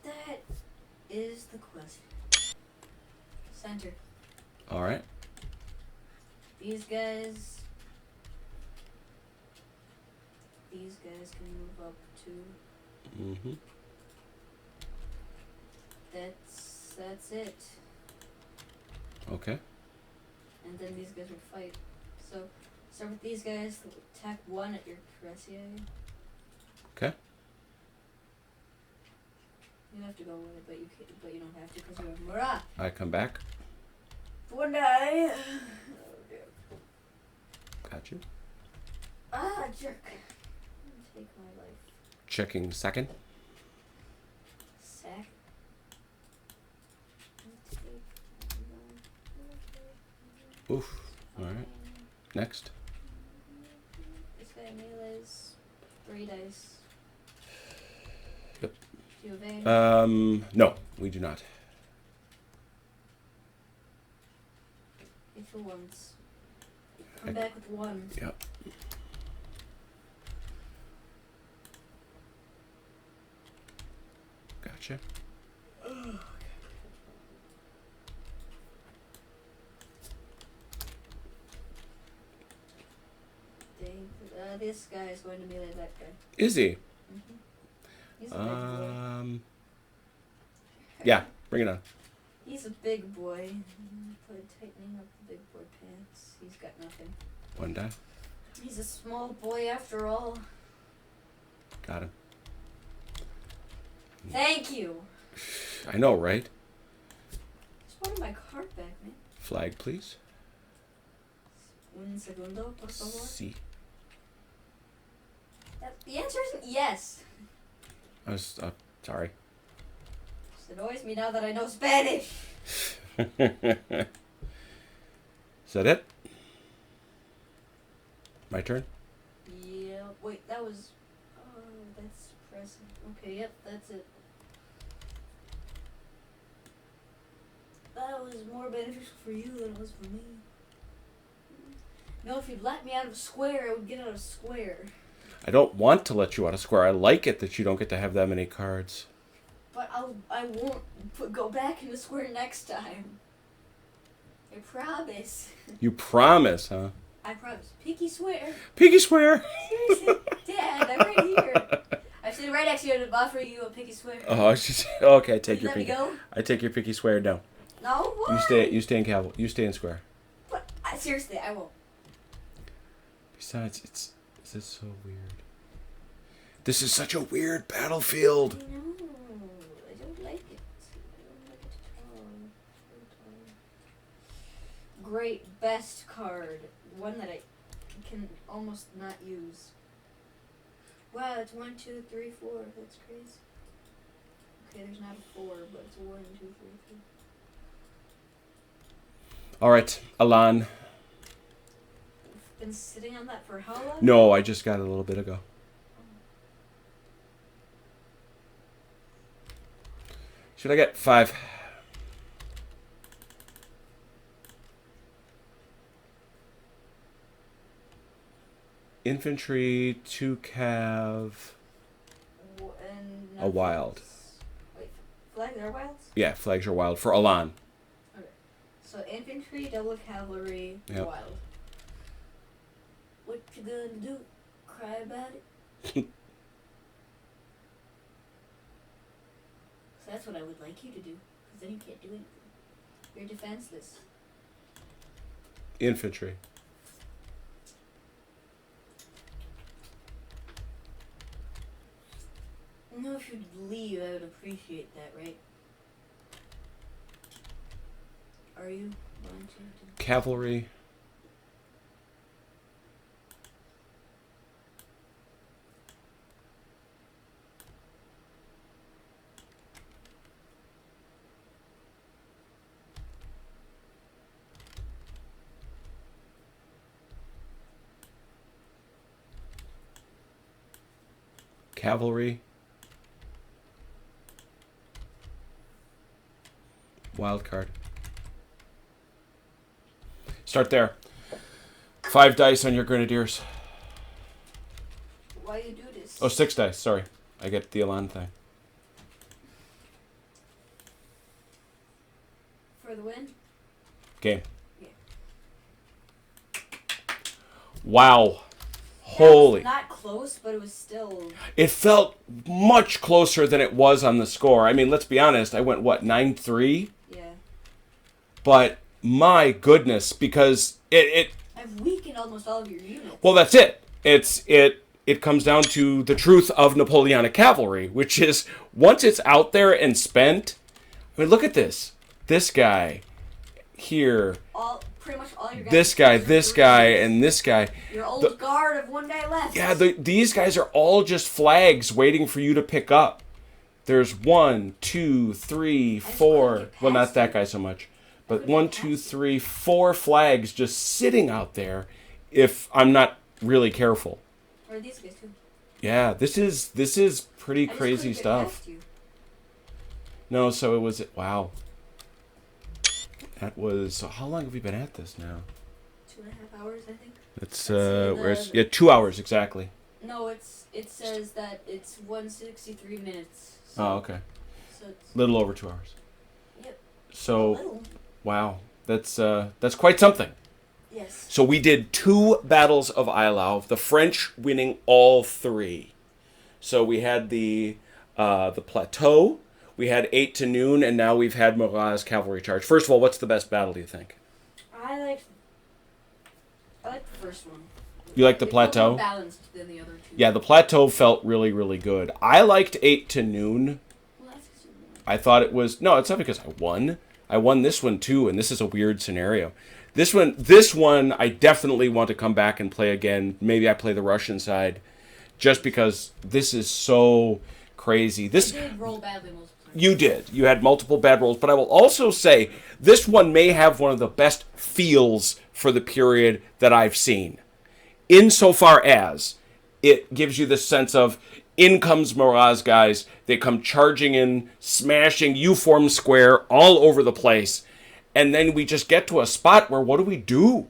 That is the question. Center. All right. These guys can move up to... Mm-hmm. That's it. Okay. And then these guys will fight. So, start with these guys. Attack 1 at your cuirassier. Okay. You have to go with it, but you don't have to because you have Murat. I come back. 1 die. Oh dear. Got you. Ah, jerk. Take my life. Checking second. Sack. Oof. All right. Next. This guy melee's 3 dice. Yep. Do you evade? No, we do not. for once. Come back with one. Yep. Gotcha. This guy is going to be like that guy. Is he? Mm-hmm. He's a big boy. Yeah, bring it on. He's a big boy. Probably tightening up the big boy pants. He's got nothing. One die. He's a small boy after all. Got him. Thank you. I know, right? Just wanted my card back, man. Flag, please. Un segundo, por favor. C. The answer isn't yes. I was sorry. It annoys me now that I know Spanish. Is that it? My turn? Yeah. Wait, that was... Oh, that's depressing. Okay, yep, that's it. That was more beneficial for you than it was for me. No, if you'd let me out of square, I would get out of square. I don't want to let you out of square. I like it that you don't get to have that many cards. But I won't go back into square next time. I promise. You promise, huh? I promise. Pinky swear. Pinky swear. Seriously, Dad, I'm right here. I'm sitting right next to you to offer you a pinky swear. Oh, it's just, okay. Take Will your you let pinky. me go? I take your pinky swear down. No, why? You stay in cavalry. You stay in square. But seriously, I won't. Besides, this is so weird. This is such a weird battlefield. I know. I don't like it. I don't like it at all. Great, best card. One that I can almost not use. Wow, it's 1, 2, 3, 4. That's crazy. Okay, there's not a 4, but it's 1, 2, 3, 4. All right, Alan. You've been sitting on that for how long? No, I just got it a little bit ago. Should I get 5? Infantry, 2 cav, And a wild. Wait, flags are wilds? Yeah, flags are wild for Alan. Okay. So infantry, double cavalry, Yep. wild. What you gonna do? Cry about it? So that's what I would like you to do, because then you can't do anything. You're defenseless. Infantry. No, if you'd leave, I would appreciate that, right? Are you going to? Cavalry. Cavalry. Wild card. Start there. 5 dice on your grenadiers. Why you do this? Oh, 6 dice. Sorry. I get the Elan thing. For the win? Game. Yeah. Wow. That Holy. was not close, but it was still... It felt much closer than it was on the score. I mean, let's be honest. I went, what, 9-3? Yeah. But my goodness, because I've weakened almost all of your units. well, that's it. It comes down to the truth of Napoleonic cavalry, which is once it's out there and spent. I mean, look at this. This guy here. Pretty much all your guys. This guy, and this guy. Your old guard of one guy left. Yeah, these guys are all just flags waiting for you to pick up. There's 1, 2, 3, 4. Well, not that guy so much. But 1, 2, 3, 4 flags just sitting out there if I'm not really careful. Or these guys too. Yeah, this is pretty crazy stuff. No, so it was wow. That was... How long have we been at this now? 2.5 hours, I think. It's 2 hours exactly. No, it says that it's 163 minutes. So, oh, okay. So it's little over 2 hours. Yep. So, wow, that's quite something. Yes. So we did 2 battles of Elyau, the French winning all 3. So we had the plateau, we had 8 to noon, and now we've had Murat's cavalry charge. First of all, what's the best battle, do you think? I like the first one. You like the plateau? More balanced than the other 2. Yeah, the plateau felt really, really good. I liked 8 to noon. Well, that's because you won. I thought it was... No, it's not because I won. I won this one too, and this is a weird scenario. This one, I definitely want to come back and play again. Maybe I play the Russian side, just because this is so crazy. This You did roll badly most of the time. You did. You had multiple bad rolls, but I will also say this one may have one of the best feels for the period that I've seen. Insofar as it gives you the sense of, in comes Murat's guys, they come charging in, smashing, U-form square all over the place, and then we just get to a spot where what do we do?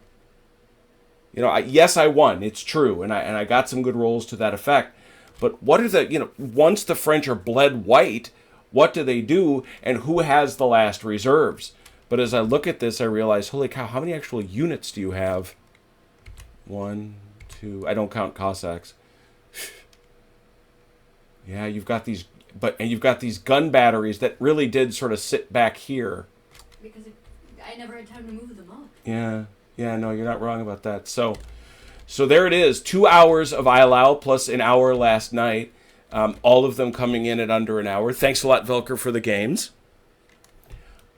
You know, yes, I won, it's true, and I got some good rolls to that effect, but what are the, once the French are bled white, what do they do, and who has the last reserves? But as I look at this, I realize, holy cow, how many actual units do you have? 1, 2, I don't count Cossacks. Yeah, you've got these, and you've got these gun batteries that really did sort of sit back here. Because I never had time to move them up. Yeah, no, you're not wrong about that. So there it is, 2 hours of Elyau plus an hour last night. All of them coming in at under an hour. Thanks a lot, Velker, for the games.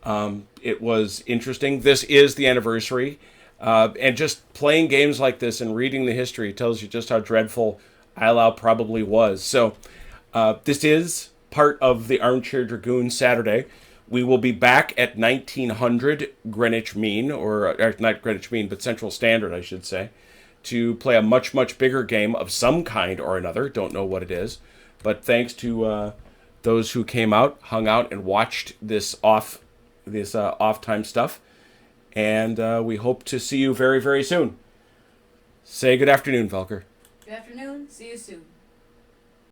It was interesting. This is the anniversary. And just playing games like this and reading the history tells you just how dreadful Elyau probably was. So this is part of the Armchair Dragoon Saturday. We will be back at 1900 Greenwich Mean, or not Greenwich Mean, but Central Standard, I should say, to play a much, much bigger game of some kind or another. Don't know what it is. But thanks to those who came out, hung out, and watched this off-time stuff. And we hope to see you very, very soon. Say good afternoon, Velker. Good afternoon. See you soon.